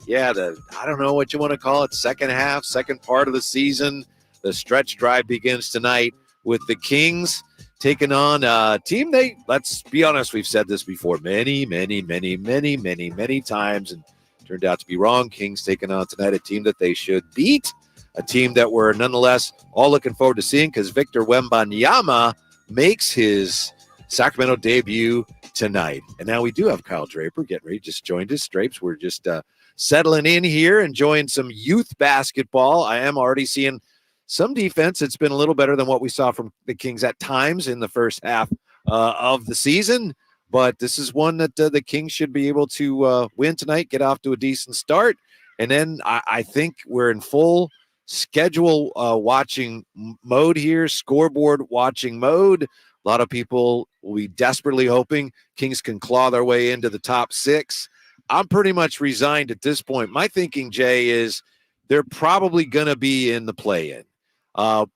I don't know what you want to call it, second part of the season. The stretch drive begins tonight with the Kings taking on a team let's be honest, we've said this before many times and turned out to be wrong. Kings taking on tonight a team that they should beat, a team that we're nonetheless all looking forward to seeing because Victor Wembanyama makes his Sacramento debut tonight. And now we do have Kyle Draper getting ready, just joined us. Drapes, we're just settling in here, enjoying some youth basketball. I am already seeing some defense. It's been a little better than what we saw from the Kings at times in the first half of the season. But this is one that the Kings should be able to win tonight, get off to a decent start. And then I think we're in full schedule watching mode here, scoreboard watching mode. A lot of people will be desperately hoping Kings can claw their way into the top 6. I'm pretty much resigned at this point. My thinking, Jay, is they're probably going to be in the play-in.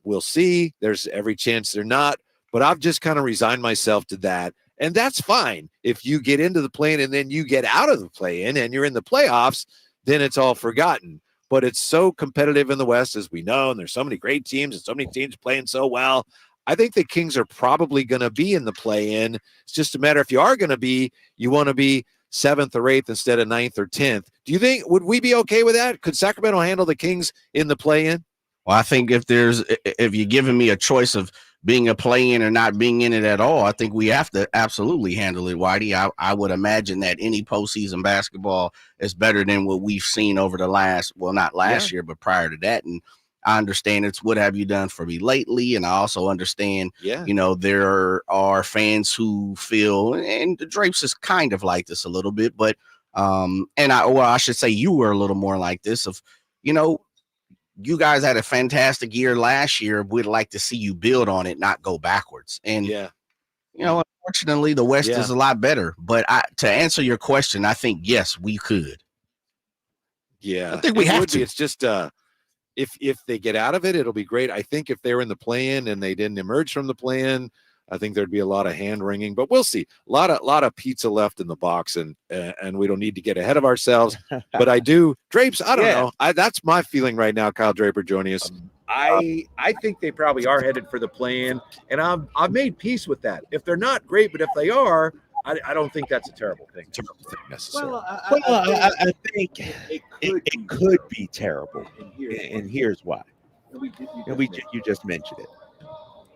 We'll see. There's every chance they're not, but I've just kind of resigned myself to that. And that's fine. If you get into the play-in and then you get out of the play-in and you're in the playoffs, then it's all forgotten. But it's so competitive in the West, as we know, and there's so many great teams and so many teams playing so well. I think the Kings are probably going to be in the play-in. It's just a matter if you are going to be, you want to be 7th or 8th instead of 9th or 10th. Do you think, would we be okay with that? Could Sacramento handle the Kings in the play-in? Well, I think if you're giving me a choice of being a play-in or not being in it at all, I think we have to absolutely handle it, Whitey. I would imagine that any postseason basketball is better than what we've seen over the not last year, but prior to that. And I understand it's what have you done for me lately. And I also understand, there are fans who feel, and the Drapes is kind of like this a little bit, but I should say you were a little more like this of, you guys had a fantastic year last year. We'd like to see you build on it, not go backwards. And, unfortunately, the West is a lot better. But to answer your question, I think, yes, we could. Yeah. I think we have to. It's just if they get out of it, it'll be great. I think if they were in the play-in and they didn't emerge from the play-in, I think there'd be a lot of hand-wringing. But we'll see. A lot of pizza left in the box, and we don't need to get ahead of ourselves. But I do. Drapes, I don't know. That's my feeling right now, Kyle Draper joining us. I think they probably are headed for the play-in, and I've made peace with that. If they're not great, but if they are, I don't think that's a terrible thing necessarily. Well, I think it could be terrible, and here's why. You just mentioned it.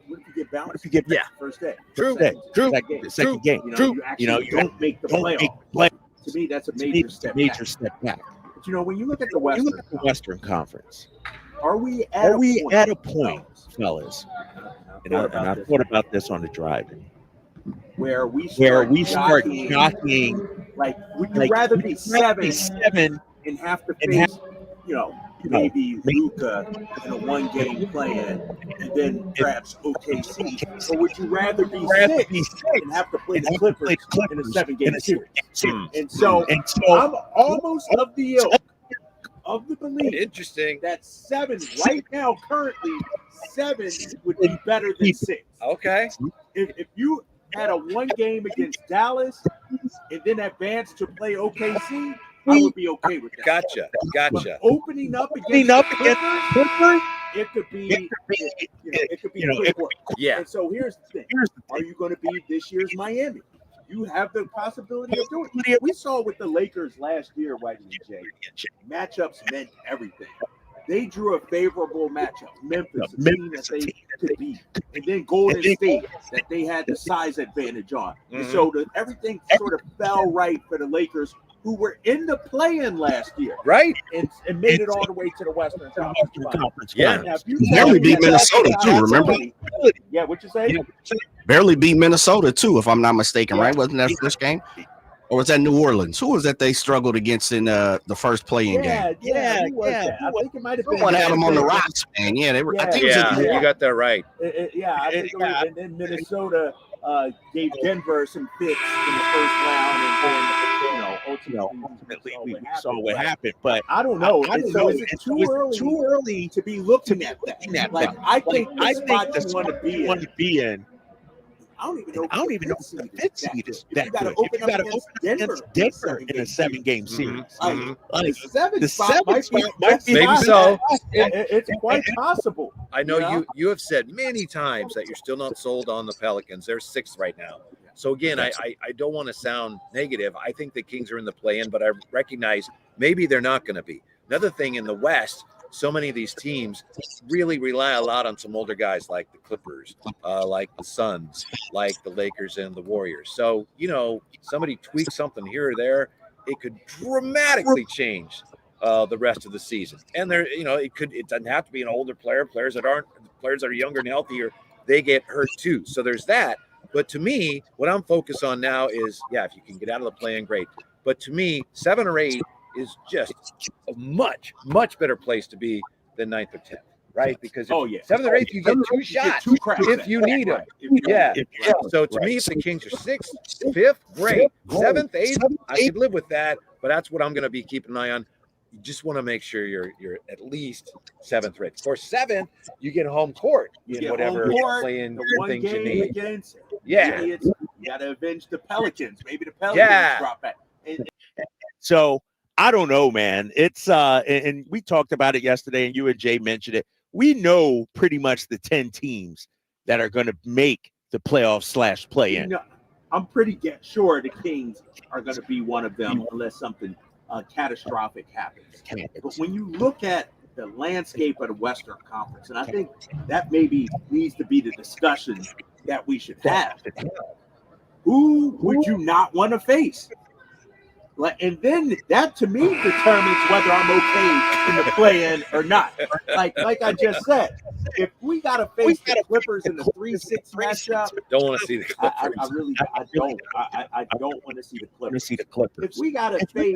What if you get bounced? What if you get first day? True. Second game. You don't make the playoff. To me, that's a major step back. But when you look at the Western Conference, are we at a point, fellas? And I thought about this on the drive-in, where we start knocking. Like, would you rather be 7 and have to face, maybe Luka in a one-game play-in, and then perhaps OKC, or would you rather be 6 and have to play the Clippers in a 7-game series? And so I'm almost of the belief that 7 right now, currently 7 would be better than 6. Okay. If you had a one game against Dallas and then advance to play OKC, I would be okay with that. Gotcha. But opening up against Clippers, it could be quick work. Yeah. And so here's the thing: are you going to be this year's Miami? You have the possibility of doing it. We saw with the Lakers last year, Whitey and Jay. Matchups meant everything. They drew a favorable matchup. Memphis, a team that they could beat. And then Golden State, that they had the size advantage on. And so everything sort of fell right for the Lakers, who were in the play-in last year. Right. And made it all the way to the Western Conference. Yeah. Now, barely beat Minnesota, too, remember? Yeah, what you say? Barely beat Minnesota, too, if I'm not mistaken, right? Wasn't that first game? Or was that New Orleans? Who was that they struggled against in the first play-in game? Yeah. I think it might have been. Someone had them on the rocks, man. Yeah, they were. I think you got that right. I think it was, and then Minnesota gave Denver some fits in the first round, and then ultimately we saw what happened. But I don't know. Is it too early to be looking at that? Like I think the spot you want to be in I don't even know if the fifth seed is that good. You got to open up against Denver in a 7-game series. Like the 7th spot might be maybe so. It's quite possible. I know you have said many times that you're still not sold on the Pelicans. They're 6th right now. So again, I don't want to sound negative. I think the Kings are in the play-in, but I recognize maybe they're not going to be. Another thing in the West, so many of these teams really rely a lot on some older guys like the Clippers, like the Suns, like the Lakers and the Warriors. So, somebody tweaks something here or there, it could dramatically change the rest of the season. And it doesn't have to be an older player. Players that are younger and healthier, they get hurt too. So there's that. But to me, what I'm focused on now is, if you can get out of the play-in, great. But to me, 7 or 8 is just a much, much better place to be than 9th or 10th, right? Because 7th or 8th, you get 2 shots if you need them. So to me, if the Kings are 6th, 5th, great. 7th, 8th, I could live with that. But that's what I'm going to be keeping an eye on. You just want to make sure you're at least 7th or 8th. For 7th, you get home court in whatever play-in things you need. You got to avenge the Pelicans. Maybe the Pelicans drop back. So I don't know, man. It's and we talked about it yesterday, and you and Jay mentioned it. We know pretty much the 10 teams that are going to make the playoffs / play-in. I'm pretty sure the Kings are going to be one of them unless something catastrophic happens. But when you look at the landscape of the Western Conference, and I think that maybe needs to be the discussion that we should have. Who would you not want to face? And then that to me determines whether I'm okay in the play-in or not. Like I just said, if we got to face the Clippers in the 3-6 matchup, don't want to see the Clippers. I don't want to see the Clippers. If we got to face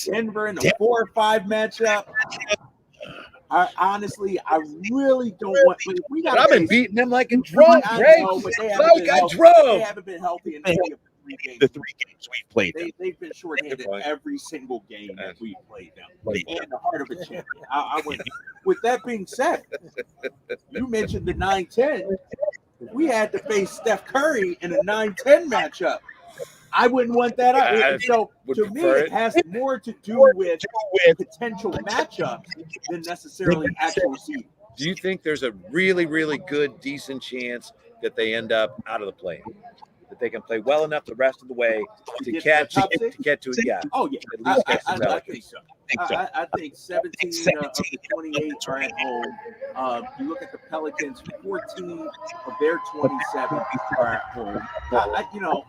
Denver in the 4 or 5 matchup, I really don't want. I've been beating them like a drum, Greg. They haven't been healthy in the 3 games we've played. They've been shorthanded every single game that we've played them. In the heart of a champion. I went. With that being said, you mentioned the 9-10. We had to face Steph Curry in a 9-10 matchup. I wouldn't want that up. So to me, it has more to do with potential matchups than necessarily actual seed. Do you think there's a really, really good, decent chance that they end up out of the play? That they can play well enough the rest of the way to get to it? Yeah. Oh, yeah. I think so. I think 17 of the 28 are at home. You look at the Pelicans, 14 of their 27 are at home.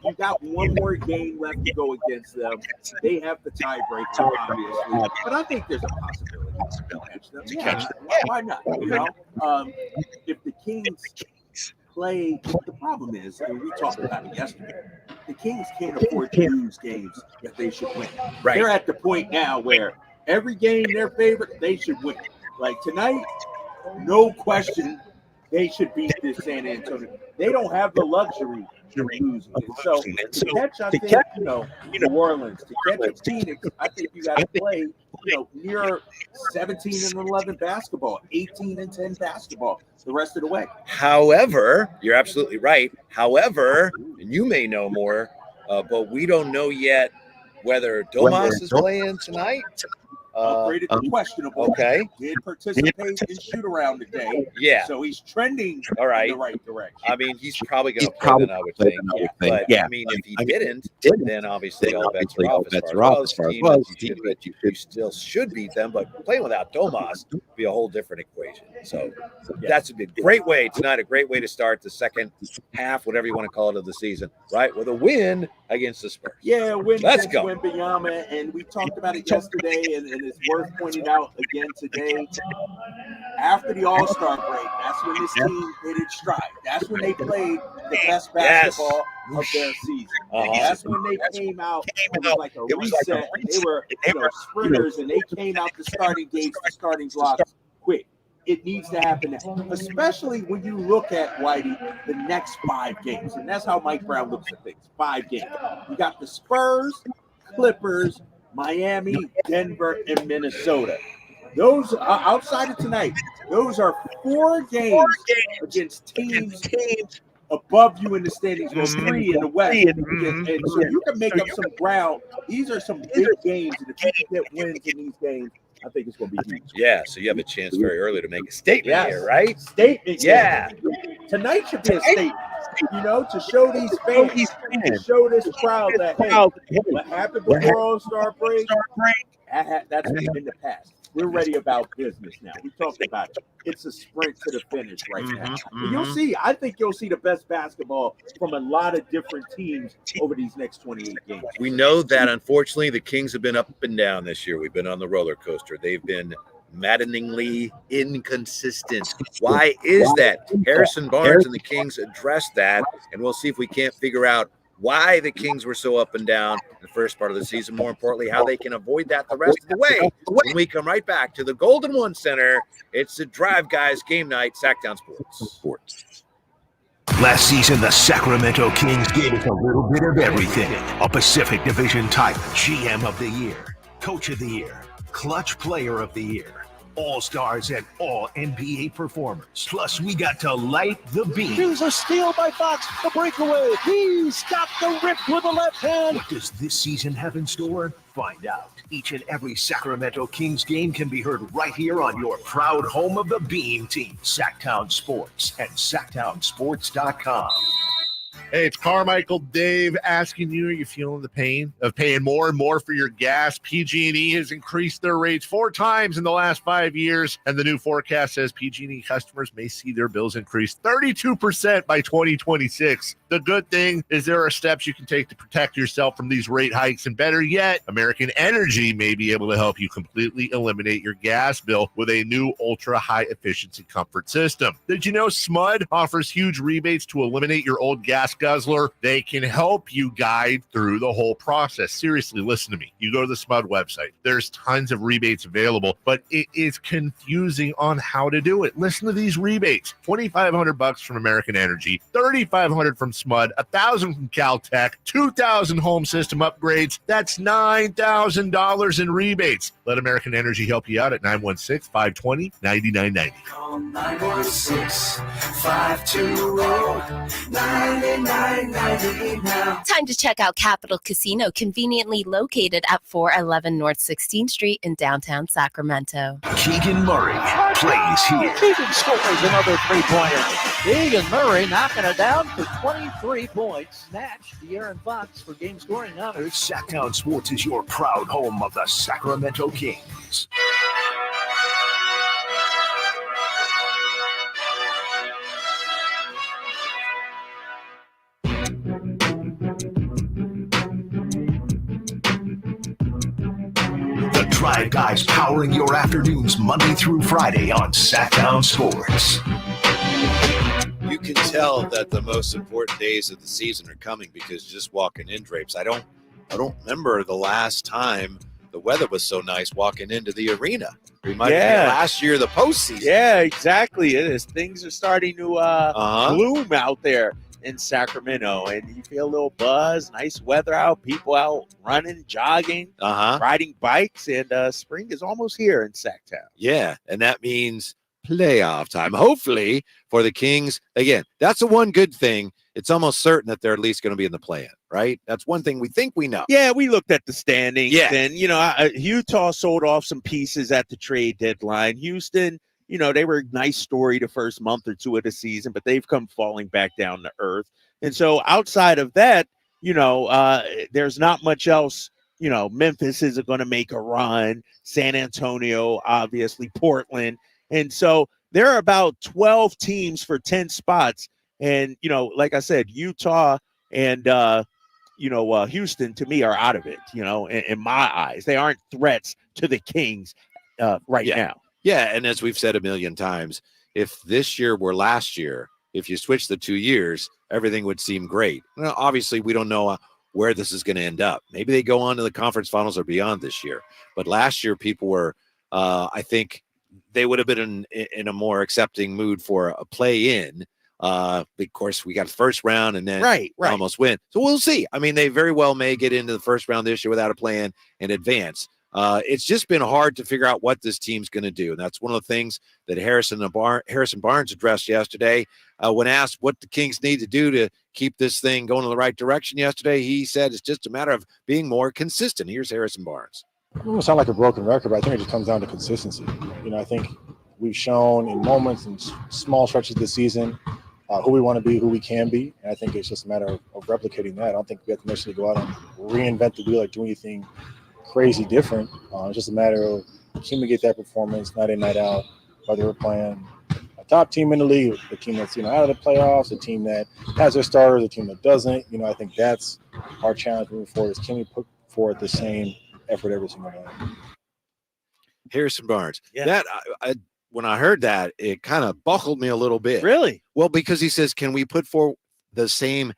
You got one more game left to go against them. They have the tiebreaker, obviously. But I think there's a possibility to catch them. Why not? If the Kings play, the problem is, and we talked about it yesterday, the Kings can't afford to lose games that they should win. Right. They're at the point now where every game they're favorite, they should win. Like tonight, no question, they should beat this San Antonio. They don't have the luxury to lose. So to catch, I think, New Orleans, to catch Phoenix, I think you got to play, near 17-11 basketball, 18-10 basketball the rest of the way. However, you're absolutely right. However, and you may know more, but we don't know yet whether Domas is playing tonight. Upgraded to questionable. Okay. Did participate in shoot around today. Yeah. So he's trending in the right direction. I mean, he's probably going to play then, I would think. But I mean, if he didn't, then obviously all bets are off as far as you still should beat them. But playing without Domas would be a whole different equation. So that's a great way tonight. A great way to start the second half, whatever you want to call it, of the season. Right, with a win against the Spurs. Yeah, Let's go. Wemby, and we talked about it yesterday, and it's worth pointing out again today. After the All-Star break, that's when this team hit its stride. That's when they played the best basketball of their season. That's when they came out. It was like a reset. They were sprinters, and they came out the starting gates, the starting blocks quick. It needs to happen now, especially when you look at, Whitey, the next 5 games. And that's how Mike Brown looks at things. 5 games. You got the Spurs, Clippers, Miami, Denver, and Minnesota. Those outside of tonight, those are 4 games against teams above you in the standings, or 3 in the West. And so you can make up some ground. These are some big games, and if you can get wins in these games, I think it's going to be huge. Yeah, so you have a chance very early to make a statement here, right? Statement. Yeah. Tonight should be a statement, to show these fans, to show this crowd that, hey, what happened before All-Star break, that's in the past. We're ready about business now. We talked about it. It's a sprint to the finish right now. And you'll see, I think you'll see the best basketball from a lot of different teams over these next 28 games. We know that, unfortunately, the Kings have been up and down this year. We've been on the roller coaster. They've been maddeningly inconsistent. Why is that? Harrison Barnes and the Kings addressed that, and we'll see if we can't figure out why the Kings were so up and down in the first part of the season. More importantly, how they can avoid that the rest of the way. When we come right back to the Golden One Center, it's the Drive Guys game night, Sactown Sports. Last season, the Sacramento Kings gave us a little bit of everything. A Pacific Division title, GM of the Year, Coach of the Year, Clutch Player of the Year, All-Stars and all NBA performers. Plus, we got to light the beam. Here's a steal by Fox, the breakaway. He stopped the rip with the left hand. What does this season have in store? Find out. Each and every Sacramento Kings game can be heard right here on your proud home of the Beam team, Sactown Sports and SactownSports.com. Hey, it's Carmichael Dave asking you, are you feeling the pain of paying more and more for your gas? PG&E has increased their rates 4 times in the last 5 years, and the new forecast says PG&E customers may see their bills increase 32% by 2026. The good thing is there are steps you can take to protect yourself from these rate hikes, and better yet, American Energy may be able to help you completely eliminate your gas bill with a new ultra-high efficiency comfort system. Did you know SMUD offers huge rebates to eliminate your old gas guzzler? They can help you guide through the whole process. Seriously, listen to me. You go to the SMUD website. There's tons of rebates available, but it is confusing on how to do it. Listen to these rebates. $2,500 from American Energy, $3,500 from SMUD, $1,000 from Caltech, $2,000 home system upgrades. That's $9,000 in rebates. Let American Energy help you out at 916-520-9990. Call 916-520-9990 now. Time to check out Capital Casino, conveniently located at 411 North 16th Street in downtown Sacramento. Keegan Murray plays here. Keegan scores another three-pointer. Keegan Murray knocking it down for 23 points. Snatch De'Aaron Fox for game scoring honors. Sactown Sports is your proud home of the Sacramento Kings. The Drive Guys powering your afternoons Monday through Friday on Sactown Sports. You can tell that the most important days of the season are coming because just walking in, Drapes. I don't remember the last time the weather was so nice walking into the arena. Reminded me of last year, the postseason. Yeah, exactly. It is. Things are starting to bloom out there in Sacramento, and you feel a little buzz, nice weather out, people out running, jogging, riding bikes, and spring is almost here in Sactown. Yeah, and that means playoff time, hopefully, for the Kings. Again, that's the one good thing. It's almost certain that they're at least going to be in the play-in, right? That's one thing we think we know. Yeah, we looked at the standings, and, Yeah. Utah sold off some pieces at the trade deadline. Houston, they were a nice story the first month or two of the season, but they've come falling back down to earth. And so outside of that, there's not much else. Memphis isn't going to make a run. San Antonio, obviously, Portland. And so there are about 12 teams for 10 spots. And, like I said, Utah and, Houston, to me, are out of it, in my eyes. They aren't threats to the Kings right now. Yeah, and as we've said a million times, if this year were last year, if you switch the 2 years, everything would seem great. Well, obviously, we don't know where this is going to end up. Maybe they go on to the conference finals or beyond this year. But last year, people were, I think, they would have been in a more accepting mood for a play-in. Of course, we got the first round and then almost win. So we'll see. I mean, they very well may get into the first round this year without a plan and advance. It's just been hard to figure out what this team's going to do. And that's one of the things that Harrison Barnes addressed yesterday. When asked what the Kings need to do to keep this thing going in the right direction yesterday, he said it's just a matter of being more consistent. Here's Harrison Barnes. It won't sound like a broken record, but I think it just comes down to consistency. I think we've shown in moments and small stretches this season who we want to be, who we can be. And I think it's just a matter of replicating that. I don't think we have to necessarily go out and reinvent the wheel or do anything crazy different. It's just a matter of can we get that performance night in, night out, whether we're playing a top team in the league, the team that's out of the playoffs, a team that has their starters, a team that doesn't. I think that's our challenge moving forward is can we put forward the same effort every single day. Harrison Barnes. Yeah. That when I heard that, it kind of buckled me a little bit. Really? Well, because he says, can we put forward the same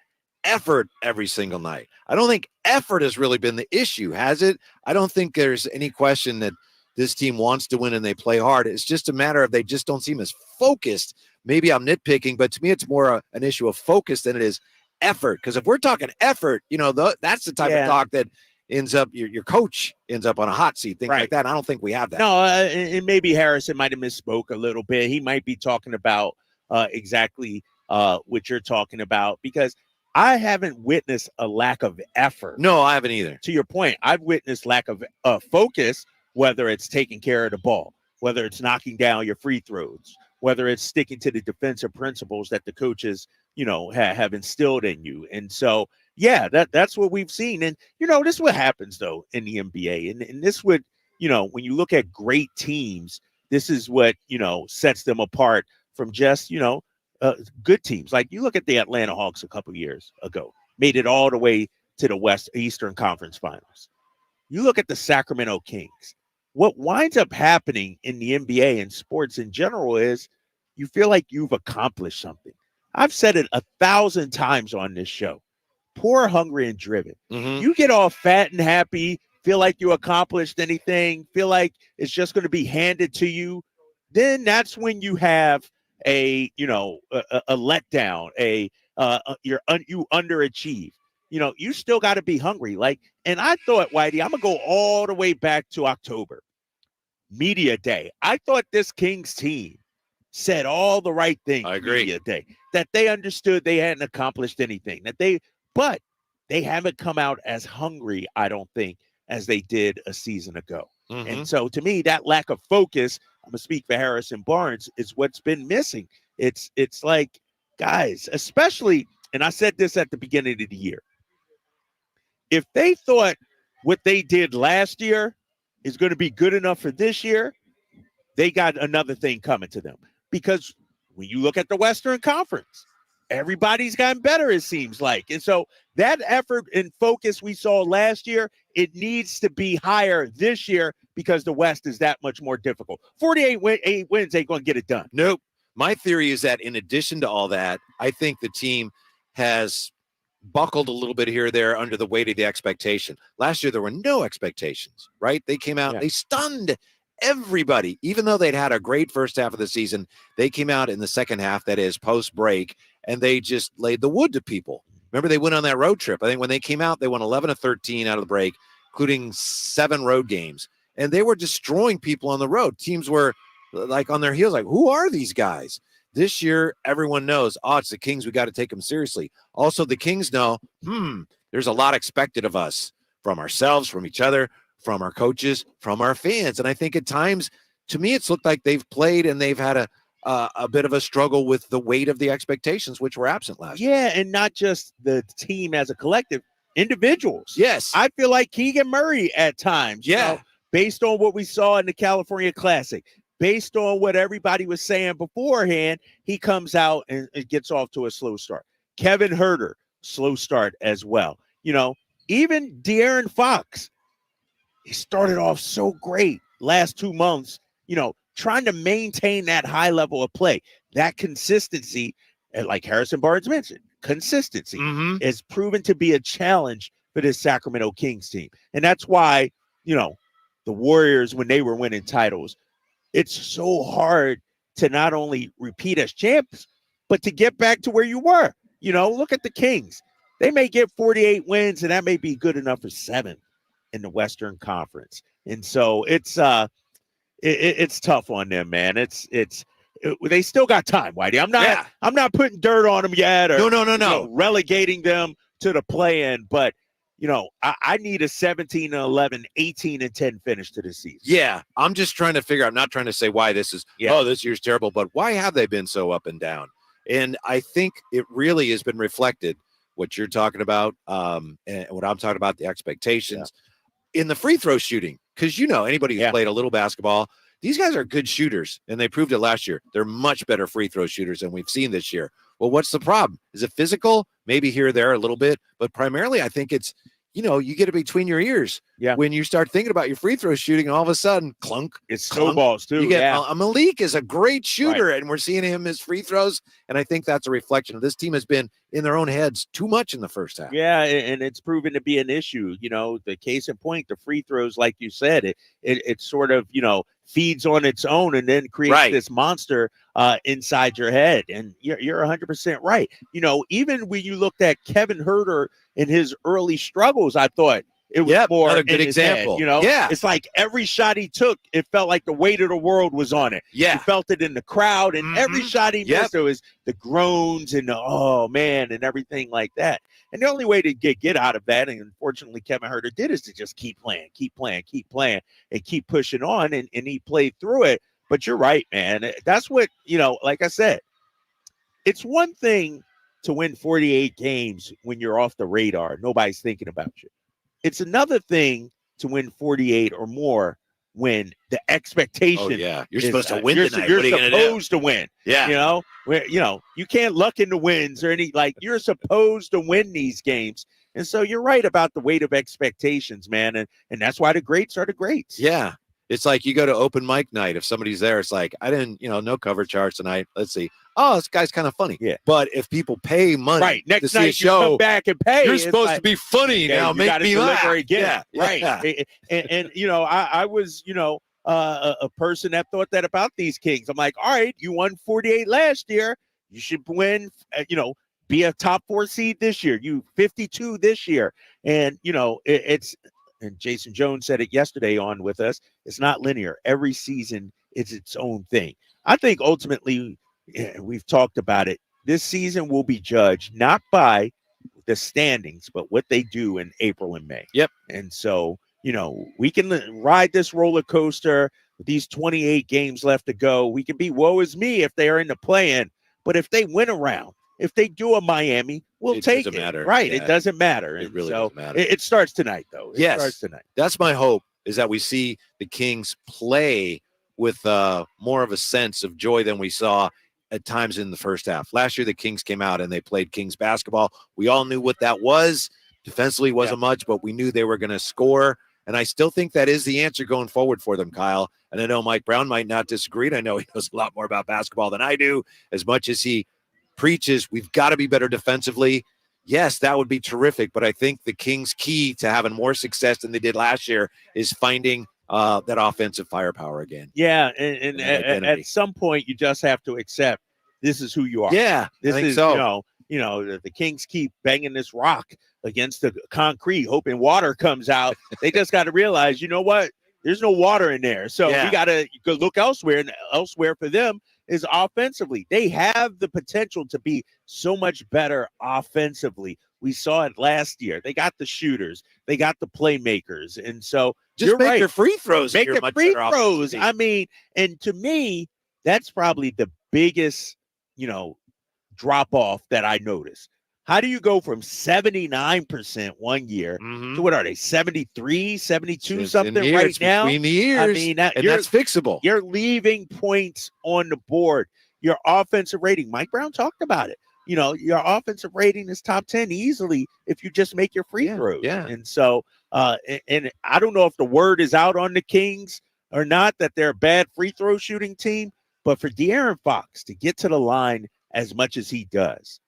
effort every single night? I don't think effort has really been the issue, has it? I don't think there's any question that this team wants to win and they play hard. It's just a matter of they just don't seem as focused. Maybe I'm nitpicking, but to me, it's more an issue of focus than it is effort. Because if we're talking effort, that's the type of talk that ends up your coach ends up on a hot seat, things like that. I don't think we have that. No, and maybe Harrison might have misspoke a little bit. He might be talking about exactly what you're talking about, because I haven't witnessed a lack of effort. No, I haven't either. To your point, I've witnessed lack of focus, whether it's taking care of the ball, whether it's knocking down your free throws, whether it's sticking to the defensive principles that the coaches, have instilled in you. And so, yeah, that's what we've seen. And, this is what happens, though, in the NBA. And this would, when you look at great teams, this is what, sets them apart from just, good teams. Like you look at the Atlanta Hawks a couple years ago, made it all the way to the Eastern Conference Finals. You look at the Sacramento Kings. What winds up happening in the NBA and sports in general is you feel like you've accomplished something. I've said it 1,000 times on this show. Poor, hungry, and driven. Mm-hmm. You get all fat and happy, feel like you accomplished anything, feel like it's just going to be handed to you. Then that's when you have a letdown, you underachieve. You still got to be hungry. And I thought, Whitey, I'm going to go all the way back to October. Media Day. I thought this Kings team said all the right things. I agree. Media Day. That they understood they hadn't accomplished anything. But they haven't come out as hungry, I don't think, as they did a season ago. Mm-hmm. And so to me, that lack of focus, I'm going to speak for Harrison Barnes, is what's been missing. It's like, guys, especially, and I said this at the beginning of the year, if they thought what they did last year is going to be good enough for this year, they got another thing coming to them. Because when you look at the Western Conference, everybody's gotten better, it seems like. And so that effort and focus we saw last year, it needs to be higher this year because the West is that much more difficult. 48 wins ain't going to get it done. Nope. My theory is that in addition to all that, I think the team has buckled a little bit here or there under the weight of the expectation. Last year, there were no expectations, right? They came out, They stunned everybody. Even though they'd had a great first half of the season, they came out in the second half, that is post-break, and they just laid the wood to people. Remember, they went on that road trip. I think when they came out, they won 11 of 13 out of the break, including 7 road games. And they were destroying people on the road. Teams were like on their heels, like, who are these guys? This year, everyone knows, it's the Kings. We got to take them seriously. Also, the Kings know, there's a lot expected of us, from ourselves, from each other, from our coaches, from our fans. And I think at times, to me, it's looked like they've played and they've had a bit of a struggle with the weight of the expectations, which were absent last year. Yeah, and not just the team as a collective, individuals. Yes. I feel like Keegan Murray at times. Based on what we saw in the California Classic, based on what everybody was saying beforehand, he comes out and gets off to a slow start. Kevin Huerter, slow start as well. Even De'Aaron Fox, he started off so great last 2 months, trying to maintain that high level of play. That consistency, and like Harrison Barnes mentioned, consistency is proven to be a challenge for this Sacramento Kings team. And that's why, the Warriors, when they were winning titles, it's so hard to not only repeat as champs, but to get back to where you were. Look at the Kings. They may get 48 wins, and that may be good enough for 7th in the Western Conference. And so it's tough on them, man. They still got time, Whitey. I'm not putting dirt on them yet or no. Relegating them to the play-in, but I need a 17-11, 18-10 finish to the season. Yeah, I'm just trying to figure out. I'm not trying to say why this is, this year's terrible, but why have they been so up and down? And I think it really has been reflected, what you're talking about, and what I'm talking about, the expectations in the free throw shooting. Because, anybody who's played a little basketball, these guys are good shooters, and they proved it last year. They're much better free throw shooters than we've seen this year. Well, what's the problem? Is it physical? Maybe here or there a little bit, but primarily I think it's, you get it between your ears. Yeah. When you start thinking about your free throw shooting, and all of a sudden, clunk. It snowballs too. You get Malik is a great shooter, and we're seeing him his free throws. And I think that's a reflection of this team has been in their own heads too much in the first half. Yeah, and it's proven to be an issue. The case in point, the free throws, like you said, it sort of, feeds on its own and then creates this monster inside your head. And you're 100% right. Even when you looked at Kevin Huerter in his early struggles, I thought it was more another good in his example. Head, it's like every shot he took, it felt like the weight of the world was on it. Yeah, you felt it in the crowd, and every shot he missed, there was the groans and the, oh man, and everything like that. And the only way to get out of that, and unfortunately Kevin Huerter did, is to just keep playing, and keep pushing on, and he played through it. But you're right, man. That's what, like I said, it's one thing to win 48 games when you're off the radar. Nobody's thinking about you. It's another thing to win 48 or more when the expectation. Oh, yeah. You're supposed to win tonight. You're what are you supposed to win. Yeah. You can't luck into wins or you're supposed to win these games. And so you're right about the weight of expectations, man. And that's why the greats are the greats. Yeah. It's like you go to open mic night. If somebody's there, it's like, I didn't, no cover charge tonight. Let's see. Oh, this guy's kind of funny. Yeah. But if people pay money next to see night a show, you come back and pay. You're supposed to be funny now. Make me laugh. Again. Yeah. Right. And I was, a person that thought that about these Kings. I'm like, all right, you won 48 last year. You should win, be a top 4 seed this year. You 52 this year. And, and Jason Jones said it yesterday on with us, it's not linear. Every season is its own thing. I think ultimately, we've talked about it, this season will be judged not by the standings, but what they do in April and May. Yep. And so, we can ride this roller coaster with these 28 games left to go. We can be woe is me if they are in the play-in, but if they win a round, if they do a Miami, we'll take it. Matter. Right. Yeah. It doesn't matter. It really doesn't matter. It starts tonight, though. It starts tonight. That's my hope, is that we see the Kings play with more of a sense of joy than we saw at times in the first half. Last year, the Kings came out and they played Kings basketball. We all knew what that was. Defensively wasn't much, but we knew they were going to score. And I still think that is the answer going forward for them, Kyle. And I know Mike Brown might not disagree. And I know he knows a lot more about basketball than I do. As much as he preaches, we've got to be better defensively. Yes, that would be terrific. But I think the Kings' key to having more success than they did last year is finding that offensive firepower again. Yeah, and at some point you just have to accept this is who you are. Yeah, this I think is so. The Kings keep banging this rock against the concrete, hoping water comes out. They just got to realize, you know what? There's no water in there, so we got to go look elsewhere. And elsewhere for them is offensively. They have the potential to be so much better offensively. We saw it last year. They got the shooters. They got the playmakers. And so just make your free throws. Make the free throws. I mean, and to me, that's probably the biggest, drop off that I noticed. How do you go from 79% one year to what are they, 73, 72 something right now? Between the years. I mean, that's fixable. You're leaving points on the board. Your offensive rating, Mike Brown talked about it. Your offensive rating is top 10 easily if you just make your free throws. Yeah. And so, and I don't know if the word is out on the Kings or not that they're a bad free throw shooting team, but for De'Aaron Fox to get to the line as much as he does,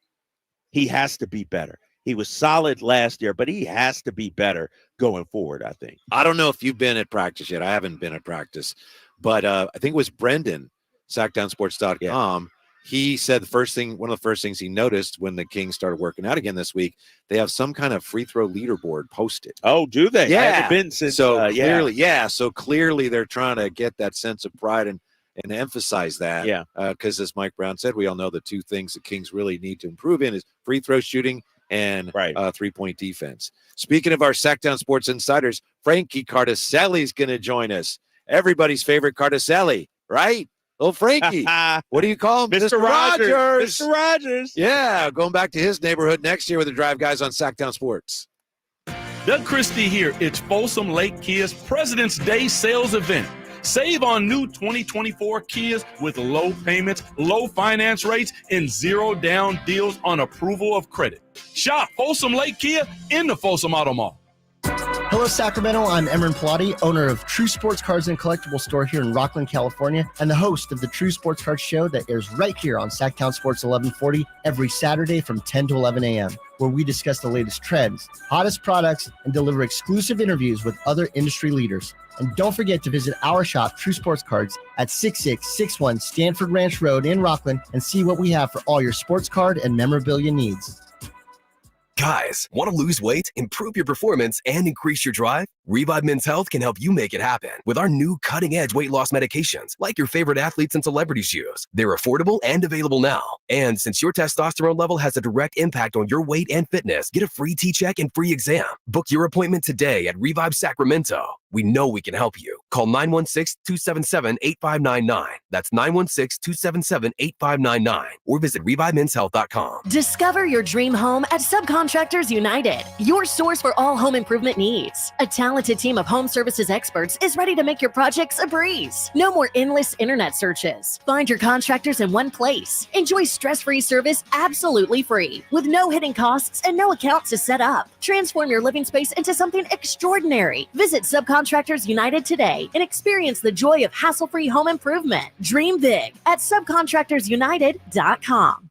he has to be better. He was solid last year, but he has to be better going forward, I think. I don't know if you've been at practice yet. I haven't been at practice, but I think it was Brendan, Sactownsports.com. he said one of the first things he noticed when the Kings started working out again this week, they have some kind of free throw leaderboard posted. Oh, do they? Yeah. I haven't been since. So clearly they're trying to get that sense of pride and emphasize that. Yeah. Because as Mike Brown said, we all know the two things the Kings really need to improve in is free throw shooting and 3-point defense. Speaking of our Sactown Sports Insiders, Frankie Cardicelli is going to join us. Everybody's favorite Cardicelli, right? Little Frankie. What do you call him? Mr. Rogers. Mr. Rogers. Yeah, going back to his neighborhood next year with the Drive Guys on Sactown Sports. Doug Christie here. It's Folsom Lake Kia's President's Day sales event. Save on new 2024 Kias with low payments, low finance rates, and zero down deals on approval of credit. Shop Folsom Lake Kia in the Folsom Auto Mall. Hello, Sacramento. I'm Emron Pilati, owner of True Sports Cards and Collectible Store here in Rockland, California, and the host of the True Sports Cards Show that airs right here on Sactown Sports 1140 every Saturday from 10 to 11 a.m., where we discuss the latest trends, hottest products, and deliver exclusive interviews with other industry leaders. And don't forget to visit our shop, True Sports Cards, at 6661 Stanford Ranch Road in Rockland and see what we have for all your sports card and memorabilia needs. Guys, want to lose weight, improve your performance, and increase your drive? Revive Men's Health can help you make it happen with our new cutting-edge weight loss medications like your favorite athletes and celebrities use. They're affordable and available now. And since your testosterone level has a direct impact on your weight and fitness, get a free T-check and free exam. Book your appointment today at Revive Sacramento. We know we can help you. Call 916-277-8599. That's 916-277-8599. Or visit ReviveMen'sHealth.com. Discover your dream home at Subcontractors United, your source for all home improvement needs. A talented team of home services experts is ready to make your projects a breeze. No more endless internet searches. Find your contractors in one place. Enjoy stress-free service absolutely free, with no hidden costs and no accounts to set up. Transform your living space into something extraordinary. Visit Subcontractors United today and experience the joy of hassle-free home improvement. Dream big at subcontractorsunited.com.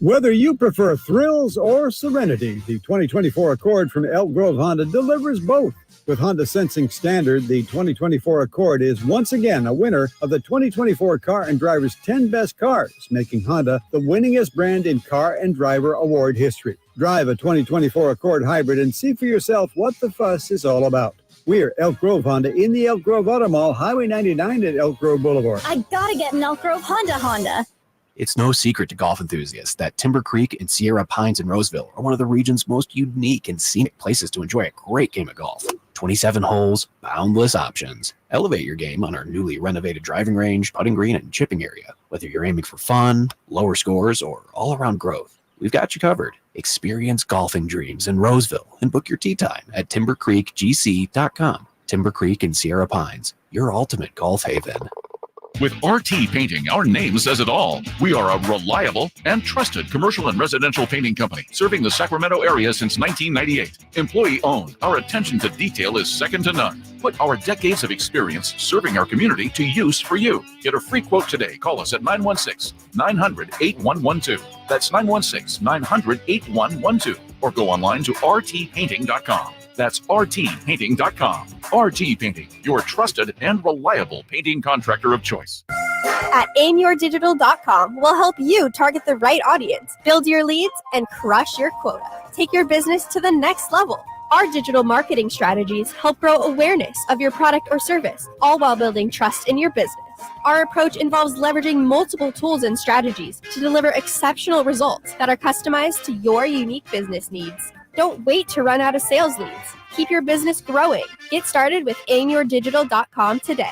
Whether you prefer thrills or serenity, the 2024 Accord from Elk Grove Honda delivers both. With Honda Sensing Standard, the 2024 Accord is once again a winner of the 2024 Car and Driver's 10 Best Cars, making Honda the winningest brand in car and driver award history. Drive a 2024 Accord Hybrid and see for yourself what the fuss is all about. We're Elk Grove Honda in the Elk Grove Auto Mall, Highway 99 at Elk Grove Boulevard. I gotta get an Elk Grove Honda. It's no secret to golf enthusiasts that Timber Creek and Sierra Pines in Roseville are one of the region's most unique and scenic places to enjoy a great game of golf. 27 holes, boundless options. Elevate your game on our newly renovated driving range, putting green, and chipping area. Whether you're aiming for fun, lower scores, or all-around growth, we've got you covered. Experience golfing dreams in Roseville and book your tee time at timbercreekgc.com. Timber Creek and Sierra Pines, your ultimate golf haven. With RT Painting, our name says it all. We are a reliable and trusted commercial and residential painting company serving the Sacramento area since 1998. Employee-owned, our attention to detail is second to none. Put our decades of experience serving our community to use for you. Get a free quote today. Call us at 916-900-8112. That's 916-900-8112. Or go online to rtpainting.com. That's rtpainting.com. RT Painting, your trusted and reliable painting contractor of choice. At aimyourdigital.com, we'll help you target the right audience, build your leads, and crush your quota. Take your business to the next level. Our digital marketing strategies help grow awareness of your product or service, all while building trust in your business. Our approach involves leveraging multiple tools and strategies to deliver exceptional results that are customized to your unique business needs. Don't wait to run out of sales leads. Keep your business growing. Get started with aimyourdigital.com today.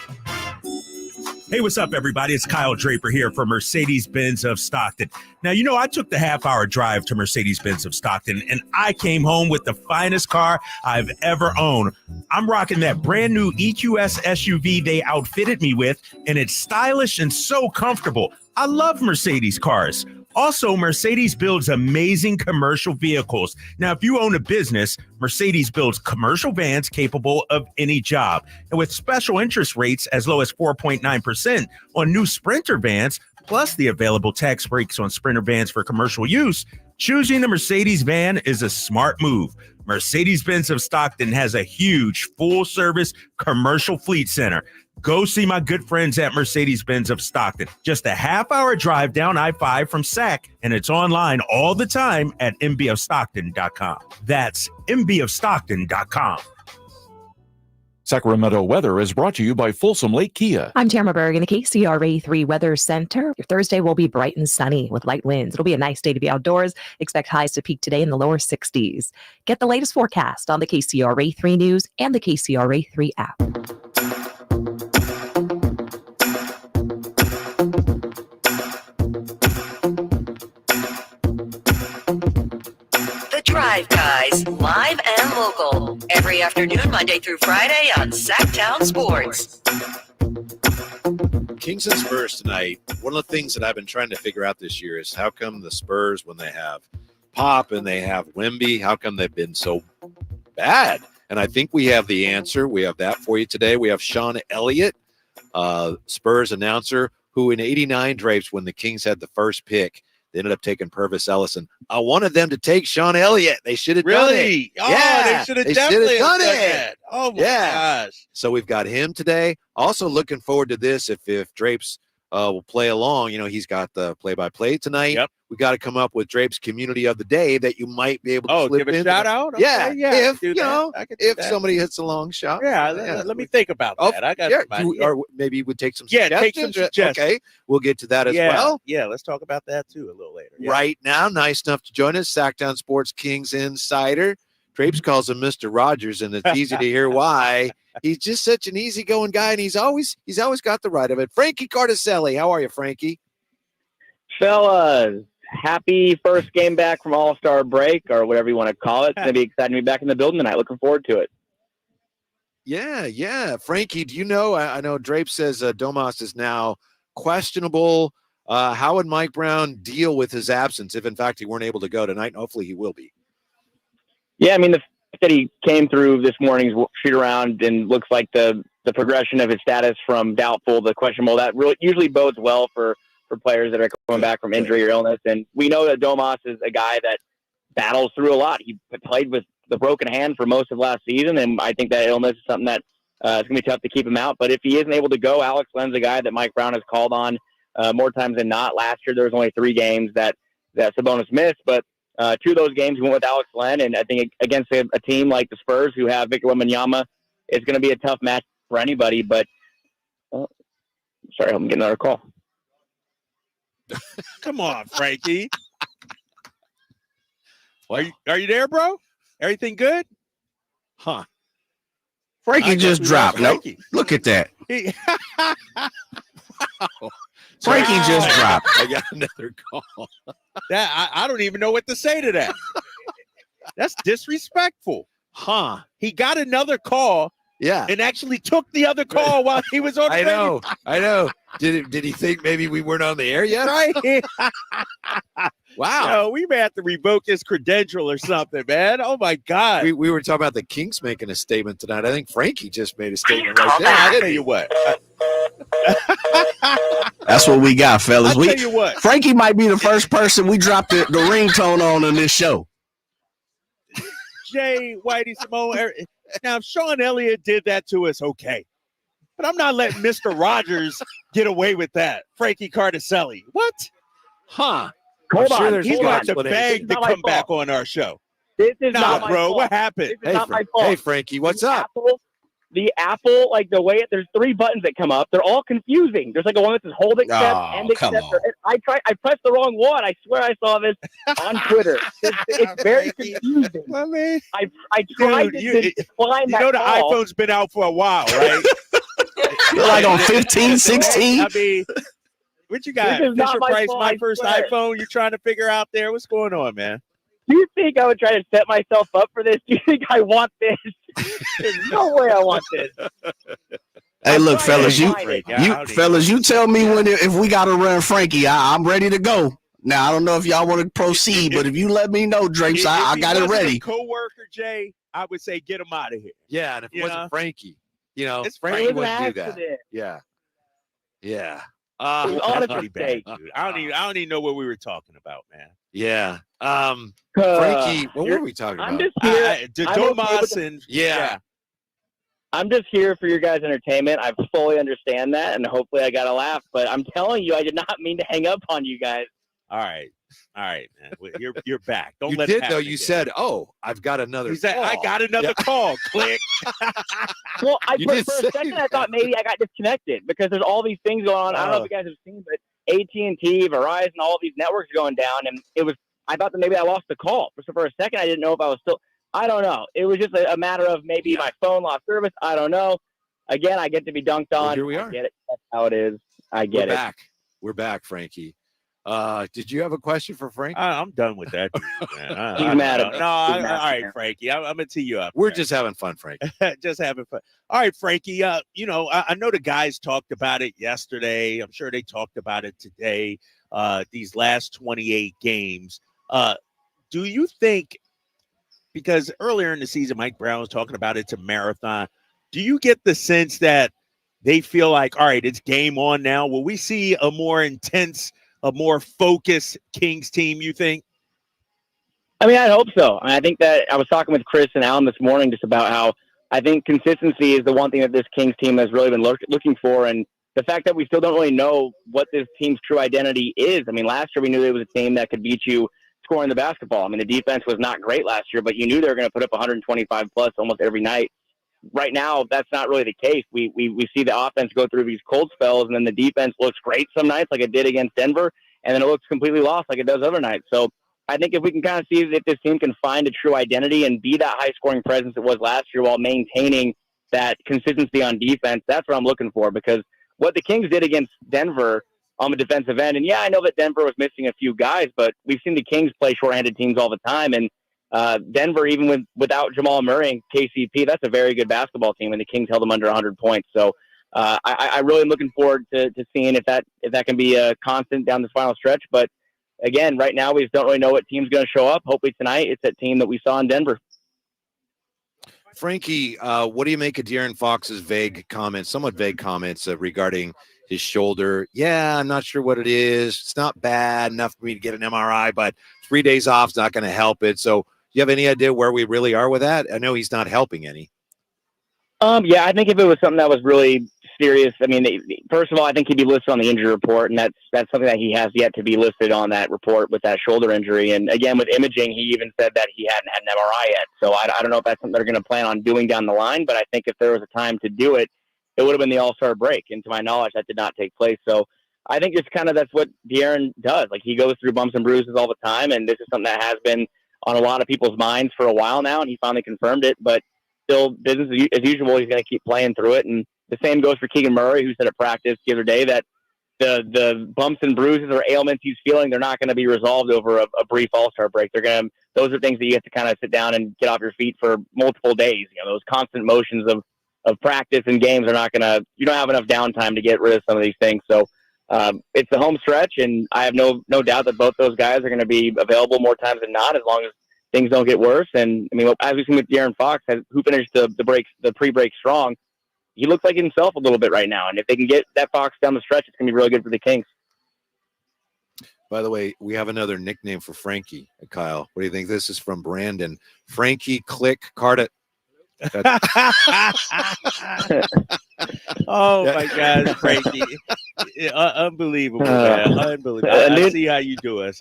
Hey, what's up, everybody? It's Kyle Draper here for Mercedes-Benz of Stockton. Now, you know, I took the half-hour drive to Mercedes-Benz of Stockton, and I came home with the finest car I've ever owned. I'm rocking that brand new EQS SUV they outfitted me with, and it's stylish and so comfortable. I love Mercedes cars. Also, Mercedes builds amazing commercial vehicles. Now, if you own a business, Mercedes builds commercial vans capable of any job. And with special interest rates as low as 4.9% on new Sprinter vans, plus the available tax breaks on Sprinter vans for commercial use, choosing the Mercedes van is a smart move. Mercedes-Benz of Stockton has a huge full-service commercial fleet center. Go see my good friends at Mercedes-Benz of Stockton. Just a half-hour drive down I-5 from SAC, and it's online all the time at mbofstockton.com. That's mbofstockton.com. Sacramento weather is brought to you by Folsom Lake Kia. I'm Tamara Berg in the KCRA 3 Weather Center. Your Thursday will be bright and sunny with light winds. It'll be a nice day to be outdoors. Expect highs to peak today in the lower 60s. Get the latest forecast on the KCRA 3 News and the KCRA 3 app. Drive Guys, live and local, every afternoon, Monday through Friday on Sactown Sports. Kings and Spurs tonight. One of the things that I've been trying to figure out this year is how come the Spurs, when they have Pop and they have Wemby, how come they've been so bad? And I think we have the answer. We have that for you today. We have Sean Elliott, Spurs announcer, who in '89 Drapes, when the Kings had the first pick, they ended up taking Purvis Ellison. I wanted them to take Sean Elliott. They should have done it. Oh, yeah, they should have definitely done it. Oh, my gosh. So we've got him today. Also looking forward to this if Drapes will play along. You know, he's got the play-by-play tonight. Yep. We got to come up with Drapes Community of the Day that you might be able to slip give a in. shout out? Okay, Yeah. If, do you that. know, I could do if that. somebody hits a long shot. Let me think about that. I got somebody. Or maybe you would take some Yeah, suggestions. take some suggestions. Okay, we'll get to that as well. Yeah, let's talk about that too a little later. Yeah. Right now, nice enough to join us, Sactown Sports Kings Insider. Drapes calls him Mr. Rogers, and it's easy to hear why. He's just such an easygoing guy, and he's always got the right of it. Frankie Cardicelli, how are you, Frankie? Fellas, happy first game back from All-Star break, or whatever you want to call it. It's going to be exciting to be back in the building tonight. Looking forward to it. Yeah. Frankie, do you know, I know Drapes says Domas is now questionable. How would Mike Brown deal with his absence if, in fact, he weren't able to go tonight? And hopefully he will be. Yeah, I mean, the fact that he came through this morning's shoot-around and looks like the progression of his status from doubtful to questionable, that really usually bodes well for players that are coming back from injury or illness. And we know that Domas is a guy that battles through a lot. He played with the broken hand for most of last season, and I think that illness is something that it's going to be tough to keep him out. But if he isn't able to go, Alex Len's a guy that Mike Brown has called on more times than not. Last year, there was only 3 games that Sabonis missed, but 2 of those games he went with Alex Len, and I think against a team like the Spurs who have Victor Wembanyama, it's going to be a tough match for anybody. But sorry, I'm getting another call. Come on, Frankie. Are you there, bro? Everything good? Huh. Frankie just dropped. No, look at that. Frankie just dropped. I got another call. I don't even know what to say to that. That's disrespectful. Huh. He got another call. Yeah. And actually took the other call while he was on. I know. Did he think maybe we weren't on the air yet? Right. Wow. No, we may have to revoke his credential or something, man. Oh my God. We were talking about the Kings making a statement tonight. I think Frankie just made a statement right there. I'll tell you what. That's what we got, fellas. I'll tell you what. Frankie might be the first person we dropped the ringtone on in this show. Jay, Whitey, Simone. Now, if Sean Elliott did that to us, okay. But I'm not letting Mr. Rogers get away with that. Frankie Cardicelli. What? Huh. Hold on. He's going to beg to come back on our show. This is not my bro. fault. What happened? This is not my fault. Hey, Frankie, what's up? The Apple, like the way there's 3 buttons that come up. They're all confusing. There's like a one that says hold accept, end accept. I pressed the wrong one. I swear I saw this on Twitter. It's very confusing. I tried to decline that You know the call. iPhone's been out for a while, right? You're like on 15, 16. I mean, what you got? This is not Fisher my Price, fault, my I first swear. iPhone. You're trying to figure out there. What's going on, man? Do you think I would try to set myself up for this? Do you think I want this? There's no way I want this. Hey, look, fellas, you you tell me if we got to run Frankie. I'm ready to go. Now, I don't know if y'all want to proceed, but if you let me know, Drapes, I got it ready. If co-worker, Jay, I would say get him out of here. Yeah, and if it wasn't Frankie, it's Frankie an wouldn't do that. accident. Yeah. It was all a Pretty mistake. bad, dude. I don't even know what we were talking about, man. Yeah. Frankie, what were we talking about? I'm just here. Domas and yeah. I'm just here for your guys' entertainment. I fully understand that, and hopefully I got a laugh. But I'm telling you, I did not mean to hang up on you guys. All right, man. You're back. Don't You let did it happen though. You again. said, "Oh, I've got another." He said, call. "I got another call." Click. Well, You for did a say second I that. thought maybe I got disconnected because there's all these things going on. I don't know if you guys have seen, but AT&T, Verizon, all these networks are going down, and I thought that maybe I lost the call. So for a second I didn't know if I was still. I don't know. It was just a matter of maybe my phone lost service. I don't know. Again, I get to be dunked on. Well, here we are. I get it. That's how it is. I get We're it. back. We're back, Frankie. Did you have a question for Frank? I'm done with that. Dude, man. He's mad at me. No, He's all mad at right, me. Frankie. I'm gonna tee you up. We're just having fun, Frank. Just having fun. All right, Frankie. I know the guys talked about it yesterday. I'm sure they talked about it today. These last 28 games. Do you think? Because earlier in the season, Mike Brown was talking about it's a marathon. Do you get the sense that they feel like, all right, it's game on now? Will we see a more intense, a more focused Kings team, you think? I mean, I hope so. I think that I was talking with Chris and Alan this morning just about how I think consistency is the one thing that this Kings team has really been looking for. And the fact that we still don't really know what this team's true identity is. I mean, last year we knew it was a team that could beat you scoring the basketball. I mean, the defense was not great last year, but you knew they were going to put up 125 plus almost every night. Right now, that's not really the case. We see the offense go through these cold spells, and then the defense looks great some nights, like it did against Denver, and then it looks completely lost like it does other nights. So I think if we can kind of see if this team can find a true identity and be that high-scoring presence it was last year while maintaining that consistency on defense, that's what I'm looking for. Because what the Kings did against Denver on the defensive end, and yeah, I know that Denver was missing a few guys, but we've seen the Kings play shorthanded teams all the time, and Denver, even without Jamal Murray and KCP, that's a very good basketball team, and the Kings held them under 100 points. So I really am looking forward to seeing if that can be a constant down this final stretch. But again, right now we just don't really know what team's going to show up. Hopefully tonight it's that team that we saw in Denver. Frankie, what do you make of De'Aaron Fox's somewhat vague comments regarding his shoulder? Yeah, I'm not sure what it is. It's not bad enough for me to get an MRI, but 3 days off is not going to help it. So, do you have any idea where we really are with that? I know he's not helping any. Yeah, I think if it was something that was really serious, I mean, first of all, I think he'd be listed on the injury report, and that's something that he has yet to be listed on that report with that shoulder injury. And again, with imaging, he even said that he hadn't had an MRI yet. So I don't know if that's something they're going to plan on doing down the line, but I think if there was a time to do it, it would have been the All-Star break. And to my knowledge, that did not take place. So I think that's what De'Aaron does. Like, he goes through bumps and bruises all the time, and this is something that has been on a lot of people's minds for a while now, and he finally confirmed it. But still, business as usual, he's going to keep playing through it. And the same goes for Keegan Murray, who said at practice the other day that the bumps and bruises or ailments he's feeling, they're not going to be resolved over a brief All-Star break. Those are things that you have to kind of sit down and get off your feet for multiple days. Those constant motions of practice and games are not going to, you don't have enough downtime to get rid of some of these things. So it's the home stretch, and I have no doubt that both those guys are going to be available more times than not, as long as things don't get worse. And I mean, as we've seen with De'Aaron Fox, who finished the pre-break strong, he looks like himself a little bit right now. And if they can get that Fox down the stretch, it's going to be really good for the Kings. By the way, we have another nickname for Frankie, Kyle. What do you think? This is from Brandon. Frankie Click Cardet. Oh my God, Frankie! Unbelievable, man! Unbelievable. I see how you do us.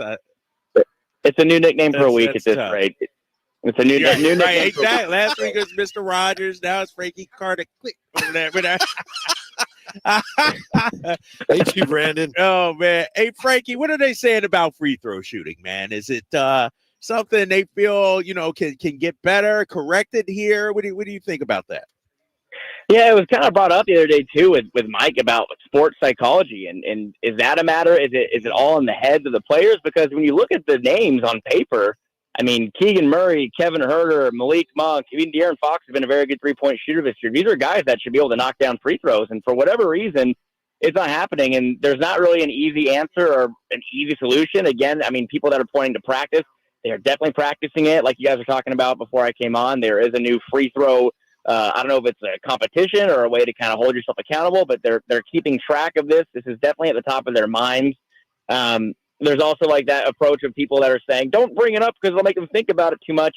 It's a new nickname for a week at this rate. It's a new nickname. Right, exactly. Last week it was Mr. Rogers. Now it's Frankie Carter. Click over there. Thank you, Brandon. Oh man, hey Frankie, what are they saying about free throw shooting, man? Is it something they feel can get better, corrected here? What do you think about that? Yeah, it was kind of brought up the other day too with Mike about sports psychology, and is that a matter? Is it all in the heads of the players? Because when you look at the names on paper, I mean, Keegan Murray, Kevin Huerter, Malik Monk, even De'Aaron Fox has been a very good three-point shooter this year. These are guys that should be able to knock down free throws, and for whatever reason, it's not happening. And there's not really an easy answer or an easy solution. Again, I mean, people that are pointing to practice, they are definitely practicing it. Like you guys were talking about before I came on, there is a new free throw. I don't know if it's a competition or a way to kind of hold yourself accountable, but they're keeping track of this. This is definitely at the top of their minds. There's also like that approach of people that are saying, don't bring it up because it'll make them think about it too much.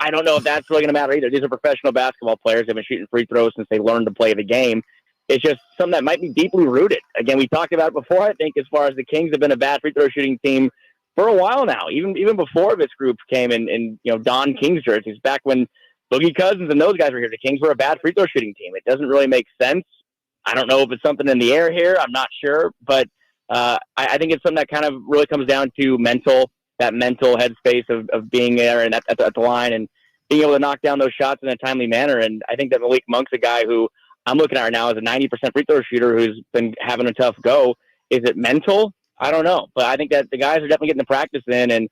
I don't know if that's really going to matter either. These are professional basketball players. They've been shooting free throws since they learned to play the game. It's just something that might be deeply rooted. Again, we talked about it before, I think, as far as the Kings have been a bad free throw shooting team for a while now, even before this group came in Don Kings jerseys, back when Boogie Cousins and those guys were here. The Kings were a bad free throw shooting team. It doesn't really make sense. I don't know if it's something in the air here. I'm not sure, but I think it's something that kind of really comes down to that mental headspace of being there and at the line and being able to knock down those shots in a timely manner. And I think that Malik Monk's a guy who I'm looking at right now as a 90% free throw shooter who's been having a tough go. Is it mental? I don't know, but I think that the guys are definitely getting the practice in, and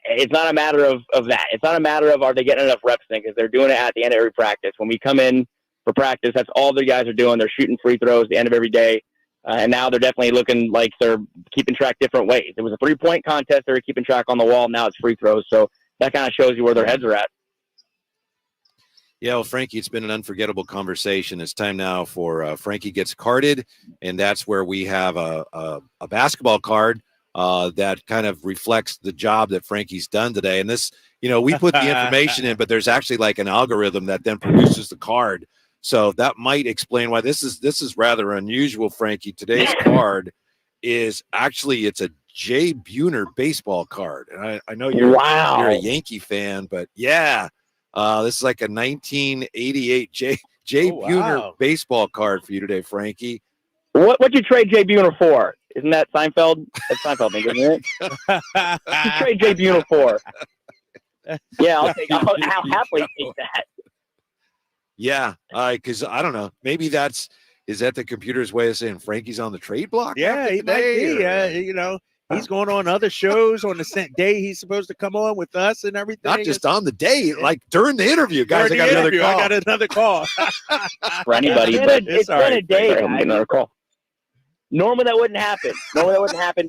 it's not a matter of that. It's not a matter of are they getting enough reps in, because they're doing it at the end of every practice. When we come in for practice, that's all the guys are doing. They're shooting free throws at the end of every day, and now they're definitely looking like they're keeping track different ways. It was a 3-point contest. They were keeping track on the wall. Now it's free throws, so that kind of shows you where their heads are at. Yeah, well, Frankie, it's been an unforgettable conversation. It's time now for Frankie Gets Carded, and that's where we have a basketball card that kind of reflects the job that Frankie's done today. And this, we put the information in, but there's actually like an algorithm that then produces the card. So that might explain why this is rather unusual, Frankie. Today's card is actually, it's a Jay Buhner baseball card. And I know you're a Yankee fan, but yeah. This is like a 1988 Jay Buhner baseball card for you today, Frankie. What'd you trade Jay Buhner for? Isn't that Seinfeld? That's Seinfeld, isn't it? What'd you trade Jay Buhner for? Yeah, I'll happily take that. Yeah, because I don't know. Maybe is that the computer's way of saying Frankie's on the trade block? Yeah, he might be. He's going on other shows on the day he's supposed to come on with us and everything. Not just on the day, like during the interview, guys. I got another call. For anybody, but it's been a day. Another call. Normally that wouldn't happen.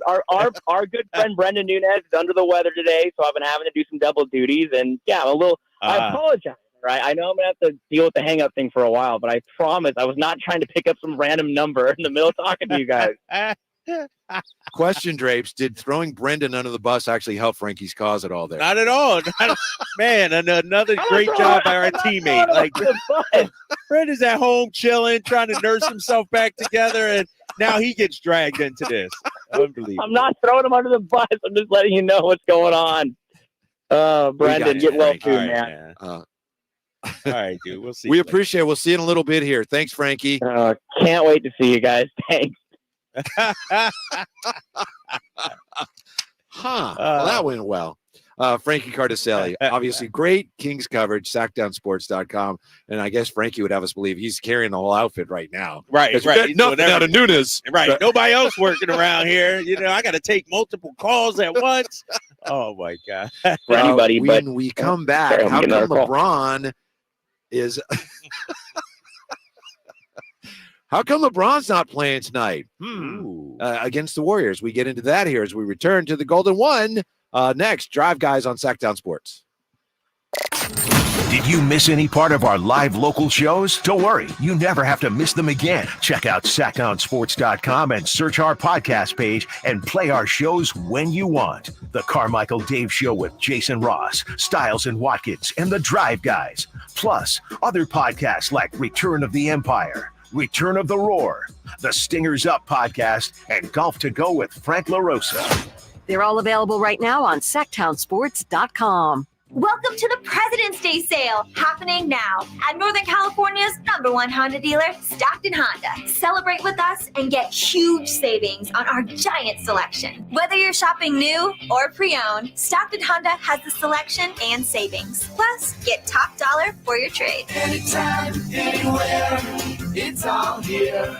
Our good friend Brendan Nunez is under the weather today, so I've been having to do some double duties. And yeah, I apologize. Right, I know I'm gonna have to deal with the hang up thing for a while, but I promise I was not trying to pick up some random number in the middle of talking to you guys. Question, Drapes, did throwing Brendan under the bus actually help Frankie's cause at all there? Not at all. Man, another great job by our teammate. Like Brendan's at home chilling, trying to nurse himself back together, and now he gets dragged into this. Unbelievable. I'm not throwing him under the bus. I'm just letting you know what's going on. Brendan, get well too, man. All right, dude. We'll see. We appreciate it. We'll see you in a little bit here. Thanks, Frankie. Can't wait to see you guys. Thanks. Well, that went well. Frankie Cardicelli, obviously great Kings coverage, Sactownsports.com. And I guess Frankie would have us believe he's carrying the whole outfit right now. Right. Nothing out of Nunez. Right. Nobody else working around here. I got to take multiple calls at once. Oh, my God. For anybody, when we come back, how come LeBron is... How come LeBron's not playing tonight? Against the Warriors. We get into that here as we return to the Golden One. Next, Drive Guys on Sactown Sports. Did you miss any part of our live local shows? Don't worry, you never have to miss them again. Check out SactownSports.com and search our podcast page and play our shows when you want. The Carmichael Dave Show with Jason Ross, Stiles and Watkins, and the Drive Guys. Plus, other podcasts like Return of the Empire, Return of the Roar, the Stingers Up podcast, and Golf to Go with Frank LaRosa. They're all available right now on SactownSports.com. Welcome to the President's Day sale, happening now at Northern California's #1 Honda dealer, Stockton Honda. Celebrate with us and get huge savings on our giant selection. Whether you're shopping new or pre-owned, Stockton Honda has the selection and savings. Plus, get top dollar for your trade. Anytime, anywhere, it's all here.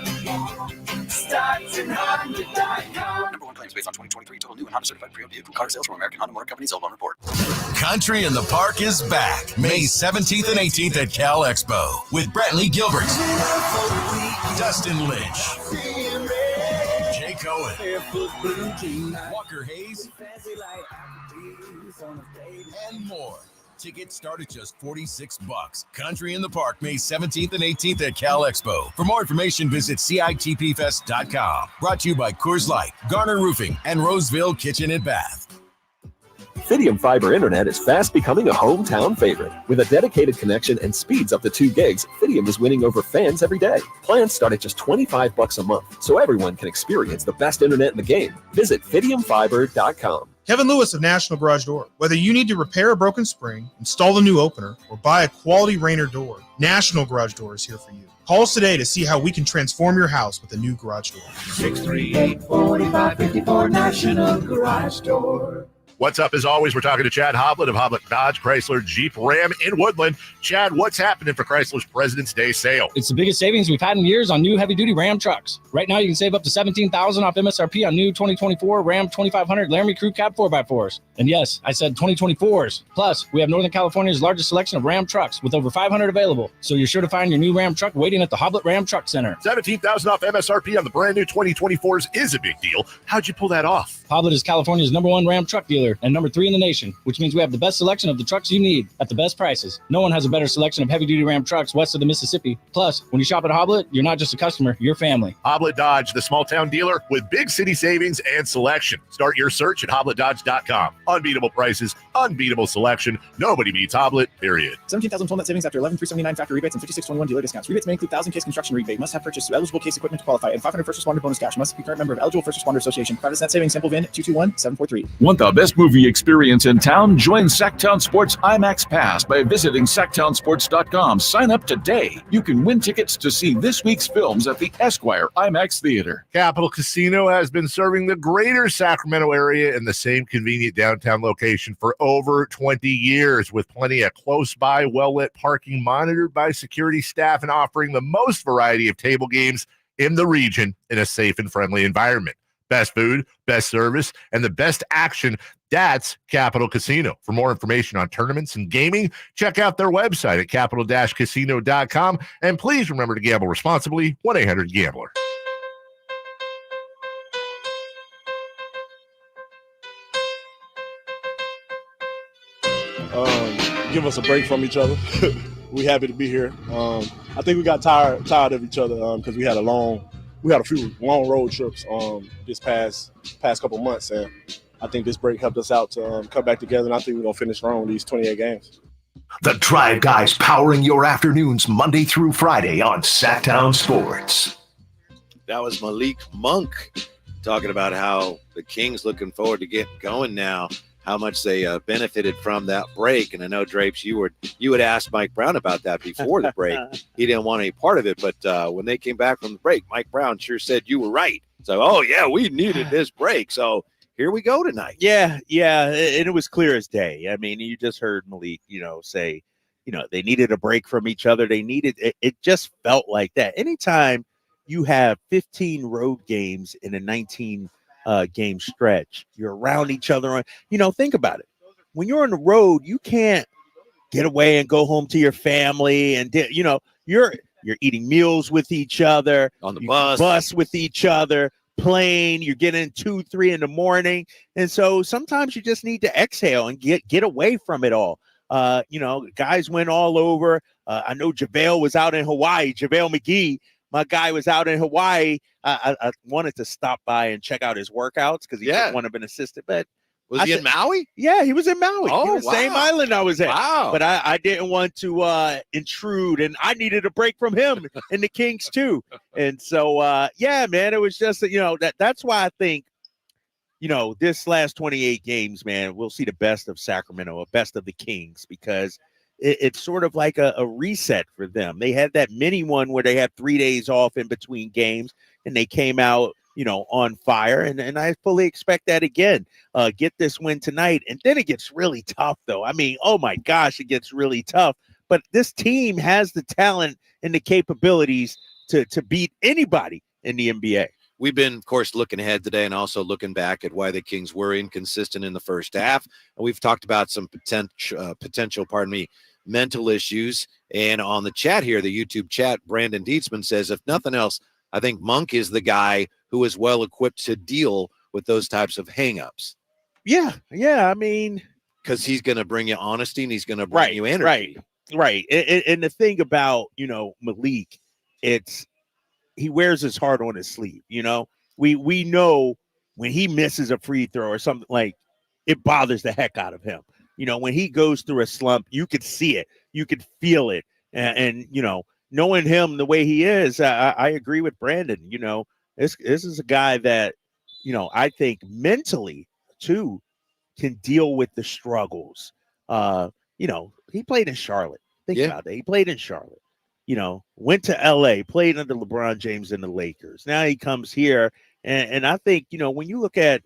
StocktonHonda.com. #1 claims based on 2023 total new and Honda certified pre-owned vehicle car sales from American Honda Motor Company. Sold on report. Country in the Park is back May 17th and 18th at Cal Expo with Brantley Gilbert, Dustin Lynch, Jay Cohen, Walker Hayes, and more. Tickets start at just $46. Country in the Park, May 17th and 18th at Cal Expo. For more information, visit CITPFest.com. Brought to you by Coors Light, Garner Roofing, and Roseville Kitchen and Bath. Fidium Fiber Internet is fast becoming a hometown favorite. With a dedicated connection and speeds up to 2 gigs, Fidium is winning over fans every day. Plans start at just $25 a month, so everyone can experience the best internet in the game. Visit FidiumFiber.com. Kevin Lewis of National Garage Door. Whether you need to repair a broken spring, install a new opener, or buy a quality Rainer door, National Garage Door is here for you. Call us today to see how we can transform your house with a new garage door. 638-4554 National Garage Door. What's up? As always, we're talking to Chad Hoblet of Hoblet Dodge Chrysler Jeep Ram in Woodland. Chad, what's happening for Chrysler's President's Day sale? It's the biggest savings we've had in years on new heavy-duty Ram trucks. Right now, you can save up to $17,000 off MSRP on new 2024 Ram 2500 Laramie Crew Cab 4x4s. And yes, I said 2024s. Plus, we have Northern California's largest selection of Ram trucks with over 500 available. So you're sure to find your new Ram truck waiting at the Hoblet Ram Truck Center. $17,000 off MSRP on the brand new 2024s is a big deal. How'd you pull that off? Hoblet is California's #1 Ram truck dealer and #3 in the nation, which means we have the best selection of the trucks you need at the best prices. No one has a better selection of heavy-duty Ram trucks west of the Mississippi. Plus, when you shop at Hoblet, you're not just a customer, you're family. Hoblet Dodge, the small-town dealer with big city savings and selection. Start your search at HobletDodge.com. Unbeatable prices, unbeatable selection. Nobody beats Hoblet, period. 17,000 total net savings after 11,379 factory rebates and 5621 dealer discounts. Rebates may include 1,000 case construction rebate. Must have purchased eligible case equipment to qualify and 500 first responder bonus cash. Must be current member of eligible first responder association. Private net savings sample VIN 221743. Want the best movie experience in town? Join Sactown Sports IMAX Pass by visiting SactownSports.com. Sign up today. You can win tickets to see this week's films at the Esquire IMAX Theater. Capital Casino has been serving the greater Sacramento area in the same convenient downtown location for over 20 years, with plenty of close-by, well-lit parking monitored by security staff and offering the most variety of table games in the region in a safe and friendly environment. Best food, best service, and the best action. That's Capital Casino. For more information on tournaments and gaming, check out their website at capital-casino.com. And please remember to gamble responsibly. 1-800-GAMBLER. Give us a break from each other. We happy to be here. I think we got tired of each other because we had a few long road trips this past couple months, and I think this break helped us out to come back together, and I think we're going to finish strong these 28 games. The Drive Guys powering your afternoons Monday through Friday on Sactown Sports. That was Malik Monk talking about how the Kings looking forward to getting going now, how much they benefited from that break. And I know, Drapes, you had asked Mike Brown about that before the break. He didn't want any part of it, but when they came back from the break, Mike Brown sure said you were right. So, oh, yeah, we needed this break. So here we go tonight. Yeah, and it was clear as day. I mean, you just heard Malik, say, they needed a break from each other. They needed it just felt like that. Anytime you have 15 road games in a 19 game stretch, you're around each other on, think about it. When you're on the road, you can't get away and go home to your family, and you're eating meals with each other on the bus with each other, plane, you're getting 2-3 in the morning, and so sometimes you just need to exhale and get away from it all. Guys went all over. I know JaVale was out in Hawaii. JaVale McGee, my guy, was out in Hawaii. I wanted to stop by and check out his workouts because he didn't want to be an assistant. But was he in Maui? Yeah, he was in Maui. Oh, the same island I was at. Wow. But I didn't want to intrude, and I needed a break from him and the Kings too. And so, man, it was just that's why I think this last 28 games, man, we'll see the best of Sacramento, a best of the Kings, because it's sort of like a reset for them. They had that mini one where they had 3 days off in between games, and they came out, on fire. And I fully expect that again. Get this win tonight. And then it gets really tough, though. I mean, oh, my gosh, it gets really tough. But this team has the talent and the capabilities to beat anybody in the NBA. We've been, of course, looking ahead today and also looking back at why the Kings were inconsistent in the first half. And we've talked about some potential, mental issues. And on the chat here, the YouTube chat, Brandon Dietzman says, if nothing else, I think Monk is the guy who is well equipped to deal with those types of hangups. Yeah. I mean, because he's going to bring you honesty and he's going to bring you energy. Right. And the thing about, Malik, he wears his heart on his sleeve. We know when he misses a free throw or something, like it bothers the heck out of him. You know, when he goes through a slump, you could see it, you could feel it. And you know, knowing him the way he is, I agree with Brandon. You know, this is a guy that, you know, I think mentally too can deal with the struggles. You know, he played in Charlotte. Think about that. He played in Charlotte. You know, went to LA, played under LeBron James and the Lakers. Now he comes here. And I think, you know, when you look at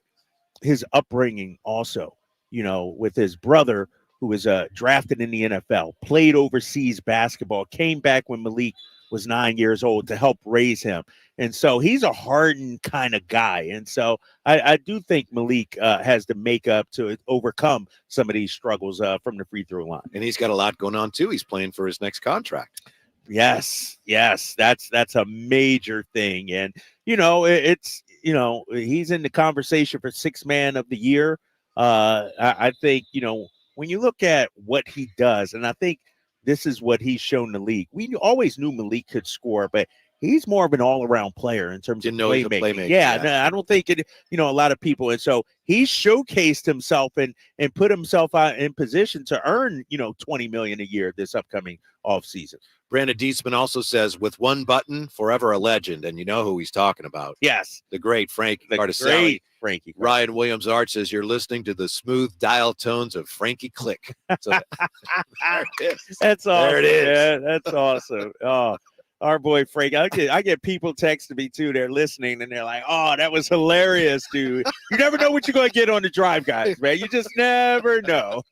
his upbringing also, you know, with his brother who was drafted in the NFL, played overseas basketball, came back when Malik was 9 years old to help raise him. And so he's a hardened kind of guy. And so I do think Malik has the makeup to overcome some of these struggles from the free throw line. And he's got a lot going on, too. He's playing for his next contract. Yes, that's a major thing. And, you know, it's, you know, he's in the conversation for sixth man of the year. I think, you know, when you look at what he does, and I think this is what he's shown the league. We always knew Malik could score, but he's more of an all-around player in terms of playmaking. Yeah, no, I don't think it, you know, a lot of people. And so he showcased himself and put himself out in position to earn, you know, $20 million a year this upcoming offseason. Brandon Dietzman also says, with one button, forever a legend. And you know who he's talking about. Yes. The great Frankie Cardicelli. Frankie. Ryan Williams Art says, you're listening to the smooth dial tones of Frankie Click. So, there it is. That's awesome. There it is. Man. That's awesome. Oh, our boy Frank. I get people texting me too. They're listening and they're like, "Oh, that was hilarious, dude." You never know what you're going to get on the drive, guys. Man, you just never know.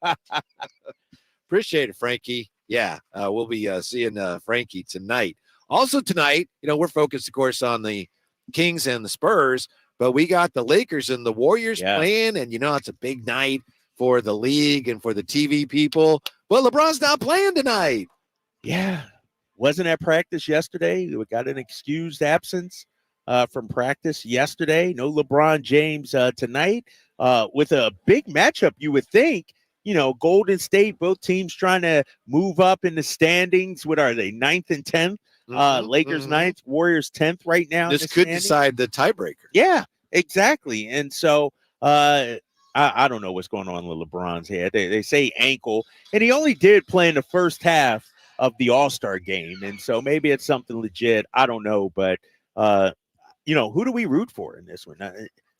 Appreciate it, Frankie. Yeah, we'll be seeing Frankie tonight. Also tonight, you know, we're focused, of course, on the Kings and the Spurs, but we got the Lakers and the Warriors playing, and you know it's a big night for the league and for the TV people. But LeBron's not playing tonight. Yeah. Wasn't at practice yesterday. We got an excused absence from practice yesterday. No LeBron James tonight with a big matchup, you would think. You know, Golden State, both teams trying to move up in the standings. What are they, 9th and 10th? Lakers 9th, Warriors 10th right now. This could decide the tiebreaker. Yeah, exactly. And so I don't know what's going on with LeBron's head. They say ankle, and he only did play in the first half of the All-Star game. And so maybe it's something legit. I don't know. But, you know, who do we root for in this one?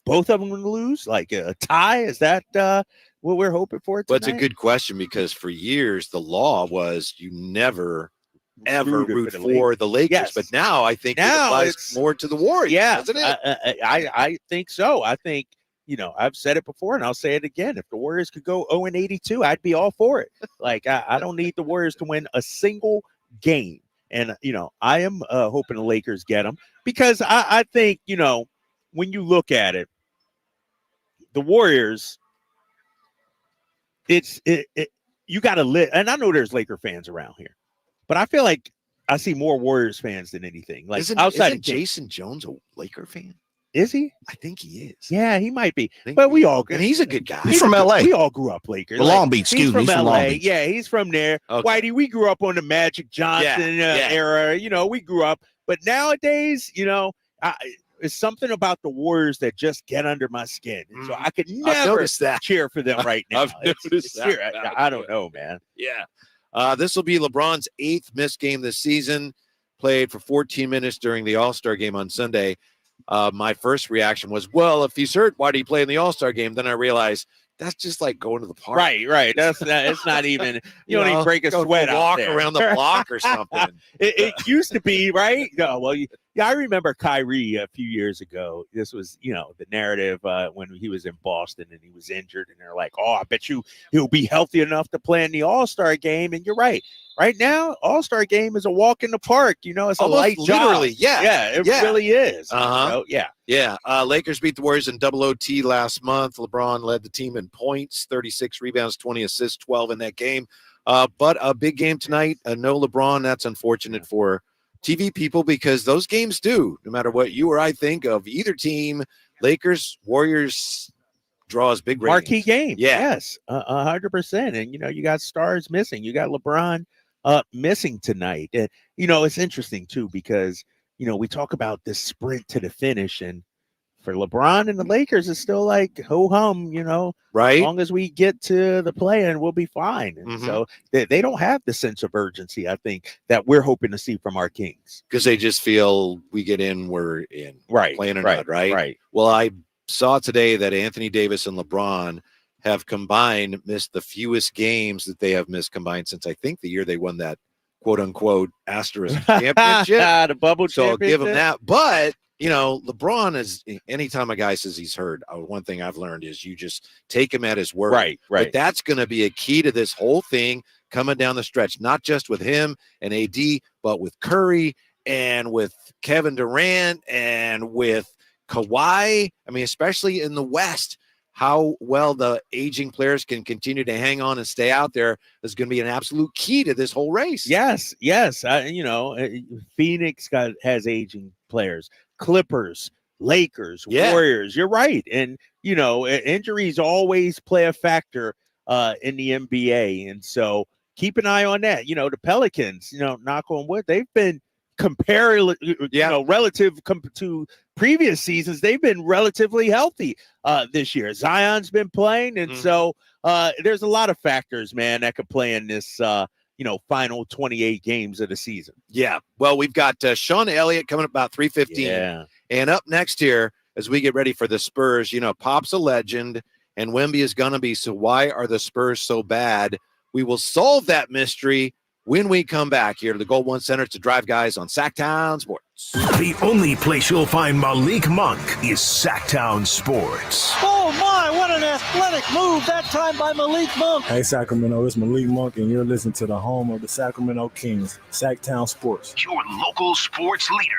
Both of them going to lose? Like a tie? Is that what we're hoping for tonight? Well, it's a good question because for years the law was you never, ever root for the Lakers. Yes. But now I think it applies more to the Warriors, doesn't it? I think so. I think, you know, I've said it before and I'll say it again. If the Warriors could go 0-82, I'd be all for it. Like, I don't need the Warriors to win a single game. And, you know, I am hoping the Lakers get them because I think, you know, when you look at it, the Warriors, you got to live. And I know there's Laker fans around here, but I feel like I see more Warriors fans than anything. Like isn't Jason Jones a Laker fan? Is he? I think he is. Yeah, he might be. But we all, and he's a good guy. He's from LA. We all grew up Lakers. Long Beach, excuse me. He's from LA. Long Beach. Yeah, he's from there. Okay. Whitey, we grew up on the Magic Johnson era. You know, we grew up. But nowadays, you know, it's something about the Warriors that just get under my skin. And so I could never cheer for them right now. I've noticed that. I don't know, man. Yeah. This will be LeBron's 8th missed game this season. Played for 14 minutes during the All-Star game on Sunday. My first reaction was, well, if he's hurt, why did he play in the All-Star game? Then I realized that's just like going to the park. Right. It's not even, you don't even break a sweat out walk there. around the block or something. It used to be, right? No, well, I remember Kyrie a few years ago. This was, you know, the narrative when he was in Boston and he was injured. And they're like, oh, I bet you he'll be healthy enough to play in the All-Star game. And you're right. Right now, All-Star game is a walk in the park. You know, it's almost a light literally, job. Yeah, it really is. So, Yeah. Lakers beat the Warriors in double OT last month. LeBron led the team in points, 36 rebounds, 20 assists, 12 in that game. But a big game tonight. No LeBron. That's unfortunate for TV people because those games do, no matter what you or I think of either team, Lakers, Warriors draws big ratings. Marquee game. Yeah. Yes, 100%. And, you know, you got stars missing. You got LeBron missing tonight. And, you know, it's interesting, too, because, you know, we talk about this sprint to the finish. And for LeBron and the Lakers, it's still like ho hum, right? As long as we get to the play-in, we'll be fine. And so they don't have the sense of urgency, I think, that we're hoping to see from our Kings. Because they just feel we get in, we're in. Right. Playing or right, not, right? Right. Well, I saw today that Anthony Davis and LeBron have combined missed the fewest games that they have missed combined since I think the year they won that quote-unquote asterisk championship. The bubble so I'll give him championship. that. But, LeBron is, anytime a guy says he's hurt, one thing I've learned is you just take him at his word. Right. But that's going to be a key to this whole thing coming down the stretch, not just with him and AD, but with Curry and with Kevin Durant and with Kawhi. I mean, especially in the West, how well the aging players can continue to hang on and stay out there is going to be an absolute key to this whole race. Yes. Phoenix has aging players, Clippers, Lakers, Warriors. You're right. And, injuries always play a factor in the NBA. And so keep an eye on that. The Pelicans, knock on wood, they've been relative to previous seasons, they've been relatively healthy this year. Zion's been playing, and so there's a lot of factors, man, that could play in this final 28 games of the season. Yeah. Well, we've got Sean Elliott coming up about 3:15. Yeah. And up next here, as we get ready for the Spurs, Pop's a legend and Wemby is going to be. So why are the Spurs so bad? We will solve that mystery when we come back here to the Gold One Center to Drive Guys on Sactown Sports. The only place you'll find Malik Monk is Sactown Sports. Oh my, what an athletic move that time by Malik Monk. Hey Sacramento, it's Malik Monk and you're listening to the home of the Sacramento Kings, Sactown Sports. Your local sports leader.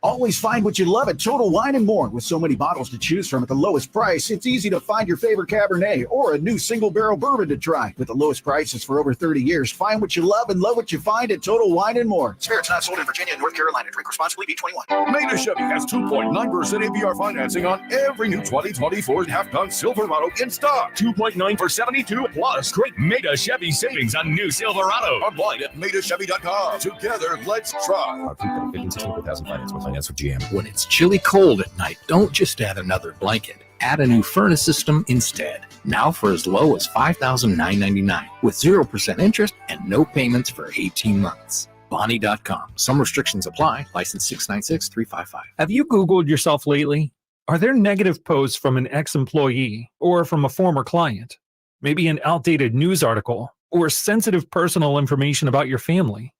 Always find what you love at Total Wine & More. With so many bottles to choose from at the lowest price, it's easy to find your favorite Cabernet or a new single-barrel bourbon to try. With the lowest prices for over 30 years, find what you love and love what you find at Total Wine & More. Spirits not sold in Virginia and North Carolina. Drink responsibly. B21. Maida Chevy has 2.9% APR financing on every new 2024 half-ton Silverado in stock. 2.9 for 72 plus great Maida Chevy savings on new Silverado. Online at MaidaChevy.com. Together, let's try. Our pre-credit 15,000 finance with finance for GM. When it's chilly cold at night, don't just add another blanket. Add a new furnace system instead. Now for as low as $5,999 with 0% interest and no payments for 18 months. Bonnie.com. Some restrictions apply. License 696355. Have you Googled yourself lately? Are there negative posts from an ex-employee or from a former client? Maybe an outdated news article or sensitive personal information about your family?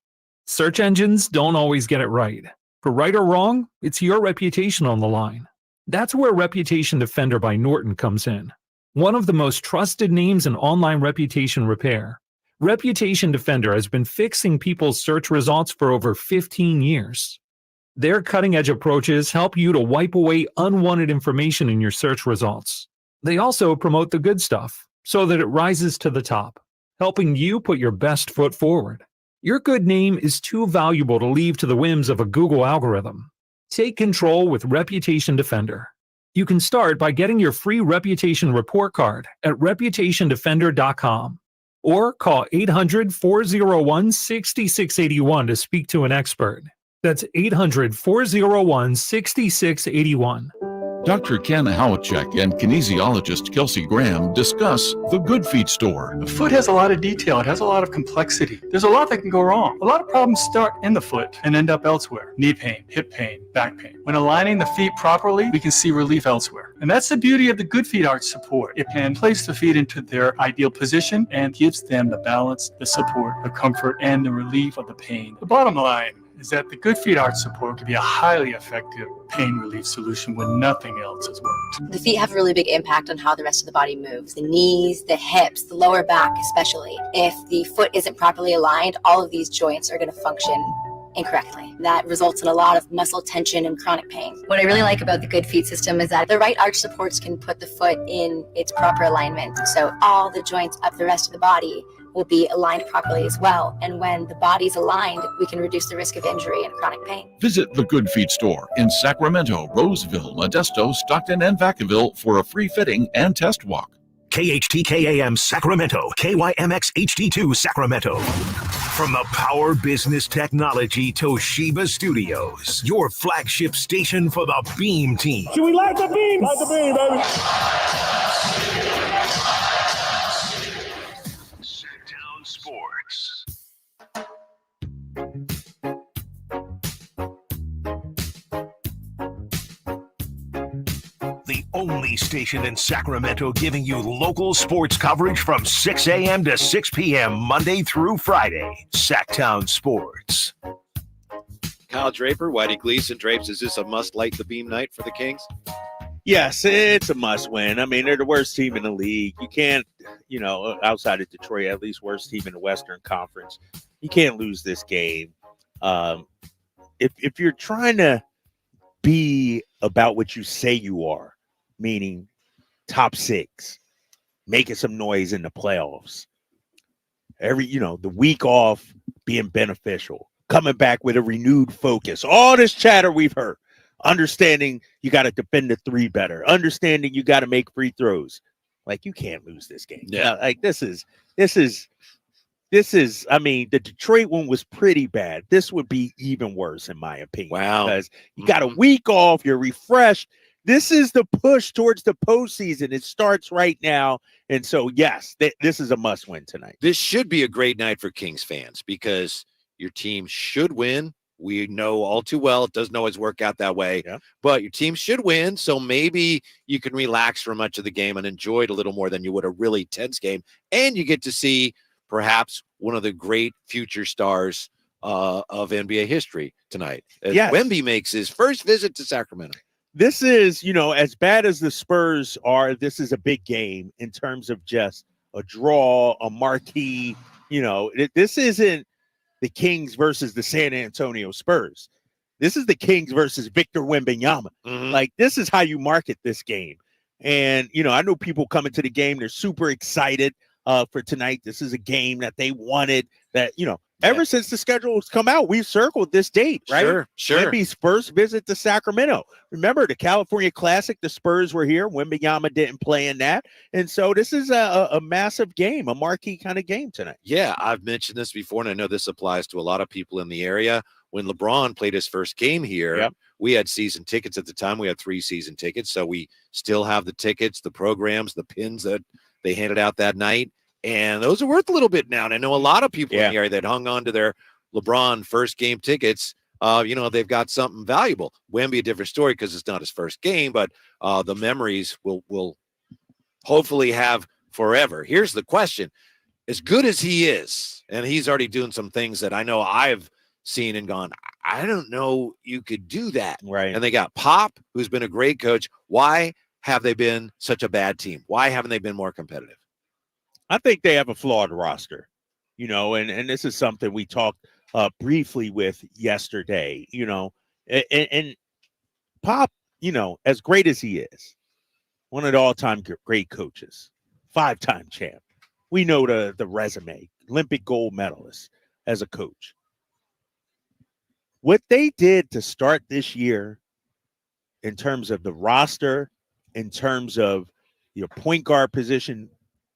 Search engines don't always get it right. For right or wrong, it's your reputation on the line. That's where Reputation Defender by Norton comes in. One of the most trusted names in online reputation repair. Reputation Defender has been fixing people's search results for over 15 years. Their cutting-edge approaches help you to wipe away unwanted information in your search results. They also promote the good stuff so that it rises to the top, helping you put your best foot forward. Your good name is too valuable to leave to the whims of a Google algorithm. Take control with Reputation Defender. You can start by getting your free reputation report card at reputationdefender.com or call 800-401-6681 to speak to an expert. That's 800-401-6681. Dr. Ken Howachek and kinesiologist Kelsey Graham discuss the Good Feet store. The foot has a lot of detail. It has a lot of complexity. There's a lot that can go wrong. A lot of problems start in the foot and end up elsewhere. Knee pain, hip pain, back pain. When aligning the feet properly, we can see relief elsewhere. And that's the beauty of the Good Feet Arch support. It can place the feet into their ideal position and gives them the balance, the support, the comfort, and the relief of the pain. The bottom line is that the Good Feet Arch support can be a highly effective pain relief solution when nothing else has worked. The feet have a really big impact on how the rest of the body moves. The knees, the hips, the lower back especially. If the foot isn't properly aligned, all of these joints are going to function incorrectly. That results in a lot of muscle tension and chronic pain. What I really like about the Good Feet system is that the right arch supports can put the foot in its proper alignment. So all the joints of the rest of the body will be aligned properly as well. And when the body's aligned, we can reduce the risk of injury and chronic pain. Visit the Good Feet store in Sacramento, Roseville, Modesto, Stockton, and Vacaville for a free fitting and test walk. KHTKAM Sacramento, KYMX HD2 Sacramento. From the Power Business Technology Toshiba Studios, your flagship station for the Beam Team. Should we light the beam? Light the beam, baby. Sactown Sports. The only station in Sacramento giving you local sports coverage from 6 a.m. to 6 p.m. Monday through Friday. Sactown Sports. Kyle Draper, Whitey Gleason. Drapes, is this a must light the beam night for the Kings? Yes, it's a must win. I mean, they're the worst team in the league. You can't, outside of Detroit, at least worst team in the Western Conference. You can't lose this game. If you're trying to be about what you say you are, meaning top 6, making some noise in the playoffs, the week off being beneficial, coming back with a renewed focus, all this chatter we've heard, understanding you got to defend the 3 better, understanding you got to make free throws. Like, you can't lose this game. Yeah. Like, this is, I mean, the Detroit one was pretty bad. This would be even worse, in my opinion. Wow. Because you got a week off, you're refreshed. This is the push towards the postseason. It starts right now. And so, yes, this is a must win tonight. This should be a great night for Kings fans because your team should win. We know all too well it doesn't always work out that way, but your team should win. So maybe you can relax for much of the game and enjoy it a little more than you would a really tense game. And you get to see perhaps one of the great future stars of NBA history tonight. Yes. Wemby makes his first visit to Sacramento. This is, as bad as the Spurs are, this is a big game in terms of just a draw, a marquee. This isn't the Kings versus the San Antonio Spurs. This is the Kings versus Victor Wembanyama. Mm-hmm. Like, this is how you market this game. And, I know people coming to the game, they're super excited for tonight. This is a game that they wanted, that, ever since the schedules come out, we've circled this date, right? Sure. Wemby's first visit to Sacramento. Remember the California Classic, the Spurs were here. Wembanyama didn't play in that. And so this is a massive game, a marquee kind of game tonight. Yeah, I've mentioned this before, and I know this applies to a lot of people in the area. When LeBron played his first game here, we had season tickets at the time. We had 3 season tickets. So we still have the tickets, the programs, the pins that they handed out that night. And those are worth a little bit now. And I know a lot of people in the area that hung on to their LeBron first game tickets. They've got something valuable. Wemby, a different story because it's not his first game, but the memories will hopefully have forever. Here's the question. As good as he is, and he's already doing some things that I know I've seen and gone, I don't know you could do that. Right. And they got Pop, who's been a great coach. Why have they been such a bad team? Why haven't they been more competitive? I think they have a flawed roster, and this is something we talked briefly with yesterday, and Pop, as great as he is, one of the all-time great coaches, 5-time champ. We know the resume, Olympic gold medalist as a coach. What they did to start this year in terms of the roster, in terms of your point guard position,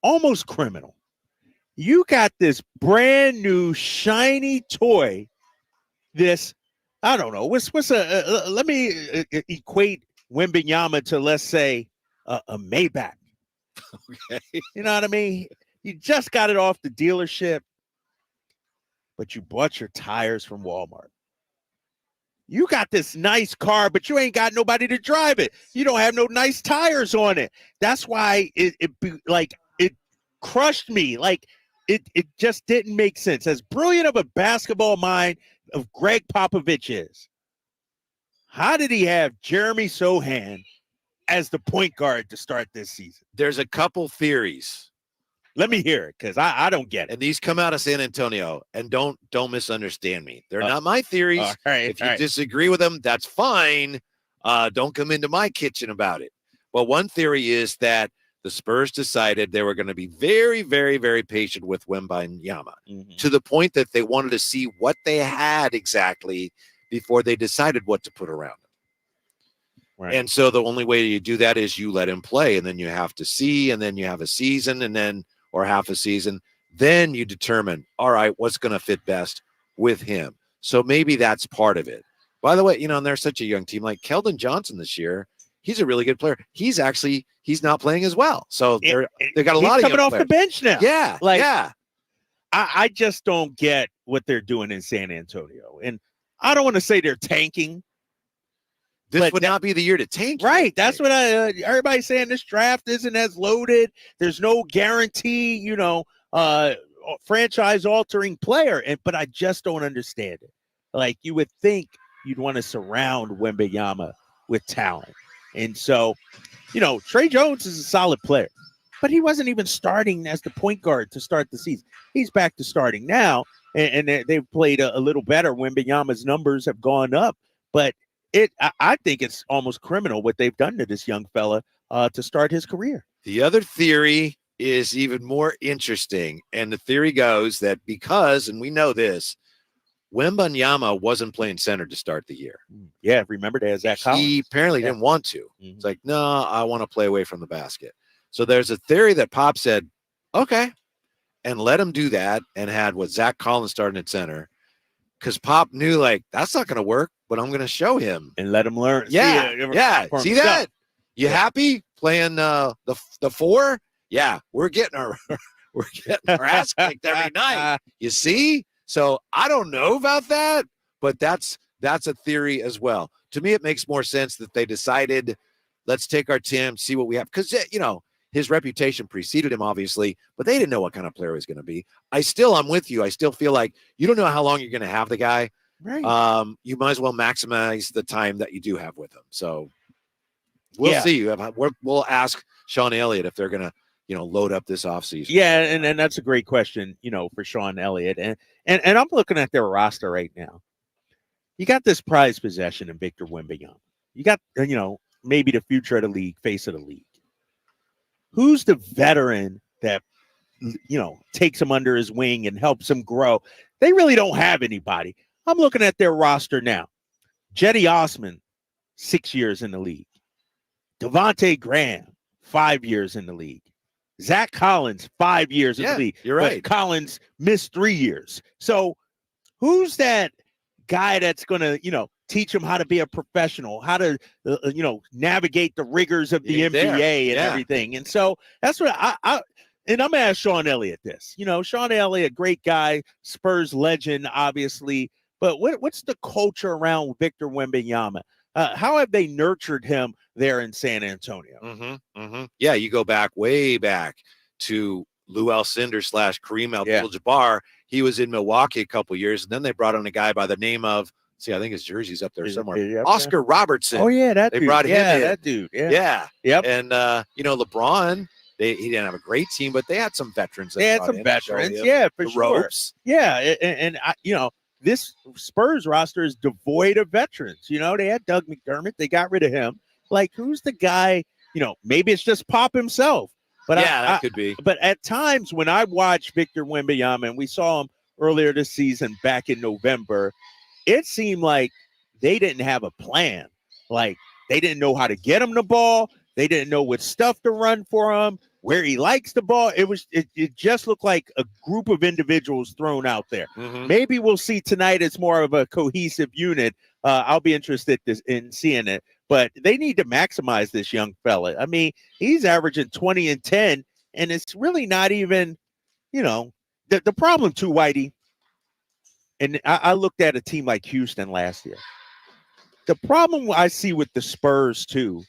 almost criminal. You got this brand new shiny toy. This, I don't know. Let me equate Wembanyama to, let's say, a Maybach. Okay. You know what I mean? You just got it off the dealership, but you bought your tires from Walmart. You got this nice car, but you ain't got nobody to drive it. You don't have no nice tires on it. That's why it crushed me. Like, it just didn't make sense. As brilliant of a basketball mind of Greg Popovich is, how did he have Jeremy Sohan as the point guard to start this season? There's a couple theories. Let me hear it, because I don't get it. And these come out of San Antonio, and don't misunderstand me. They're not my theories. All right, if you disagree with them, that's fine. Don't come into my kitchen about it. But one theory is that the Spurs decided they were going to be very, very, very patient with Wembanyama, to the point that they wanted to see what they had exactly before they decided what to put around him. Right. And so the only way you do that is you let him play, and then you have to see, and then you have a season, and then or half a season, then you determine, all right, what's going to fit best with him. So maybe that's part of it. By the way, and they're such a young team. Like Keldon Johnson this year, he's a really good player. He's not playing as well. So they got a lot of coming young off players. the bench now. Yeah, yeah. I just don't get what they're doing in San Antonio. And I don't want to say they're tanking. This would not be the year to tank. Right. That's what everybody's saying. This draft isn't as loaded. There's no guarantee, franchise-altering player. But I just don't understand it. Like, you would think you'd want to surround Wembyama with talent. And so, Trey Jones is a solid player. But he wasn't even starting as the point guard to start the season. He's back to starting now, and they've played a little better. Wembanyama's numbers have gone up. But I think it's almost criminal what they've done to this young fella to start his career. The other theory is even more interesting. And the theory goes that because, and we know this, Wembanyama wasn't playing center to start the year. Yeah, remember they had Zach Collins. He apparently didn't want to. Mm-hmm. It's like, no, I want to play away from the basket. So there's a theory that Pop said, okay, and let him do that, and had Zach Collins starting at center. Because Pop knew, like, that's not going to work, but I'm going to show him. And let him learn. Yeah. See that? You happy playing the 4? Yeah, we're getting our ass kicked every night. You see? So I don't know about that, but that's a theory as well. To me, it makes more sense that they decided, let's take our team, see what we have. Because, his reputation preceded him, obviously, but they didn't know what kind of player he was going to be. I'm with you. I still feel like you don't know how long you're going to have the guy. Right. You might as well maximize the time that you do have with him. So we'll see. We'll ask Sean Elliott if they're going to, load up this offseason. Yeah, and that's a great question, for Sean Elliott. And I'm looking at their roster right now. You got this prized possession in Victor Wembanyama. You got, maybe the future of the league, face of the league. Who's the veteran that, takes him under his wing and helps him grow? They really don't have anybody. I'm looking at their roster now. Jetty Osman, 6 years in the league. Devontae Graham, 5 years in the league. Zach Collins, 5 years in the league. You're right. But Collins missed 3 years. So who's that guy that's going to, teach him how to be a professional, how to, navigate the rigors of the NBA and everything. And so that's what and I'm going to ask Sean Elliott this. Sean Elliott, great guy, Spurs legend, obviously. But what's the culture around Victor Wembanyama? How have they nurtured him there in San Antonio? Yeah, you go way back to Lou Alcindor / Kareem Abdul-Jabbar. He was in Milwaukee a couple years, and then they brought on a guy by the name of, I think his jersey's up there somewhere. Oscar Robertson. Oh, yeah, they brought him in. That dude. Yeah. Yep. And, LeBron, he didn't have a great team, but they had some veterans. They had some veterans. Yeah, for sure. Ropes. Yeah, and this Spurs roster is devoid of veterans. They had Doug McDermott. They got rid of him. Like, who's the guy? Maybe it's just Pop himself. But that could be. But at times when I watch Victor Wembanyama, and we saw him earlier this season back in November, it seemed like they didn't have a plan. Like, they didn't know how to get him the ball. They didn't know what stuff to run for him, where he likes the ball. It just looked like a group of individuals thrown out there. Maybe we'll see tonight it's more of a cohesive unit. I'll be interested in seeing it. But they need to maximize this young fella. I mean, he's averaging 20 and 10, and it's really not even, the problem too, Whitey. And I looked at a team like Houston last year. The problem I see with the Spurs, too,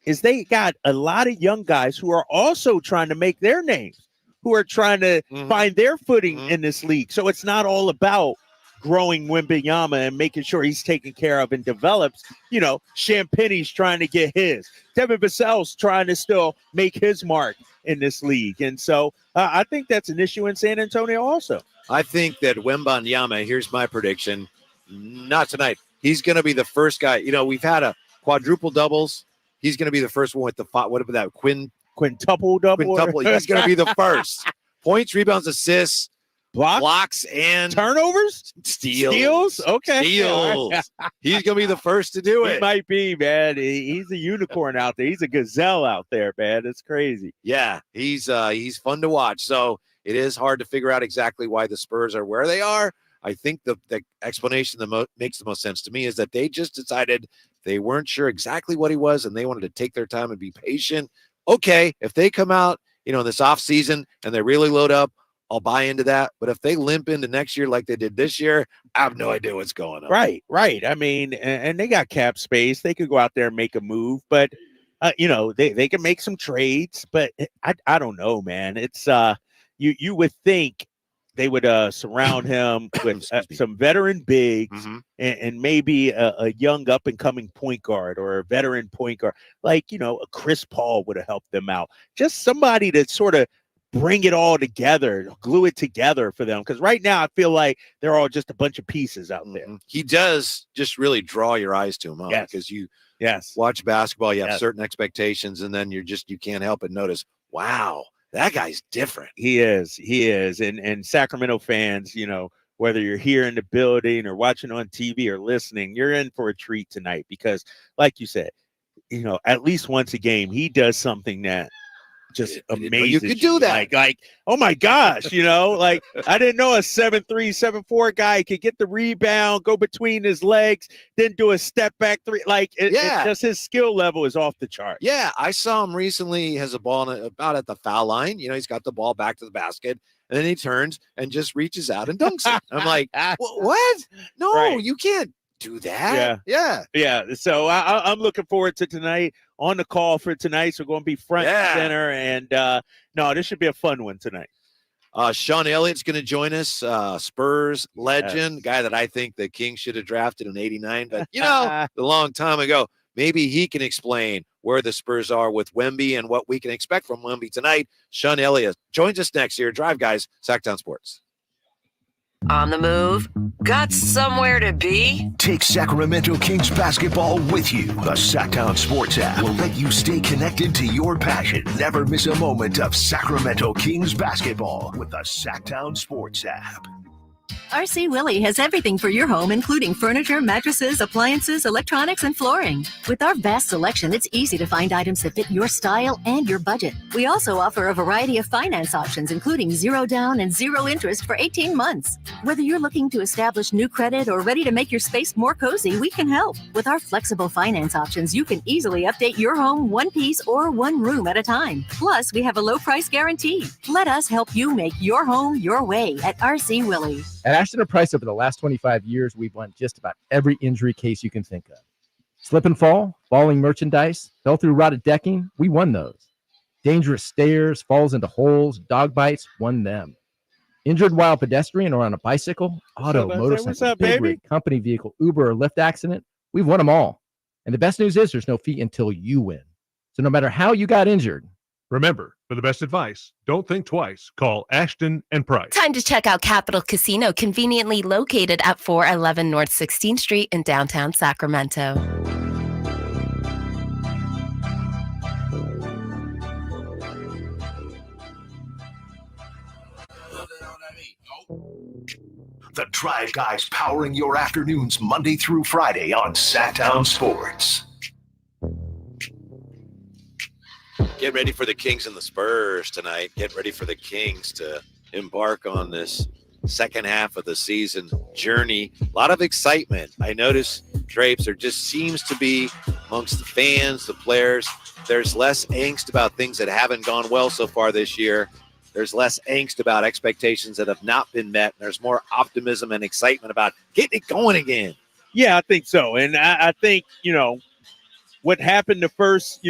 is they got a lot of young guys who are also trying to make their names, who are trying to find their footing in this league. So it's not all about growing Wembanyama and making sure he's taken care of and develops. Champagne's trying to get his. Devin Vassell's trying to still make his mark in this league. And so I think that's an issue in San Antonio also. I think that Wembanyama, here's my prediction, not tonight. He's going to be the first guy. We've had a quadruple doubles. He's going to be the first one with the what about that quintuple double? Quintuple. He's going to be the first. Points, rebounds, assists, blocks, and turnovers, steals. Okay, steals. He's going to be the first to do it. He might be, man. He's a unicorn out there. He's a gazelle out there, man. It's crazy. Yeah, he's fun to watch. So it is hard to figure out exactly why the Spurs are where they are. I think the explanation that makes the most sense to me is that they just decided they weren't sure exactly what he was, and they wanted to take their time and be patient. Okay, if they come out, in this offseason and they really load up, I'll buy into that. But if they limp into next year like they did this year, I have no idea what's going on. Right. I mean, and they got cap space. They could go out there and make a move, but they can make some trades. But I don't know, man. It's you would think they would surround him with some veteran bigs and maybe a young up and coming point guard or a veteran point guard, like a Chris Paul would have helped them out. Just somebody to sort of bring it all together, glue it together for them. Because right now I feel like they're all just a bunch of pieces out there. He does just really draw your eyes to him, huh? Because you watch basketball, you have certain expectations, and then you can't help but notice, wow, that guy's different. He is. And Sacramento fans, whether you're here in the building or watching on TV or listening, you're in for a treat tonight because, like you said, at least once a game, he does something that just amazing. You could do that. Like, oh my gosh, like I didn't know a 7'3", 7'4" guy could get the rebound, go between his legs, then do a step back three. Like, it's just his skill level is off the chart. Yeah, I saw him recently. He has a ball about at the foul line. He's got the ball back to the basket, and then he turns and just reaches out and dunks it. I'm like, what? No, you can't do that. Yeah. So I'm looking forward to tonight. On the call for tonight, so we're going to be front and center, and this should be a fun one tonight. Sean Elliott's going to join us, Spurs legend, guy that I think the Kings should have drafted in '89, but a long time ago. Maybe he can explain where the Spurs are with Wemby and what we can expect from Wemby tonight. Sean Elliott joins us next here. Drive Guys, Sactown Sports. On the move? Got somewhere to be? Take Sacramento Kings basketball with you. The Sactown Sports app will let you stay connected to your passion. Never miss a moment of Sacramento Kings basketball with the Sactown Sports app. RC Willey has everything for your home, including furniture, mattresses, appliances, electronics, and flooring. With our vast selection, it's easy to find items that fit your style and your budget. We also offer a variety of finance options, including 0 down and 0 interest for 18 months. Whether you're looking to establish new credit or ready to make your space more cozy, we can help. With our flexible finance options, you can easily update your home one piece or one room at a time. Plus, we have a low price guarantee. Let us help you make your home your way at RC Willey. At Ashton & Price, over the last 25 years, we've won just about every injury case you can think of. Slip and fall, falling merchandise, fell through rotted decking, we won those. Dangerous stairs, falls into holes, dog bites, won them. Injured while pedestrian or on a bicycle, auto, motorcycle, big rig, company vehicle, Uber, or Lyft accident, we've won them all. And the best news is there's no fee until you win. So no matter how you got injured, remember, for the best advice, don't think twice. Call Ashton & Price. Time to check out Capital Casino, conveniently located at 411 North 16th Street in downtown Sacramento. The Drive Guys powering your afternoons Monday through Friday on Sactown Sports. Get ready for the Kings and the Spurs tonight. Get ready for the Kings to embark on this second half of the season journey. A lot of excitement. I notice, Drapes, there just seems to be amongst the fans, the players, there's less angst about things that haven't gone well so far this year. There's less angst about expectations that have not been met. There's more optimism and excitement about getting it going again. Yeah, I think so. And I think, what happened the first,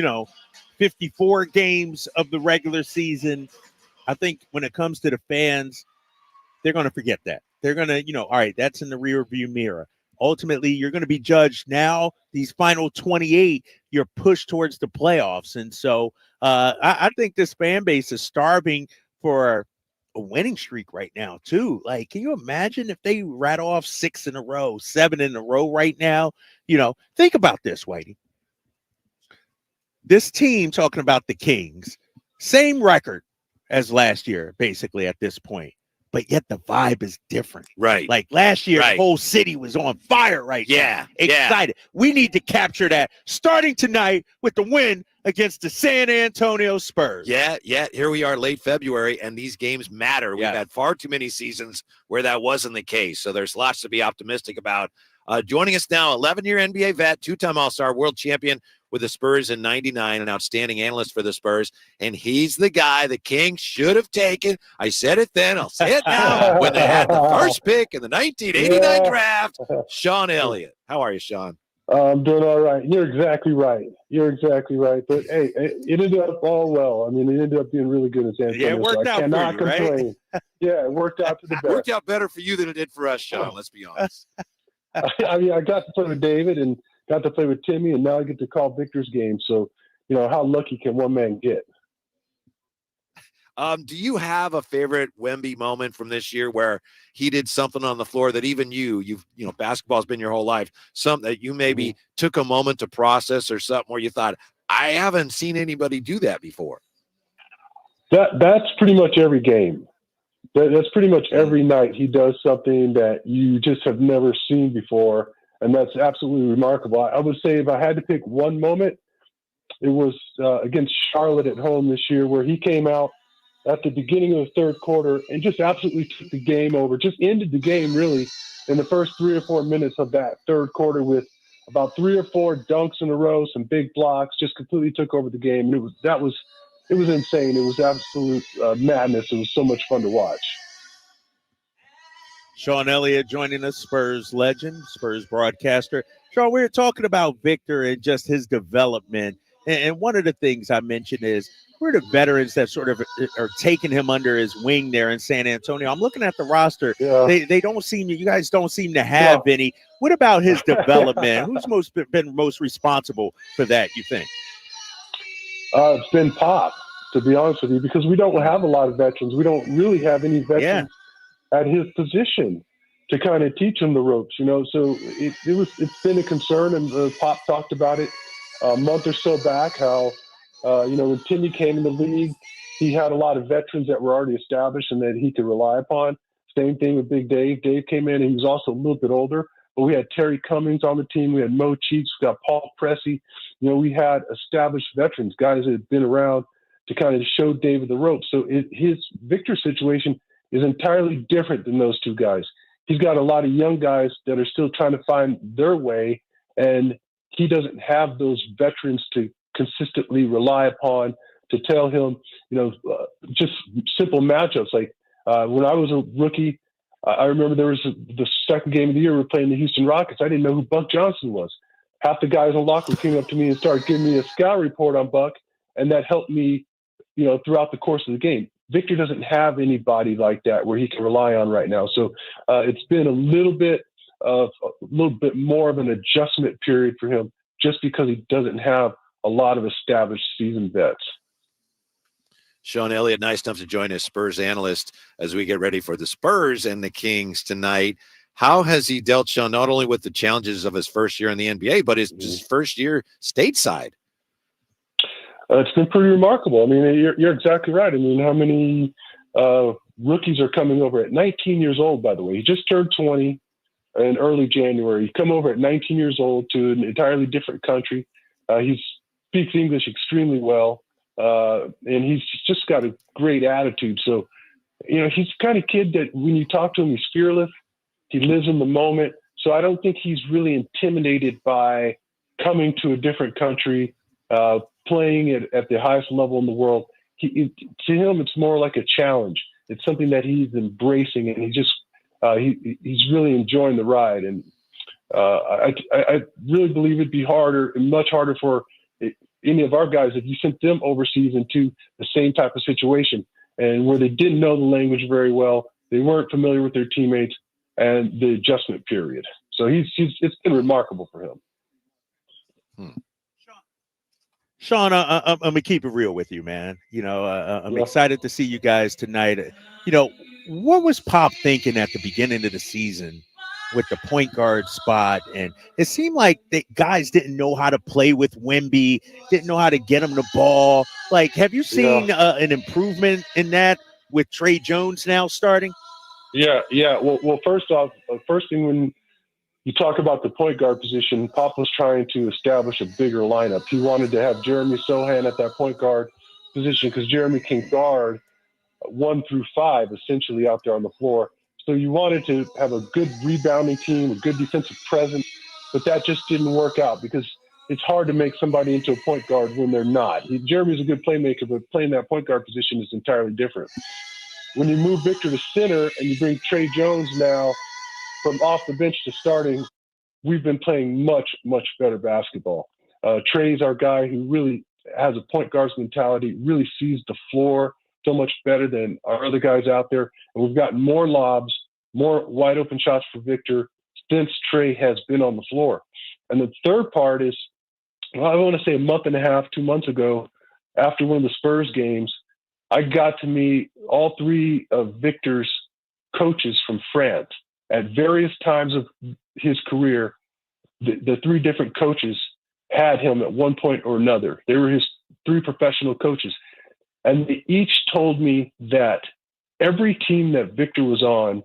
54 games of the regular season, I think when it comes to the fans, they're going to forget that. They're going to, all right, that's in the rear view mirror. Ultimately, you're going to be judged now. These final 28, you're pushed towards the playoffs. And so I think this fan base is starving for a winning streak right now, too. Like, can you imagine if they rattle off 6 in a row, 7 in a row right now? Think about this, Whitey. This team, talking about the Kings, same record as last year, basically, at this point. but yet the vibe is different. Right. Like last year, Right. the whole city was on fire now. Excited. We need to capture that starting tonight with the win against the San Antonio Spurs. Yeah. Here we are, late February, and these games matter. We've had far too many seasons where that wasn't the case. So there's lots to be optimistic about. Joining us now, 11-year NBA vet, two-time All-Star, world champion with the Spurs in '99, an outstanding analyst for the Spurs, and he's the guy the Kings should have taken. I said it then, I'll say it now. When they had the first pick in the 1989 draft, Sean Elliott. How are you, Sean? I'm doing all right. You're exactly right. But hey, it ended up all well. I mean, it ended up being really good in San Antonio. Yeah, it worked out for you, complain. right? Yeah, it worked out to the best. It worked out better for you than it did for us, Sean. Let's be honest. I mean, I got to play with David and got to play with Timmy, and now I get to call Victor's game. So, how lucky can one man get? Do you have a favorite Wemby moment from this year where he did something on the floor that even basketball's been your whole life, something that you maybe took a moment to process, or something where you thought, I haven't seen anybody do that before? That's pretty much every game. That's pretty much every night he does something that you just have never seen before, and that's absolutely remarkable. I would say if I had to pick one moment, it was against Charlotte at home this year, where he came out at the beginning of the third quarter and just absolutely took the game over, just ended the game really in the first 3 or 4 minutes of that third quarter with about 3 or 4 dunks in a row, some big blocks, just completely took over the game. And it was insane. It was absolute madness. It was so much fun to watch. Sean Elliott joining us, Spurs legend, Spurs broadcaster. Sean, we were talking about Victor and just his development. And one of the things I mentioned is who are the veterans that sort of are taking him under his wing there in San Antonio? I'm looking at the roster. Yeah. They don't seem, you guys don't seem to have any. What about his development? Who's been most responsible for that, you think? It's been Pop, to be honest with you, because we don't have a lot of veterans. We don't really have any veterans at his position to kind of teach him the ropes, So it's been a concern, and Pop talked about it a month or so back, how when Timmy came in the league, he had a lot of veterans that were already established and that he could rely upon. Same thing with Big Dave. Dave came in and he was also a little bit older, but we had Terry Cummings on the team. We had Mo Cheeks. We got Paul Pressey. We had established veterans, guys that had been around to kind of show David the ropes. So his Victor situation is entirely different than those two guys. He's got a lot of young guys that are still trying to find their way, and he doesn't have those veterans to consistently rely upon to tell him, just simple matchups. Like when I was a rookie, I remember there was the second game of the year we were playing the Houston Rockets. I didn't know who Buck Johnson was. Half the guys in the locker room came up to me and started giving me a scout report on Buck, and that helped me, throughout the course of the game. Victor doesn't have anybody like that where he can rely on right now. So it's been a little bit more of an adjustment period for him, just because he doesn't have a lot of established seasoned vets. Sean Elliott, nice enough to join us, Spurs analyst, as we get ready for the Spurs and the Kings tonight. How has he dealt, Sean, not only with the challenges of his first year in the NBA, but his first year stateside? It's been pretty remarkable. I mean, you're exactly right. I mean, how many rookies are coming over at 19 years old, by the way? He just turned 20 in early January. He come over at 19 years old to an entirely different country. He speaks English extremely well, and he's just got a great attitude. So, he's the kind of kid that when you talk to him, he's fearless. He lives in the moment. So I don't think he's really intimidated by coming to a different country, playing at the highest level in the world. To him, it's more like a challenge. It's something that he's embracing, and he's really enjoying the ride. And I really believe it'd be much harder for any of our guys if you sent them overseas into the same type of situation, and where they didn't know the language very well, they weren't familiar with their teammates, and the adjustment period. So it's been remarkable for him. Sean, I'm going to keep it real with you, man. I'm excited to see you guys tonight. What was Pop thinking at the beginning of the season with the point guard spot? And it seemed like the guys didn't know how to play with Wemby, didn't know how to get him the ball. Like, have you seen an improvement in that with Trey Jones now starting? Yeah. Well, first off, first thing when you talk about the point guard position, Pop was trying to establish a bigger lineup. He wanted to have Jeremy Sohan at that point guard position because Jeremy can guard 1 through 5 essentially out there on the floor. So you wanted to have a good rebounding team, a good defensive presence, but that just didn't work out because it's hard to make somebody into a point guard when they're not. Jeremy's a good playmaker, but playing that point guard position is entirely different. When you move Victor to center and you bring Trey Jones now from off the bench to starting, we've been playing much, much better basketball. Trey's our guy who really has a point guard's mentality, really sees the floor so much better than our other guys out there. And we've gotten more lobs, more wide open shots for Victor since Trey has been on the floor. And the third part is, well, I want to say a month and a half, 2 months ago, after one of the Spurs games, I got to meet all 3 of Victor's coaches from France. At various times of his career, the 3 different coaches had him at one point or another. They were his 3 professional coaches. And they each told me that every team that Victor was on,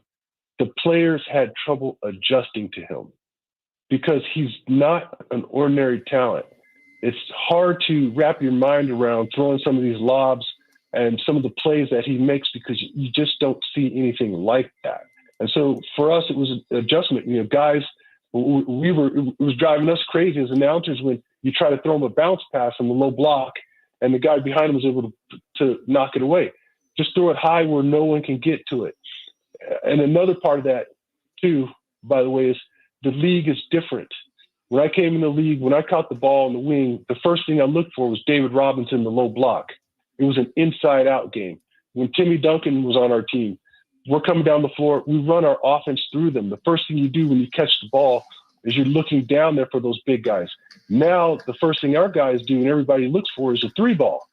the players had trouble adjusting to him because he's not an ordinary talent. It's hard to wrap your mind around throwing some of these lobs and some of the plays that he makes because you just don't see anything like that. And so for us, it was an adjustment. You know, guys, it was driving us crazy as announcers when you try to throw him a bounce pass on the low block and the guy behind him was able to knock it away. Just throw it high where no one can get to it. And another part of that, too, by the way, is the league is different. When I came in the league, when I caught the ball in the wing, the first thing I looked for was David Robinson, the low block. It was an inside-out game. When Timmy Duncan was on our team, we're coming down the floor. We run our offense through them. The first thing you do when you catch the ball is you're looking down there for those big guys. Now, the first thing our guys do and everybody looks for is a 3-ball.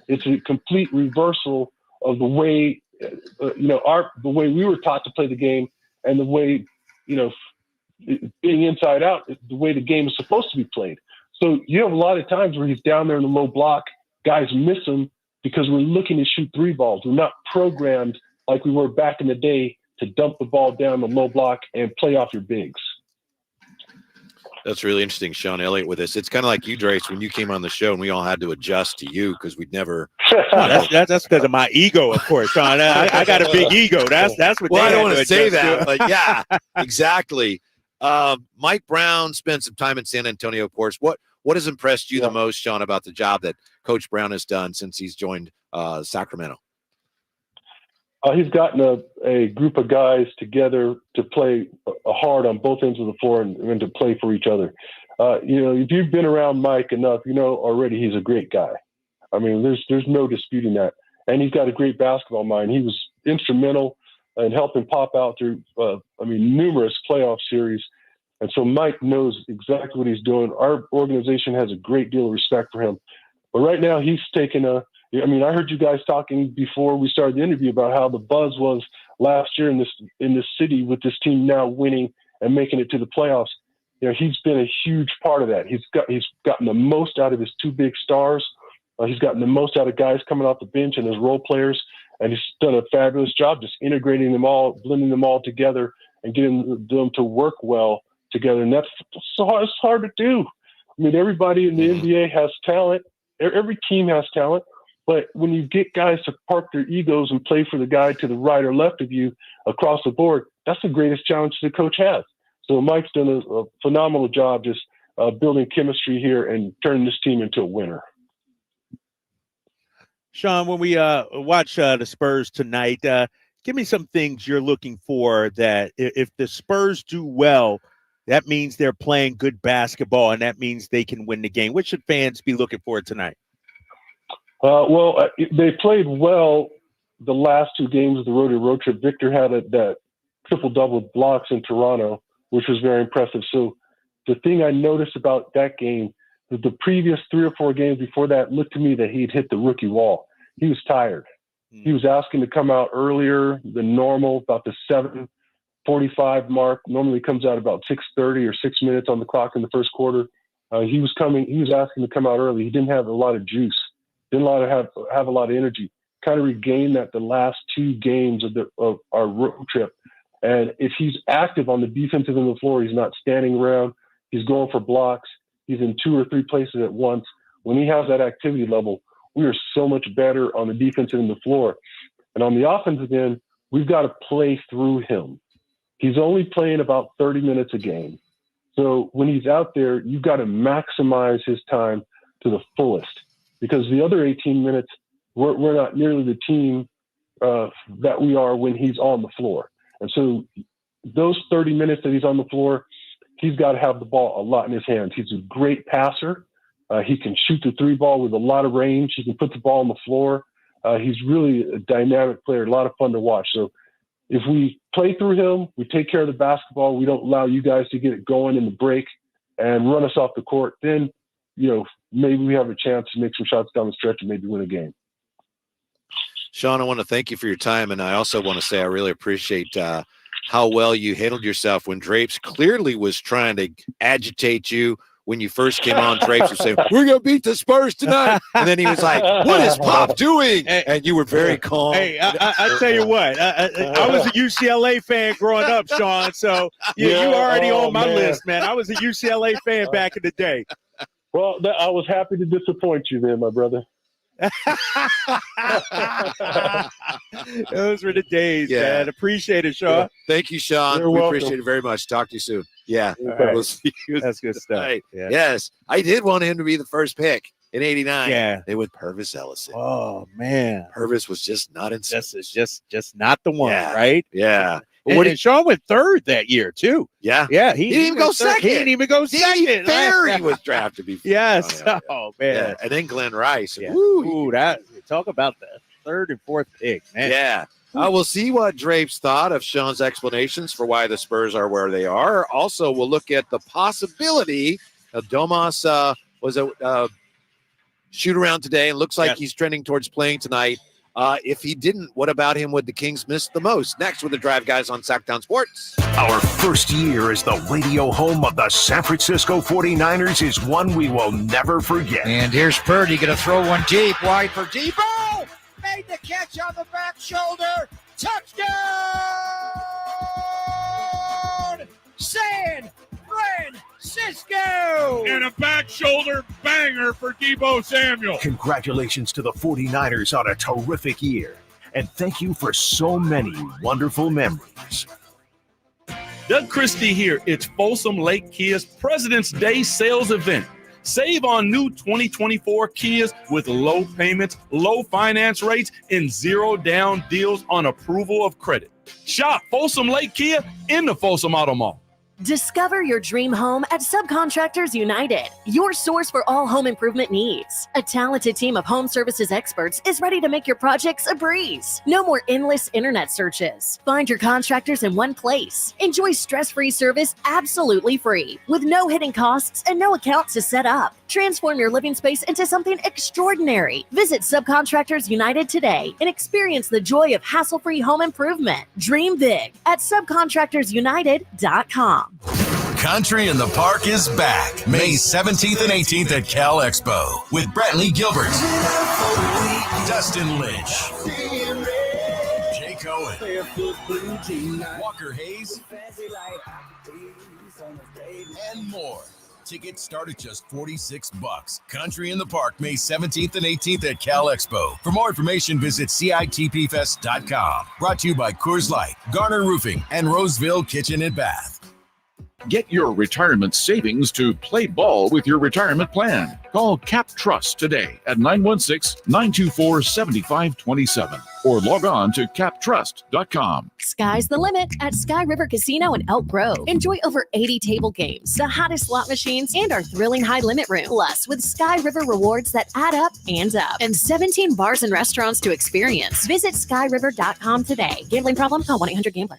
It's a complete reversal of the way, the way we were taught to play the game and the way, being inside out, the way the game is supposed to be played. So you have a lot of times where he's down there in the low block, guys miss him because we're looking to shoot 3-balls. We're not programmed like we were back in the day to dump the ball down the low block and play off your bigs. That's really interesting, Sean Elliott, with us. It's kind of like you, Drace, when you came on the show and we all had to adjust to you because we'd never. That's because of my ego, of course, Sean. I got a big ego. That's what. Well, I don't want to say that, but yeah, exactly. Mike Brown spent some time in San Antonio, of course. What has impressed you the most, Sean, about the job that Coach Brown has done since he's joined Sacramento? He's gotten a group of guys together to play hard on both ends of the floor and to play for each other. If you've been around Mike enough, you know already he's a great guy. I mean, there's no disputing that. And he's got a great basketball mind. He was instrumental in helping Pop out through, numerous playoff series. And so Mike knows exactly what he's doing. Our organization has a great deal of respect for him. But right now he's taken I heard you guys talking before we started the interview about how the buzz was last year in this city with this team now winning and making it to the playoffs. He's been a huge part of that. He's gotten the most out of his 2 big stars. He's gotten the most out of guys coming off the bench and his role players, and he's done a fabulous job just integrating them all, blending them all together, and getting them to work well together. And it's hard to do. I mean, everybody in the NBA has talent. Every team has talent. But when you get guys to park their egos and play for the guy to the right or left of you across the board, that's the greatest challenge the coach has. So Mike's done a phenomenal job just building chemistry here and turning this team into a winner. Sean, when we watch the Spurs tonight, give me some things you're looking for that if the Spurs do well, that means they're playing good basketball, and that means they can win the game. What should fans be looking for tonight? They played well the last 2 games of the road trip. Victor had that triple-double blocks in Toronto, which was very impressive. So the thing I noticed about that game is the previous 3 or 4 games before that looked to me that he'd hit the rookie wall. He was tired. He was asking to come out earlier than normal, about the 7:45 mark. Normally comes out about 6:30 or 6 minutes on the clock in the first quarter. He was asking to come out early. He didn't have a lot of juice. Didn't have a lot of energy. kind of regained that the last 2 games of our road trip. And if he's active on the defensive end of the floor, he's not standing around, he's going for blocks, he's in 2 or 3 places at once. When he has that activity level, we are so much better on the defensive end of the floor. And on the offensive end, we've got to play through him. He's only playing about 30 minutes a game. So when he's out there, you've got to maximize his time to the fullest, because the other 18 minutes, we're not nearly the team that we are when he's on the floor. And so those 30 minutes that he's on the floor, he's got to have the ball a lot in his hands. He's a great passer. He can shoot the 3 ball with a lot of range. He can put the ball on the floor. He's really a dynamic player, a lot of fun to watch. So if we play through him, we take care of the basketball, we don't allow you guys to get it going in the break and run us off the court, then, maybe we have a chance to make some shots down the stretch and maybe win a game. Sean, I want to thank you for your time, and I also want to say I really appreciate how well you handled yourself when Drapes clearly was trying to agitate you. When you first came on, Drapes was saying, "We're going to beat the Spurs tonight." And then he was like, "What is Pop doing?" And you were very calm. Hey, I tell you what, I was a UCLA fan growing up, Sean. So you already on my list, man. I was a UCLA fan back in the day. Well, I was happy to disappoint you there, my brother. Those were the days, man. Appreciate it, Sean. Yeah. Thank you, Sean. You're we welcome. appreciate it very much. Talk to you soon. Yeah. Right. We'll see you. That's good stuff. Right. Yeah. Yes. I did want him to be the first pick in 89. Yeah. They went Purvis Ellison. Oh, man. Purvis was just not in. Just not the one, Yeah. right? Yeah. And Sean went 3rd that year, too. Yeah. Yeah. He didn't even go second. He didn't even go second. Barry was drafted before. Yes. Oh, yeah. Oh, man. Yeah. And then Glenn Rice. Yeah. Woo. Ooh, talk about the 3rd and 4th pick, man. Yeah. We'll see what Drapes thought of Sean's explanations for why the Spurs are where they are. Also, we'll look at the possibility of Domas was a shoot around today, and looks like he's trending towards playing tonight. If he didn't, what about him would the Kings miss the most? Next with the Drive Guys on Sactown Sports. Our first year as the radio home of the San Francisco 49ers is one we will never forget. And here's Purdy going to throw one deep, wide for Debo. Made the catch on the back shoulder. Touchdown! San Francisco! And a back shoulder banger for Debo Samuel. Congratulations to the 49ers on a terrific year. And thank you for so many wonderful memories. Doug Christie here. It's Folsom Lake Kia's President's Day sales event. Save on new 2024 Kias with low payments, low finance rates, and 0 down deals on approval of credit. Shop Folsom Lake Kia in the Folsom Auto Mall. Discover your dream home at Subcontractors United, your source for all home improvement needs. A talented team of home services experts is ready to make your projects a breeze. No more endless internet searches. Find your contractors in one place. Enjoy stress-free service absolutely free, with no hidden costs and no account to set up. Transform your living space into something extraordinary. Visit Subcontractors United today and experience the joy of hassle-free home improvement. Dream big at subcontractorsunited.com. Country in the Park is back May 17th and 18th at Cal Expo with Brantley Gilbert, Dustin Lynch, Jay Cohen, Walker Hayes, and more. Tickets start at just $46. Country in the Park, May 17th and 18th at Cal Expo. For more information, visit CITPFest.com. Brought to you by Coors Light, Garner Roofing, and Roseville Kitchen and Bath. Get your retirement savings to play ball with your retirement plan. Call Cap Trust today at 916-924-7527 or log on to captrust.com. Sky's the limit at Sky River Casino in Elk Grove. Enjoy over 80 table games, the hottest slot machines, and our thrilling high limit room. Plus, with Sky River rewards that add up and up, and 17 bars and restaurants to experience. Visit skyriver.com today. Gambling problem? Call 1-800-GAMBLER.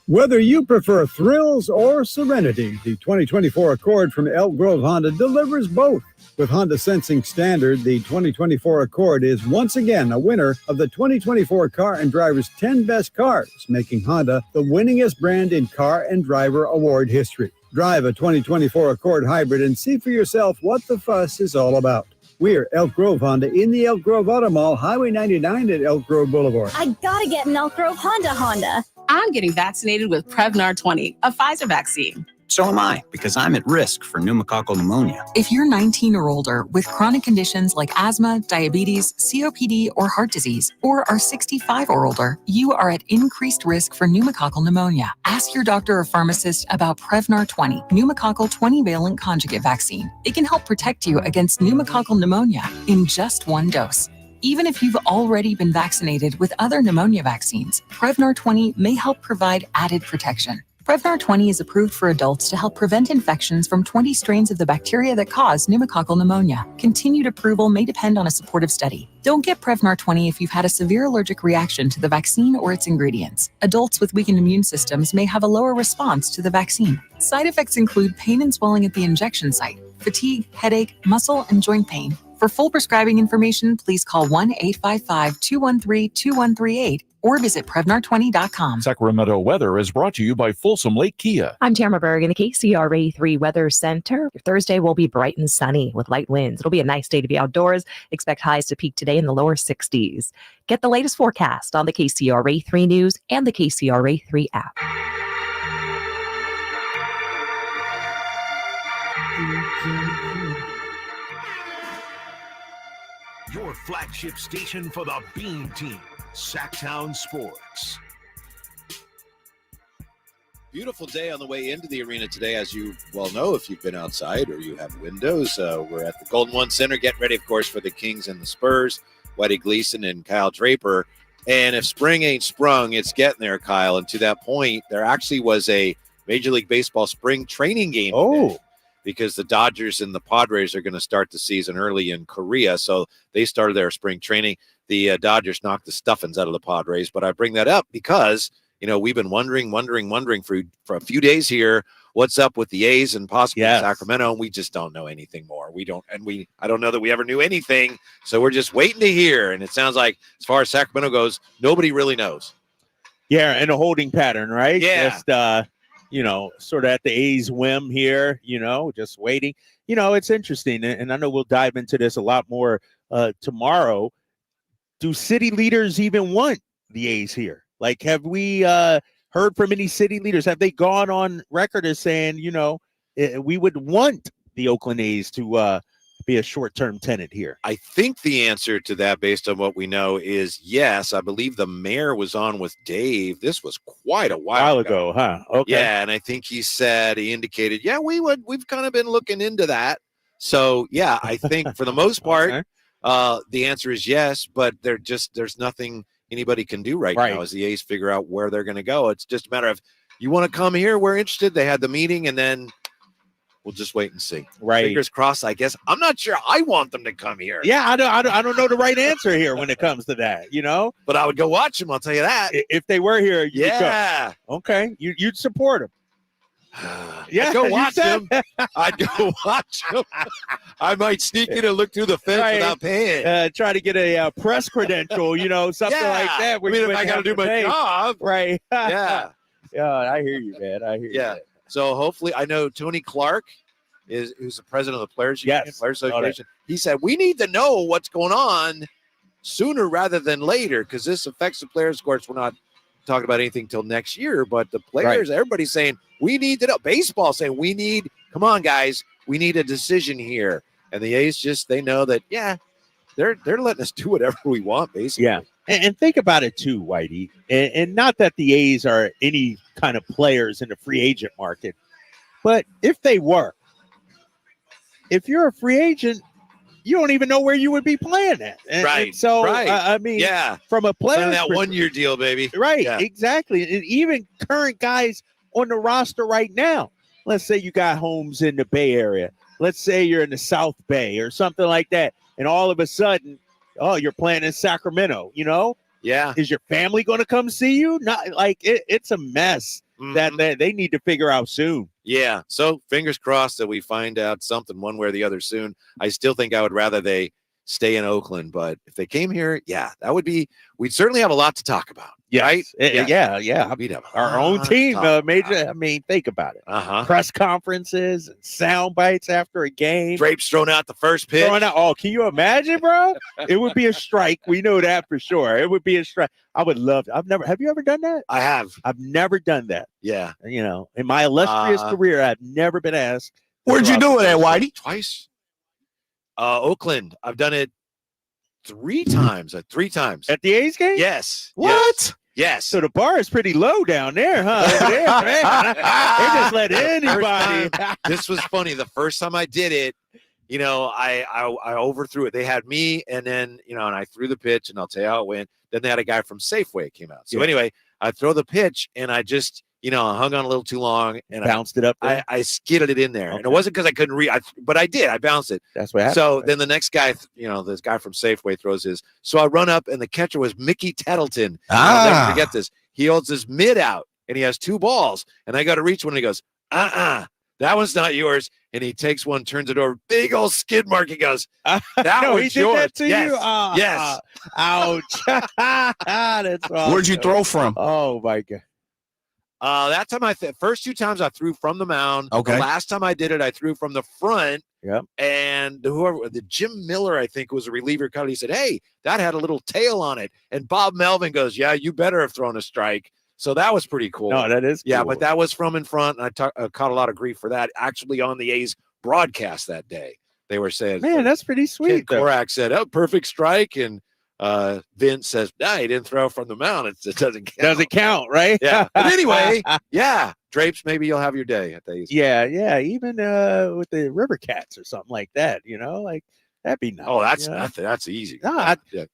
Whether you prefer thrills or serenity, the 2024 Accord from Elk Grove Honda delivers both. With Honda Sensing Standard, the 2024 Accord is once again a winner of the 2024 Car and Driver's 10 Best Cars, making Honda the winningest brand in car and driver award history. Drive a 2024 Accord Hybrid and see for yourself what the fuss is all about. We're Elk Grove Honda in the Elk Grove Auto Mall, Highway 99 at Elk Grove Boulevard. I gotta get an Elk Grove Honda. I'm getting vaccinated with Prevnar 20, a Pfizer vaccine. So am I, because I'm at risk for pneumococcal pneumonia. If you're 19 or older with chronic conditions like asthma, diabetes, COPD, or heart disease, or are 65 or older, you are at increased risk for pneumococcal pneumonia. Ask your doctor or pharmacist about Prevnar 20, pneumococcal 20-valent conjugate vaccine. It can help protect you against pneumococcal pneumonia in just one dose. Even if you've already been vaccinated with other pneumonia vaccines, Prevnar 20 may help provide added protection. Prevnar 20 is approved for adults to help prevent infections from 20 strains of the bacteria that cause pneumococcal pneumonia. Continued approval may depend on a supportive study. Don't get Prevnar 20 if you've had a severe allergic reaction to the vaccine or its ingredients. Adults with weakened immune systems may have a lower response to the vaccine. Side effects include pain and swelling at the injection site, fatigue, headache, muscle, and joint pain. For full prescribing information, please call 1-855-213-2138 or visit Prevnar20.com. Sacramento weather is brought to you by Folsom Lake Kia. I'm Tamara Berg in the KCRA 3 Weather Center. Thursday will be bright and sunny with light winds. It'll be a nice day to be outdoors. Expect highs to peak today in the lower 60s. Get the latest forecast on the KCRA 3 News and the KCRA 3 app. Your flagship station for the Beam Team, Sactown Sports. Beautiful day on the way into the arena today, as you well know if you've been outside or you have windows. We're at the Golden One Center, getting ready, of course, for the Kings and the Spurs, Whitey Gleason and Kyle Draper. And if spring ain't sprung, it's getting there, Kyle. And to that point, there actually was a Major League Baseball spring training game today, because the Dodgers and the Padres are going to start the season early in Korea. So they started their spring training. The Dodgers knocked the stuffings out of the Padres. But I bring that up because, you know, we've been wondering for a few days here, what's up with the A's and possibly Sacramento. And we just don't know anything more. I don't know that we ever knew anything. So we're just waiting to hear. And it sounds like as far as Sacramento goes, nobody really knows. Yeah. And a holding pattern, right? Yeah. Just, sort of at the A's whim here, just waiting. It's interesting. And I know we'll dive into this a lot more tomorrow. Do city leaders even want the A's here? Like, have we heard from any city leaders? Have they gone on record as saying, we would want the Oakland A's to be a short-term tenant here? I think the answer to that, based on what we know, is yes. I believe the mayor was on with Dave. This was quite a while ago, huh? Okay. Yeah, and I think he indicated, yeah, we've kind of been looking into that. So, yeah, I think for the most part, the answer is yes, but there's nothing anybody can do right now as the A's figure out where they're going to go. It's just a matter of, you want to come here, we're interested. They had the meeting, and then we'll just wait and see. Right. Fingers crossed, I guess. I'm not sure I want them to come here. Yeah, I don't know the right answer here when it comes to that, But I would go watch them, I'll tell you that. If they were here, you'd go. Okay. You'd support them. Yeah, I'd go watch them. I'd go watch them. I might sneak in and look through the fence without paying. Try to get a press credential, something like that. If I got to do my job. Right. Yeah. Yeah, I hear you, man. I hear you. Yeah. So hopefully, I know Tony Clark who's the president of the Players Union, Players Association. He said, we need to know what's going on sooner rather than later, because this affects the players. Of course, we're not talking about anything till next year, but the players, everybody's saying, we need to know. Baseball saying, come on, guys, we need a decision here. And the A's they know that, they're letting us do whatever we want, basically. Yeah. And think about it too, Whitey. And not that the A's are any kind of players in the free agent market, but if they were, if you're a free agent, you don't even know where you would be playing at. And so, I mean, from a player, that 1 year deal, baby. Right. Yeah. Exactly. And even current guys on the roster right now, let's say you got homes in the Bay Area. Let's say you're in the South Bay or something like that. And all of a sudden, you're playing in Sacramento, Yeah. Is your family going to come see you? Not like it's a mess that they need to figure out soon. Yeah. So fingers crossed that we find out something one way or the other soon. I still think I would rather they stay in Oakland, but if they came here, that would be, we'd certainly have a lot to talk about. Yes. right? Yeah. We'd have Our own team, major. I mean, think about it. Press conferences and sound bites after a game. Drapes thrown out the first pitch. Oh, can you imagine, bro? It would be a strike. We know that for sure. It would be a strike. I would love. Have you ever done that? I have. I've never done that. Yeah. You know, in my illustrious career, I've never been asked. Where'd you do it at, Whitey? Twice. Oakland. I've done it 3 times. 3 times. At the A's game? Yes. What? Yes. So the bar is pretty low down there, huh? Over there, man. They just let anybody. This was funny. The first time I did it, you know, I overthrew it. They had me, and then, you know, and I threw the pitch, and I'll tell you how it went. Then they had a guy from Safeway came out. So anyway, I throw the pitch, and I just, you know, I hung on a little too long, and bounced it up there? I skidded it in there. And it wasn't because I couldn't read, but I did. I bounced it. That's what happened. So then the next guy, you know, this guy from Safeway throws his. So I run up, and the catcher was Mickey Tettleton. I'll never forget this. He holds his mid out, and he has 2 balls, and I got to reach one, and he goes, that one's not yours. And he takes one, turns it over, big old skid mark. He goes, that was he did yours. That to yes. you? Yes. Ouch. That's awesome. Where'd you throw from? Oh, my God. That time first 2 times I threw from the mound. Okay. The last time I did it, I threw from the front. Yep. And the Jim Miller, I think, was a reliever cut. He said, "Hey, that had a little tail on it." And Bob Melvin goes, "Yeah, you better have thrown a strike." So that was pretty cool. No, that is cool. Yeah, but that was from in front, and I caught a lot of grief for that. Actually, on the A's broadcast that day, they were saying, "Man, that's pretty sweet." Ken Korak said, "Oh, perfect strike," and Vince says, "Nah, he didn't throw from the mound. It doesn't count." Doesn't count, right? Yeah. But anyway, yeah, Drapes, maybe you'll have your day at the A's. Yeah. Even with the River Cats or something like that, you know, like that'd be nice. Oh, that's easy.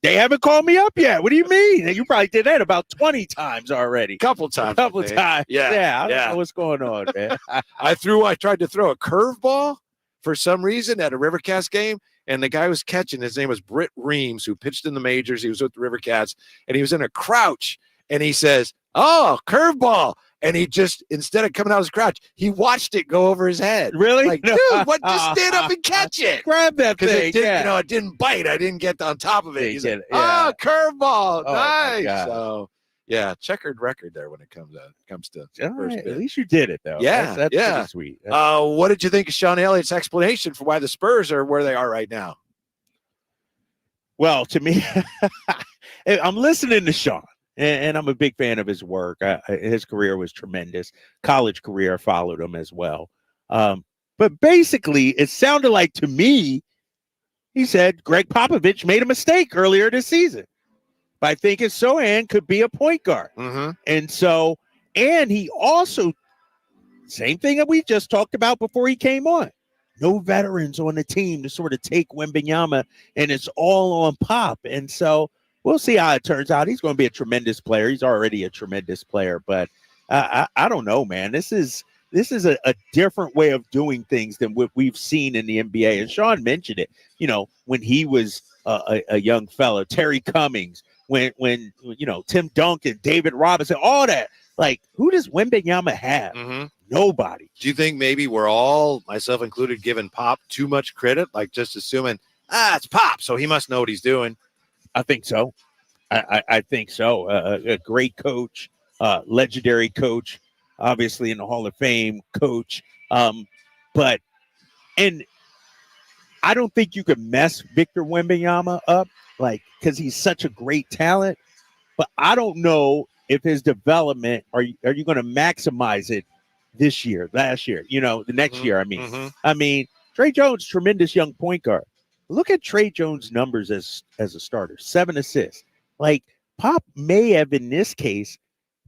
They haven't called me up yet. What do you mean? You probably did that about 20 times already. Couple times. Couple times. Yeah. I don't know what's going on, man. I tried to throw a curveball for some reason at a Rivercats game, and the guy was catching. His name was Britt Reams, who pitched in the majors. He was with the Rivercats, and he was in a crouch, and he says, "Oh, curveball." And he just, instead of coming out of his crouch, he watched it go over his head. Really? Like, dude, what? Just stand up and catch it. Grab that thing. It didn't, you know, it didn't bite. I didn't get on top of it. He said, "Oh, curveball, nice." So, yeah, checkered record there when it comes to first pitch. At least you did it, though. Yeah, that's pretty sweet. What did you think of Sean Elliott's explanation for why the Spurs are where they are right now? Well, to me, I'm listening to Sean. And I'm a big fan of his work. His career was tremendous. College career, followed him as well. But basically, it sounded like to me, he said Greg Popovich made a mistake earlier this season by thinking Sohan could be a point guard. Mm-hmm. And he also, same thing that we just talked about before he came on. No veterans on the team to sort of take Wembenyama, and it's all on Pop. And so we'll see how it turns out. He's going to be a tremendous player. He's already a tremendous player, but I don't know, man. This is a different way of doing things than what we've seen in the NBA. And Sean mentioned it, you know, when he was a young fellow, Terry Cummings, when you know, Tim Duncan, David Robinson, all that. Like, who does Wembenyama have? Mm-hmm. Nobody. Do you think maybe we're all, myself included, giving Pop too much credit? Like just assuming, it's Pop, so he must know what he's doing. I think so. I think so. A great coach, legendary coach, obviously in the Hall of Fame coach. But I don't think you can mess Victor Wembanyama up, like, because he's such a great talent. But I don't know if his development, are you going to maximize it this year, last year, you know, the next year? I mean, I mean, Trey Jones, tremendous young point guard. Look at Trey Jones' numbers as a starter, 7 assists. Like, Pop may have, in this case,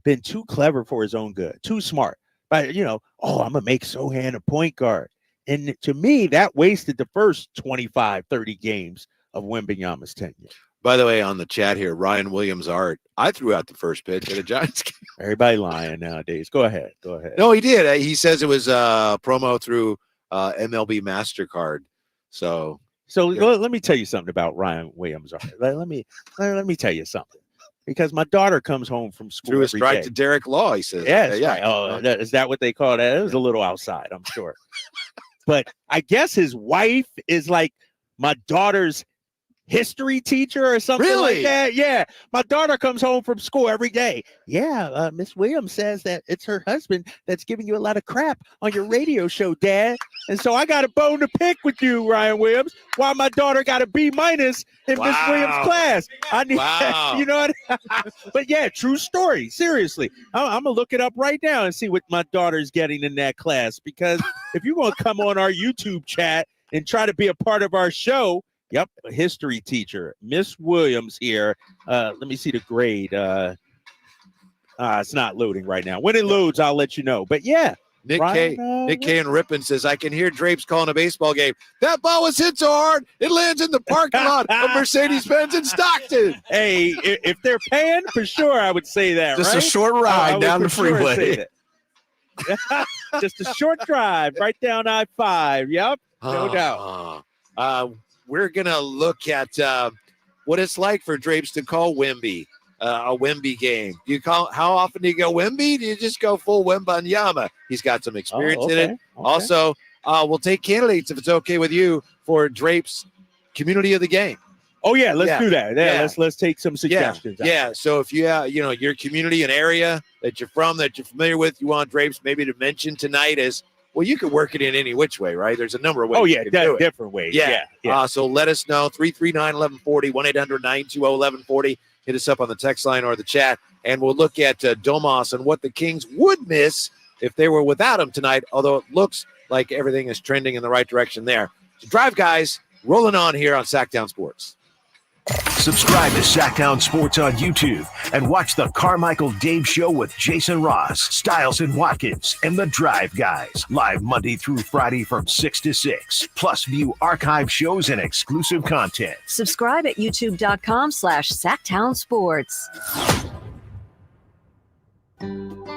been too clever for his own good, too smart. But, you know, I'm going to make Sohan a point guard. And to me, that wasted the first 25, 30 games of Wembanyama's tenure. By the way, on the chat here, Ryan Williams Art, I threw out the first pitch at a Giants game. Everybody lying nowadays. Go ahead. No, he did. He says it was a promo through MLB MasterCard. So let me tell you something about Ryan Williams Art. Let me tell you something. Because my daughter comes home from school threw a every strike day. to Derek Law, he says. Yeah. Right. Oh, is that what they call that? It was a little outside, I'm sure. But I guess his wife is like my daughter's history teacher or something Really? like that. Yeah. My daughter comes home from school every day. Yeah. Miss Williams says that it's her husband that's giving you a lot of crap on your radio show, Dad. And so I got a bone to pick with you, Ryan Williams, while my daughter got a B- in Miss Williams' class. I need, you know what? But yeah, true story. Seriously. I'm going to look it up right now and see what my daughter's getting in that class, because if you're going to come on our YouTube chat and try to be a part of our show, yep, a history teacher, Miss Williams here. Let me see the grade. It's not loading right now. When it loads, I'll let you know. But yeah, Nick Ryan, K and Rippon says, I can hear Drapes calling a baseball game. That ball was hit so hard, it lands in the parking lot of Mercedes-Benz in Stockton. Hey, if they're paying, for sure, I would say that. Just right? a short ride down the freeway. Just a short drive right down I-5. Yep, no doubt. We're going to look at what it's like for Drapes to call Wemby a Wemby game. How often do you go Wemby? Do you just go full Wembanyama? He's got some experience in it. Okay. Also, we'll take candidates, if it's okay with you, for Drapes Community of the Game. Oh yeah, let's do that. Yeah, let's take some suggestions. Yeah. So if you your community, an area that you're from, that you're familiar with, you want Drapes maybe to mention tonight as well. You can work it in any which way, right? There's a number of ways. Oh yeah, you can do it. different ways. Yeah. So let us know. 339-1140, 1-800-920-1140. Hit us up on the text line or the chat, and we'll look at Domas and what the Kings would miss if they were without him tonight, although it looks like everything is trending in the right direction there. So Drive Guys rolling on here on Sactown Sports. Subscribe to Sactown Sports on YouTube and watch the Carmichael Dave Show with Jason Ross, Stiles and Watkins, and the Drive Guys, live Monday through Friday from 6 to 6. Plus, view archive shows and exclusive content. Subscribe at youtube.com/Sactown Sports.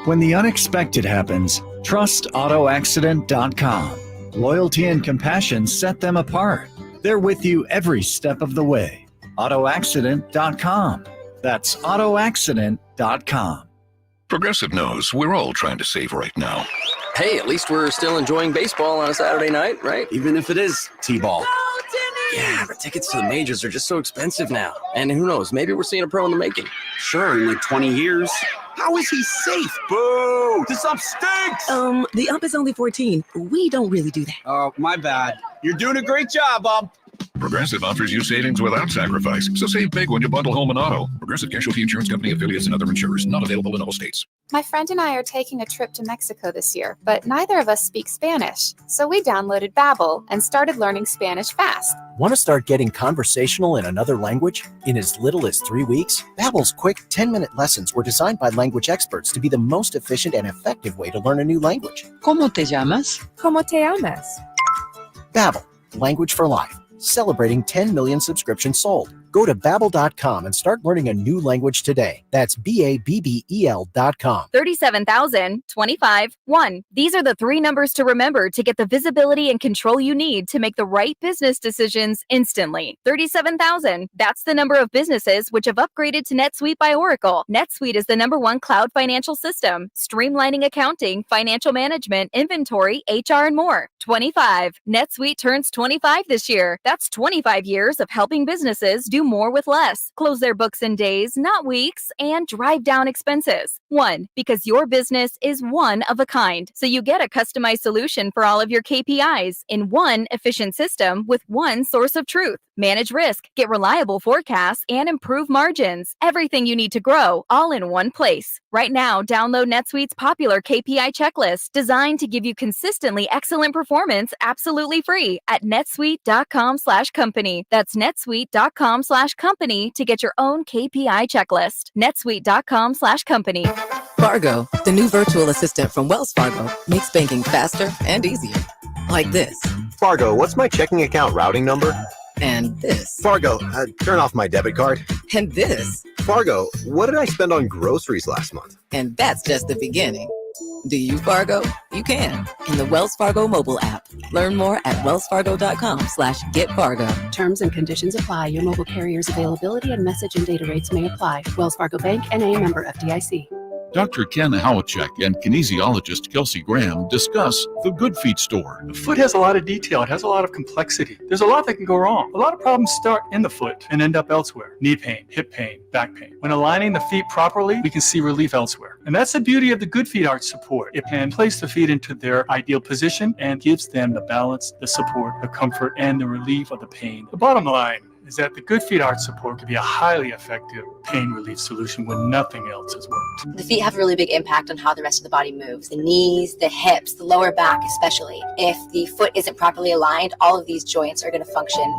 When the unexpected happens, trust AutoAccident.com. Loyalty and compassion set them apart. They're with you every step of the way. AutoAccident.com. That's AutoAccident.com. Progressive knows we're all trying to save right now. Hey, at least we're still enjoying baseball on a Saturday night, right? Even if it is T-ball. Yeah, but tickets to the majors are just so expensive now. And who knows, maybe we're seeing a pro in the making. Sure, in like 20 years. How is he safe? Boo! This ump stinks! The ump is only 14. We don't really do that. Oh, my bad. You're doing a great job, ump. Progressive offers you savings without sacrifice. So save big when you bundle home and auto. Progressive Casualty Insurance Company, affiliates, and other insurers. Not available in all states. My friend and I are taking a trip to Mexico this year, but neither of us speak Spanish. So we downloaded Babbel and started learning Spanish fast. Want to start getting conversational in another language in as little as 3 weeks? Babbel's quick 10-minute lessons were designed by language experts to be the most efficient and effective way to learn a new language. ¿Cómo te llamas? ¿Cómo te llamas? Babbel, language for life. Celebrating 10 million subscriptions sold. Go to Babbel.com and start learning a new language today. That's Babbel.com. 37,000, 25, 1. These are the three numbers to remember to get the visibility and control you need to make the right business decisions instantly. 37,000. That's the number of businesses which have upgraded to NetSuite by Oracle. NetSuite is the #1 cloud financial system, streamlining accounting, financial management, inventory, HR, and more. 25. NetSuite turns 25 this year. That's 25 years of helping businesses do more with less, close their books in days, not weeks, and drive down expenses. 1. Because your business is one of a kind, so you get a customized solution for all of your KPIs in one efficient system with one source of truth. Manage risk, get reliable forecasts, and improve margins. Everything you need to grow, all in one place. Right now, download NetSuite's popular KPI checklist, designed to give you consistently excellent performance absolutely free at netsuite.com/company. That's netsuite.com/company to get your own KPI checklist. netsuite.com/company. Fargo, the new virtual assistant from Wells Fargo, makes banking faster and easier. Like this. Fargo, what's my checking account routing number? And this. Fargo, turn off my debit card. And this. Fargo, what did I spend on groceries last month? And that's just the beginning. Do you Fargo? You can in the Wells Fargo mobile app. Learn more at wellsfargo.com/getfargo. Terms and conditions apply. Your mobile carrier's availability and message and data rates may apply. Wells Fargo Bank, N.A., member FDIC. Dr. Ken Howachek and kinesiologist Kelsey Graham discuss the Good Feet store. The foot has a lot of detail. It has a lot of complexity. There's a lot that can go wrong. A lot of problems start in the foot and end up elsewhere. Knee pain, hip pain, back pain. When aligning the feet properly, we can see relief elsewhere. And that's the beauty of the Good Feet Arch support. It can place the feet into their ideal position and gives them the balance, the support, the comfort, and the relief of the pain. The bottom line is that the Good Feet Arch support can be a highly effective pain relief solution when nothing else has worked. The feet have a really big impact on how the rest of the body moves. The knees, the hips, the lower back especially. If the foot isn't properly aligned, all of these joints are going to function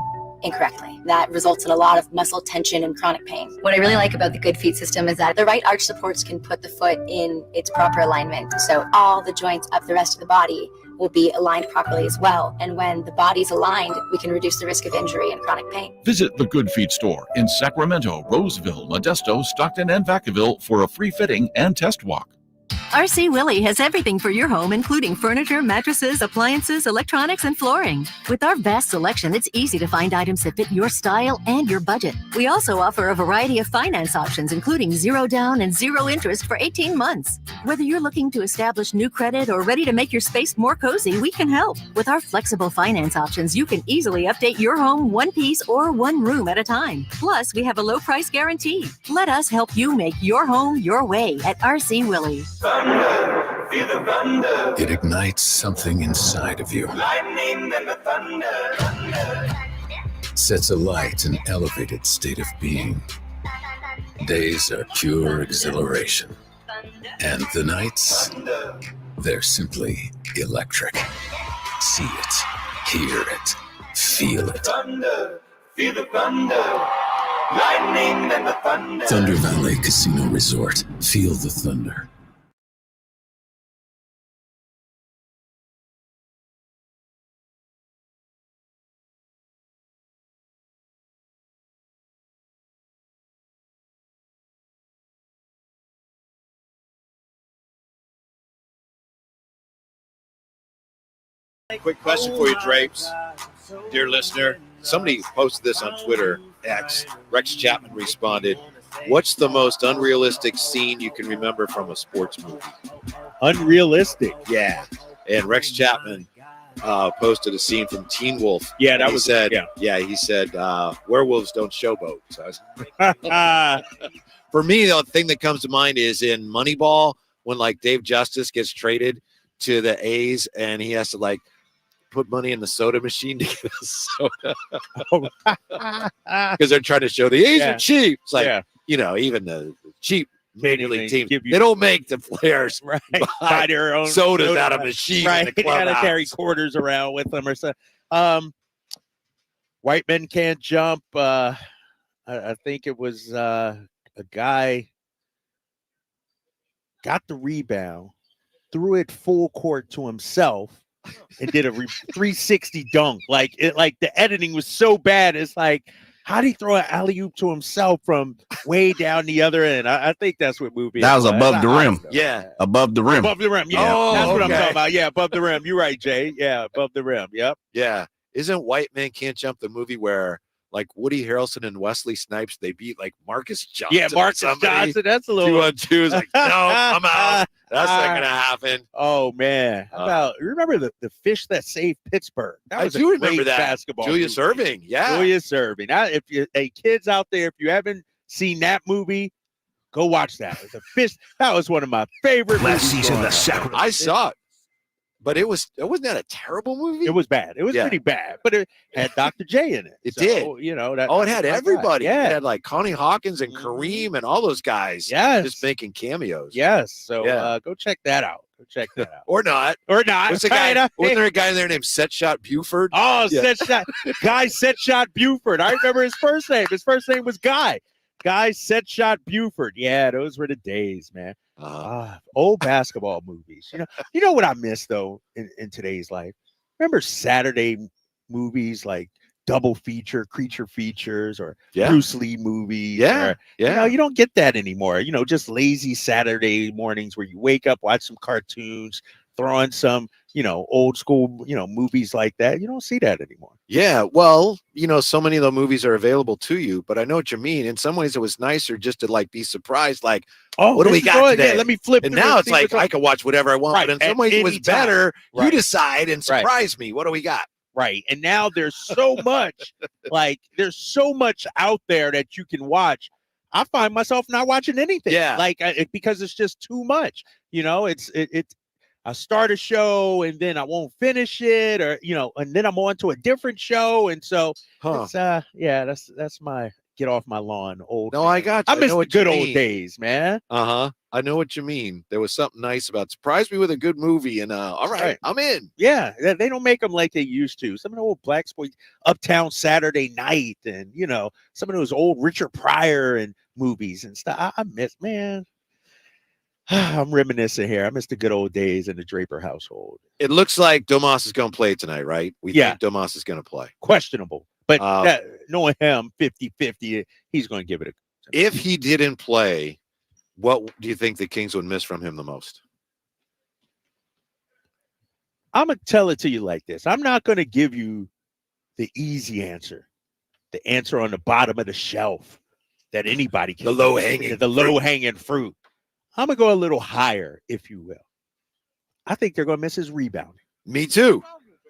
incorrectly. That results in a lot of muscle tension and chronic pain. What I really like about the Good Feet system is that the right arch supports can put the foot in its proper alignment. So all the joints of the rest of the body will be aligned properly as well. And when the body's aligned, we can reduce the risk of injury and chronic pain. Visit the Good Feet store in Sacramento, Roseville, Modesto, Stockton, and Vacaville for a free fitting and test walk. RC Willey has everything for your home, including furniture, mattresses, appliances, electronics, and flooring. With our vast selection, it's easy to find items that fit your style and your budget. We also offer a variety of finance options, including 0 down and 0 interest for 18 months. Whether you're looking to establish new credit or ready to make your space more cozy, we can help. With our flexible finance options, you can easily update your home one piece or one room at a time. Plus, we have a low price guarantee. Let us help you make your home your way at RC Willey. Thunder, feel the thunder. It ignites something inside of you. Lightning and the thunder. Sets alight an elevated state of being. Days are pure exhilaration. And the nights, they're simply electric. See it, hear it, feel it. Thunder, feel the thunder. Lightning and the thunder. Thunder Valley Casino Resort. Feel the thunder. Quick question for you, Drapes. Dear listener, somebody posted this on Twitter, X. Rex Chapman responded, what's the most unrealistic scene you can remember from a sports movie? Unrealistic? Yeah. And Rex Chapman posted a scene from Teen Wolf. Yeah, that he was said. yeah. Yeah, he said werewolves don't showboat. So for me, the thing that comes to mind is in Moneyball when like Dave Justice gets traded to the A's and he has to like put money in the soda machine to get a soda because they're trying to show the A's are cheap. It's like you know, even the cheap major league teams, they don't make the players buy their own sodas out of machines. Right, in the they gotta clubhouse. carry quarters around with them or something. White men can't jump. I think it was a guy got the rebound, threw it full court to himself, and did a 360 dunk. Like the editing was so bad. It's like, how did he throw an alley-oop to himself from way down the other end? I think that's what movie. That was above the rim. Yeah, above the rim. Above the rim. Yeah, that's what I'm talking about. Yeah, above the rim. You're right, Jay. Yeah, above the rim. Yep. Yeah. Isn't White Men Can't Jump the movie where like Woody Harrelson and Wesley Snipes, they beat like Marcus Johnson? Yeah, Marcus Johnson. That's a little 2-on-2. It's like, no, I'm out. That's not gonna happen. Oh man! How about remember the fish that saved Pittsburgh? That was I do a remember great that. basketball. Julius movie. Erving. Yeah, Julius Erving. Now, if you kids out there, if you haven't seen that movie, go watch that. The fish. That was one of my favorite. Last movies season, growing the up. Sacramento. I saw it, but it wasn't that a terrible movie? It was bad. It was pretty bad, but it had Dr. J in it. It So, did. You know that. Oh, it had everybody. Yeah. It had like Connie Hawkins and Kareem and all those guys. Yes. Just making cameos. Yes. So Yeah. go check that out. Go check that out. Or not. Or not. What's the guy? Wasn't there a guy in there named Set Shot Buford? Oh, Yeah. Set Shot Buford. I remember his first name. His first name was Guy. Guy Set Shot Buford. Yeah, those were the days, man. Old basketball movies. You know what I miss though in today's life? Remember Saturday movies like double feature, creature features, or Bruce Lee movies. Yeah, or, you don't get that anymore. Just lazy Saturday mornings where you wake up, watch some cartoons, throw on some old school, movies like that. You don't see that anymore. Yeah, well, so many of the movies are available to you, but I know what you mean. In some ways, it was nicer just to be surprised, oh, what do we got today? Yeah, let me flip. And now it's like I can watch whatever I want. Right, but in some ways, it was better. Right. You decide and surprise me. What do we got? Right, and now there's so much, there's so much out there that you can watch. I find myself not watching anything. Yeah, because it's just too much. It's. I start a show and then I won't finish it, or and then I'm on to a different show, and so it's that's my get off my lawn old. No, man. I got you. I miss the good old days, man. I know what you mean. There was something nice about surprise me with a good movie, and all right, I'm in. Yeah, they don't make them like they used to. Some of the old black sports, Uptown Saturday Night, and some of those old Richard Pryor and movies and stuff. I miss, man. I'm reminiscing here. I miss the good old days in the Draper household. It looks like Domas is going to play tonight, right? We think Domas is going to play. Questionable. But knowing him 50-50, he's going to give it a. If he didn't play, what do you think the Kings would miss from him the most? I'm going to tell it to you like this. I'm not going to give you the easy answer, the answer on the bottom of the shelf that anybody can. The low-hanging fruit. I'm going to go a little higher, if you will. I think they're going to miss his rebounding. Me too.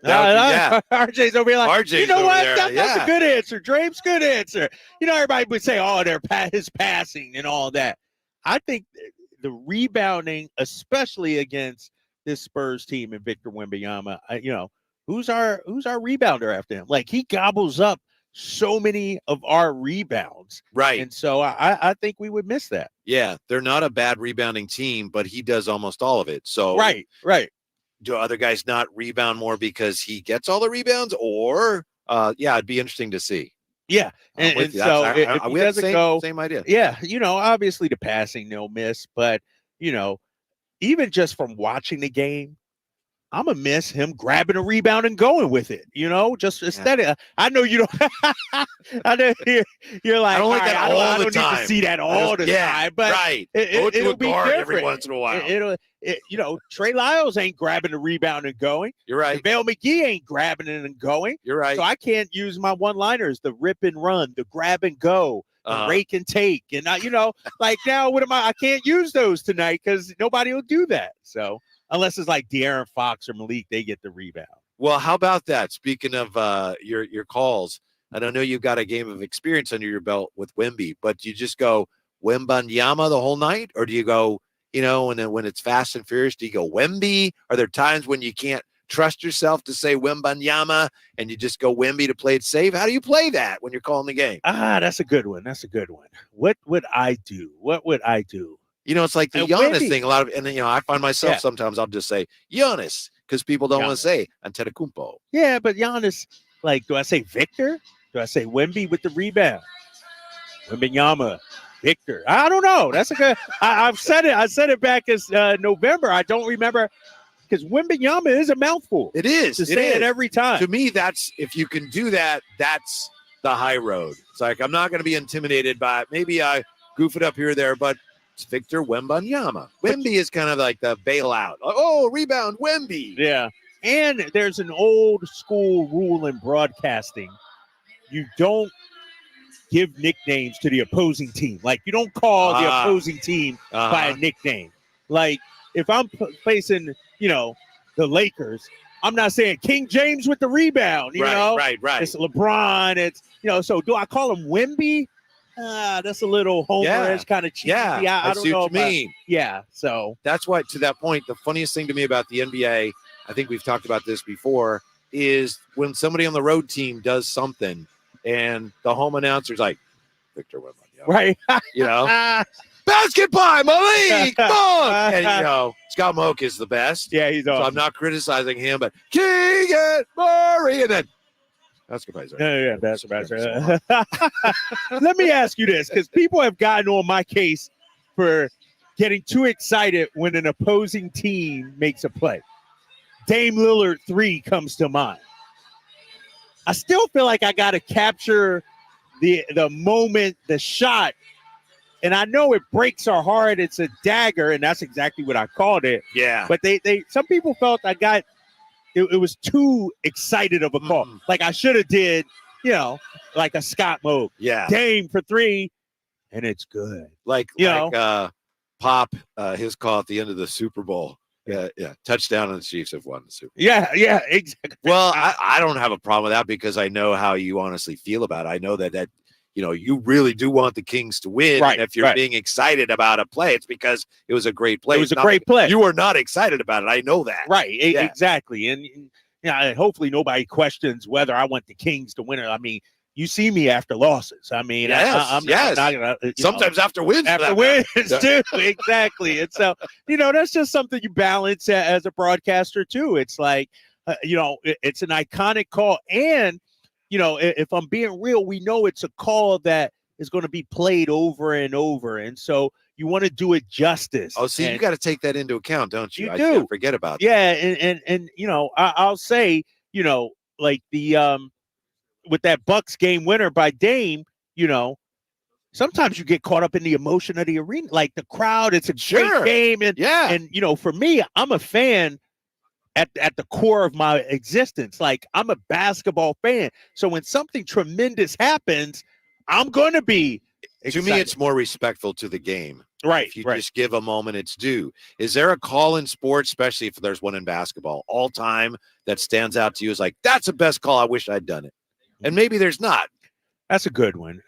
RJ's over here like, RJ's you know what? There, That's a good answer. Drape's good answer. Everybody would say, oh, his passing and all that. I think the rebounding, especially against this Spurs team and Victor Wembanyama, who's our rebounder after him? He gobbles up so many of our rebounds. Right. And so I think we would miss that. Yeah. They're not a bad rebounding team, but he does almost all of it. So right. Do other guys not rebound more because he gets all the rebounds, or it'd be interesting to see. Yeah. And so if he doesn't go, same idea. Yeah. Obviously the passing they'll miss, but even just from watching the game, I'm going to miss him grabbing a rebound and going with it, just aesthetic. Yeah. I know you don't. I know you're like, I don't like that all the time. I don't need to see that all the time, but it'll be different every once in a while. Trey Lyles ain't grabbing the rebound and going. You're right. JaVale McGee ain't grabbing it and going. You're right. So I can't use my one-liners, the rip and run, the grab and go, the rake and take. And, now, what am I can't use those tonight because nobody will do that. So. Unless it's like De'Aaron Fox or Malik, they get the rebound. Well, how about that? Speaking of your calls, I don't know you've got a game of experience under your belt with Wemby, but do you just go Wembanyama the whole night? Or do you go, when it's fast and furious, do you go Wemby? Are there times when you can't trust yourself to say Wembanyama and you just go Wemby to play it safe? How do you play that when you're calling the game? That's a good one. What would I do? It's like the Giannis thing. I find myself sometimes I'll just say Giannis because people don't want to say Antetokounmpo. Yeah, but Giannis, do I say Victor? Do I say Wemby with the rebound? Wembanyama, Victor. I don't know. That's a good. I've said it. I said it back as November. I don't remember because Wembanyama is a mouthful. It is. To say it every time. To me, that's if you can do that. That's the high road. It's like I'm not going to be intimidated by it. Maybe I goof it up here or there, but. Victor Wembanyama. Wemby is kind of like the bailout. Oh, rebound, Wemby. Yeah. And there's an old school rule in broadcasting. You don't give nicknames to the opposing team. You don't call the opposing team by a nickname. If I'm facing, the Lakers, I'm not saying King James with the rebound, Right. It's LeBron. It's, so do I call him Wemby? That's a little homerish kind of cheesy. Yeah, I don't know what you mean. So that's why, to that point, the funniest thing to me about the NBA, I think we've talked about this before, is when somebody on the road team does something and the home announcer's like, Victor Wembanyama. Right. Basketball, Malik, come on. And, Scott Moak is the best. Yeah, he's awesome. So I'm not criticizing him, but Keegan Murray, and then that's good. Right? Yeah, that's right. Let me ask you this, because people have gotten on my case for getting too excited when an opposing team makes a play. Dame Lillard 3 comes to mind. I still feel like I got to capture the moment, the shot, and I know it breaks our heart. It's a dagger, and that's exactly what I called it. Yeah. But they some people felt I got it was too excited of a call. Like I should have did, like a Scott mode. Yeah. Dame for 3, and it's good. Pop, his call at the end of the Super Bowl. Yeah. Touchdown, and the Chiefs have won the Super Bowl. Yeah, exactly. Well, I don't have a problem with that because I know how you honestly feel about it. I know that you really do want the Kings to win. Right, and if you're being excited about a play, it's because it was a great play. It was a great play. You were not excited about it. I know that. Right, exactly. And hopefully nobody questions whether I want the Kings to win it. I mean, you see me after losses. I mean, I'm not gonna, sometimes after wins. After wins, too. Exactly. And so, that's just something you balance as a broadcaster, too. It's like, it's an iconic call. And, if I'm being real, we know it's a call that is going to be played over and over. And so you want to do it justice. Oh, see, you got to take that into account, don't you? You I do. can't forget about that. Yeah. And I'll say, like the, with that Bucks game winner by Dame, sometimes you get caught up in the emotion of the arena, like the crowd. It's a great game, and for me, I'm a fan at the core of my existence. Like I'm a basketball fan, so when something tremendous happens, I'm going to be excited. To me, it's more respectful to the game. Right. If you just give a moment its due. Is there a call in sports, especially if there's one in basketball, all time that stands out to you as like that's the best call? I wish I'd done it. And maybe there's not. That's a good one.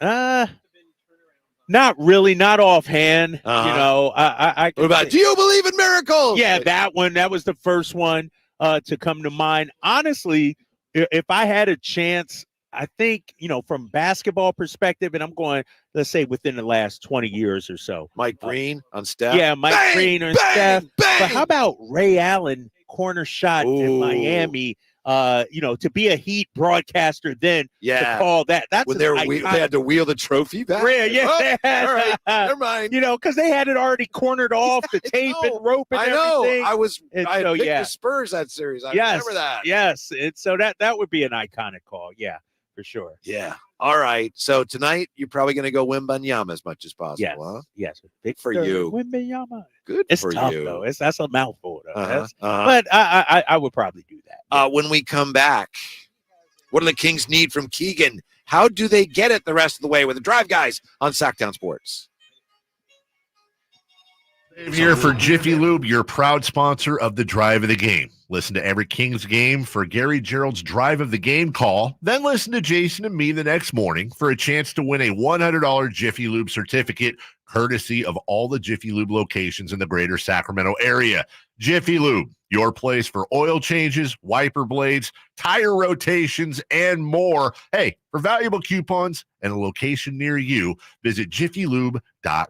Not really, not offhand. I what about, do you believe in miracles? Yeah, that one. That was the first one to come to mind. Honestly, if I had a chance, I think, from basketball perspective, and I'm going, let's say within the last 20 years or so. Mike Green on Steph. Yeah, Mike Green on Steph. But how about Ray Allen corner shot in Miami? To be a Heat broadcaster then to call that. That's when they had to wheel the trophy back. Yeah. All right, never mind. Because they had it already cornered off the tape and rope and everything. I picked the Spurs that series. I remember that. Yes, and so that would be an iconic call. Yeah, for sure. Yeah. All right. So tonight you're probably going to go Wembanyama as much as possible, huh? Yes. Big for you. Wembanyama. Good it's for tough, you. Though. That's a mouthful, though. But I would probably do that. When we come back, what do the Kings need from Keegan? How do they get it the rest of the way with the Drive Guys on Sactown Sports? Here for Jiffy Lube, your proud sponsor of the Drive of the Game. Listen to every Kings game for Gary Gerald's Drive of the Game call. Then listen to Jason and me the next morning for a chance to win a $100 Jiffy Lube certificate, courtesy of all the Jiffy Lube locations in the greater Sacramento area. Jiffy Lube, your place for oil changes, wiper blades, tire rotations, and more. Hey, for valuable coupons and a location near you, visit jiffylube.com.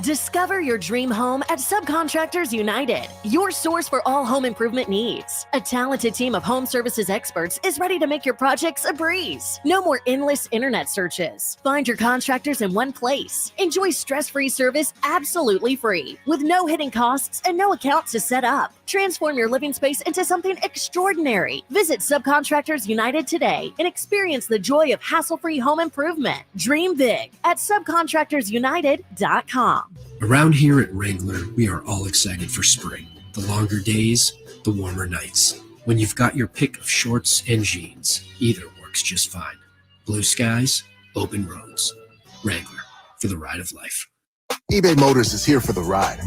Discover your dream home at Subcontractors United, your source for all home improvement needs. A talented team of home services experts is ready to make your projects a breeze. No more endless internet searches. Find your contractors in one place. Enjoy stress-free service absolutely free, with no hidden costs and no account to set up. Transform your living space into something extraordinary. Visit Subcontractors United today and experience the joy of hassle-free home improvement. Dream big at subcontractorsunited.com. Around here at Wrangler, we are all excited for spring. The longer days, the warmer nights. When you've got your pick of shorts and jeans, either works just fine. Blue skies, open roads. Wrangler, for the ride of life. eBay Motors is here for the ride.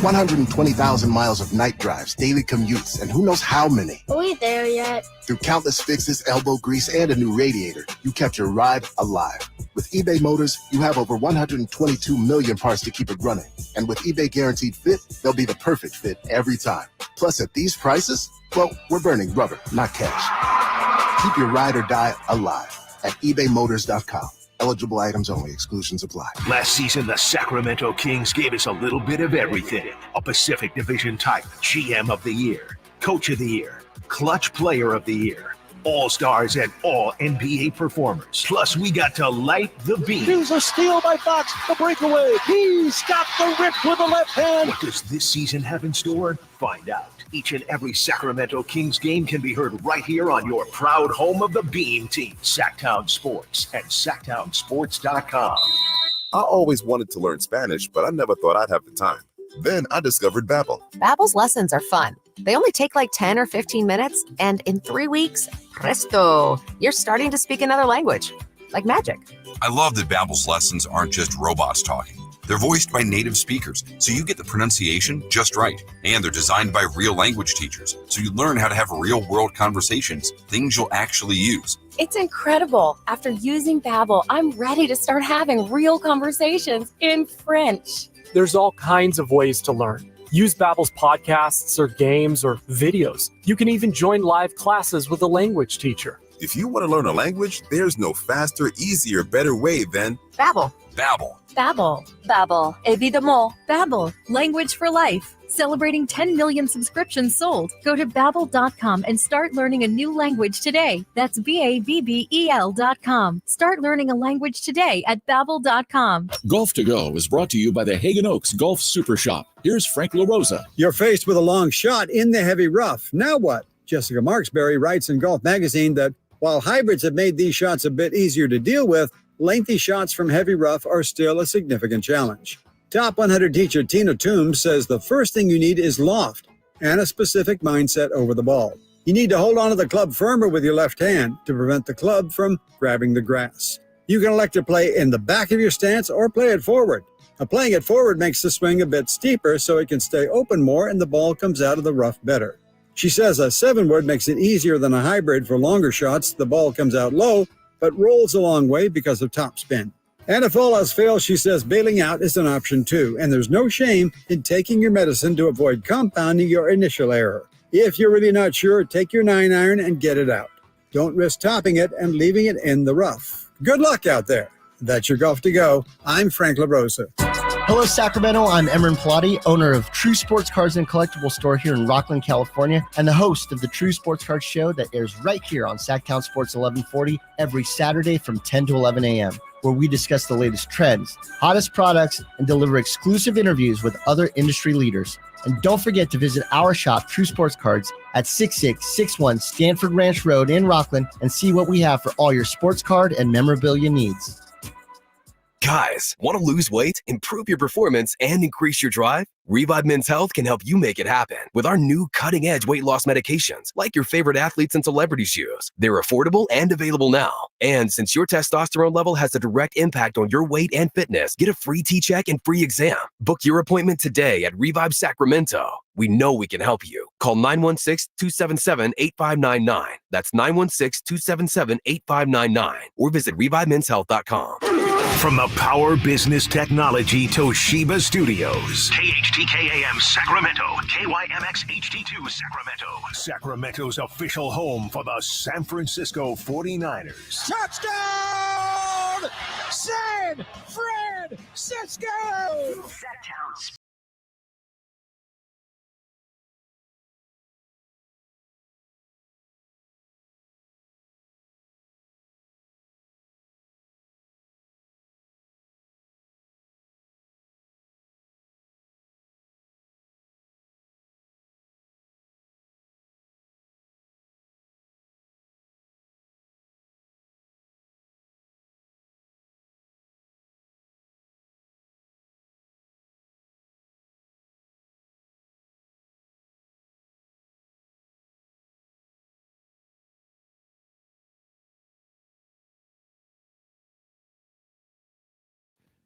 120,000 miles of night drives, daily commutes, and who knows how many. Are we there yet? Through countless fixes, elbow grease, and a new radiator, you kept your ride alive. With eBay Motors, you have over 122 million parts to keep it running. And with eBay Guaranteed Fit, they'll be the perfect fit every time. Plus, at these prices, well, we're burning rubber, not cash. Keep your ride or die alive at ebaymotors.com. Eligible items only. Exclusions apply. Last season, the Sacramento Kings gave us a little bit of everything. A Pacific Division type, GM of the Year, Coach of the Year, Clutch Player of the Year, All-Stars and All-NBA performers. Plus, we got to light the beam. Here's a steal by Fox, the breakaway. He's got the rip with the left hand. What does this season have in store? Find out. Each and every Sacramento Kings game can be heard right here on your proud home of the Beam team, Sactown Sports and SactownSports.com. I always wanted to learn Spanish, but I never thought I'd have the time. Then I discovered Babbel. Babbel's lessons are fun. They only take like 10 or 15 minutes, and in 3 weeks, presto, you're starting to speak another language. Like magic. I love that Babbel's lessons aren't just robots talking. They're voiced by native speakers, so you get the pronunciation just right. And they're designed by real language teachers, so you learn how to have real-world conversations, things you'll actually use. It's incredible. After using Babbel, I'm ready to start having real conversations in French. There's all kinds of ways to learn. Use Babbel's podcasts or games or videos. You can even join live classes with a language teacher. If you want to learn a language, there's no faster, easier, better way than Babbel. Babbel. Babbel. Babbel, évidemment. Babbel, language for life. Celebrating 10 million subscriptions sold. Go to Babbel.com and start learning a new language today. That's Babbel.com. Start learning a language today at Babbel.com. Golf to Go is brought to you by the Hagen Oaks Golf Super Shop. Here's Frank LaRosa. You're faced with a long shot in the heavy rough. Now what? Jessica Marksberry writes in Golf Magazine that while hybrids have made these shots a bit easier to deal with, lengthy shots from heavy rough are still a significant challenge. Top 100 teacher Tina Toombs says the first thing you need is loft and a specific mindset over the ball. You need to hold onto the club firmer with your left hand to prevent the club from grabbing the grass. You can elect to play in the back of your stance or play it forward. Playing it forward makes the swing a bit steeper so it can stay open more and the ball comes out of the rough better. She says a 7-wood makes it easier than a hybrid for longer shots. The ball comes out low, but rolls a long way because of topspin. And if all else fails, she says bailing out is an option too, and there's no shame in taking your medicine to avoid compounding your initial error. If you're really not sure, take your 9-iron and get it out. Don't risk topping it and leaving it in the rough. Good luck out there. That's your Golf to Go. I'm Frank LaRosa. Hello, Sacramento. I'm Emran Pilati, owner of True Sports Cards and Collectible Store here in Rockland, California, and the host of the True Sports Cards Show that airs right here on Sactown Sports 1140 every Saturday from 10 to 11 a.m., where we discuss the latest trends, hottest products, and deliver exclusive interviews with other industry leaders. And don't forget to visit our shop, True Sports Cards, at 6661 Stanford Ranch Road in Rockland and see what we have for all your sports card and memorabilia needs. Guys, want to lose weight, improve your performance, and increase your drive? Revive Men's Health can help you make it happen with our new cutting-edge weight loss medications like your favorite athletes and celebrities use. They're affordable and available now. And since your testosterone level has a direct impact on your weight and fitness, get a free T-check and free exam. Book your appointment today at Revive Sacramento. We know we can help you. Call 916-277-8599. That's 916-277-8599. Or visit ReviveMen'sHealth.com. From the Power Business Technology Toshiba Studios. KHTKAM Sacramento. KYMX HD2 Sacramento. Sacramento's official home for the San Francisco 49ers. Touchdown! San Francisco! Sactown.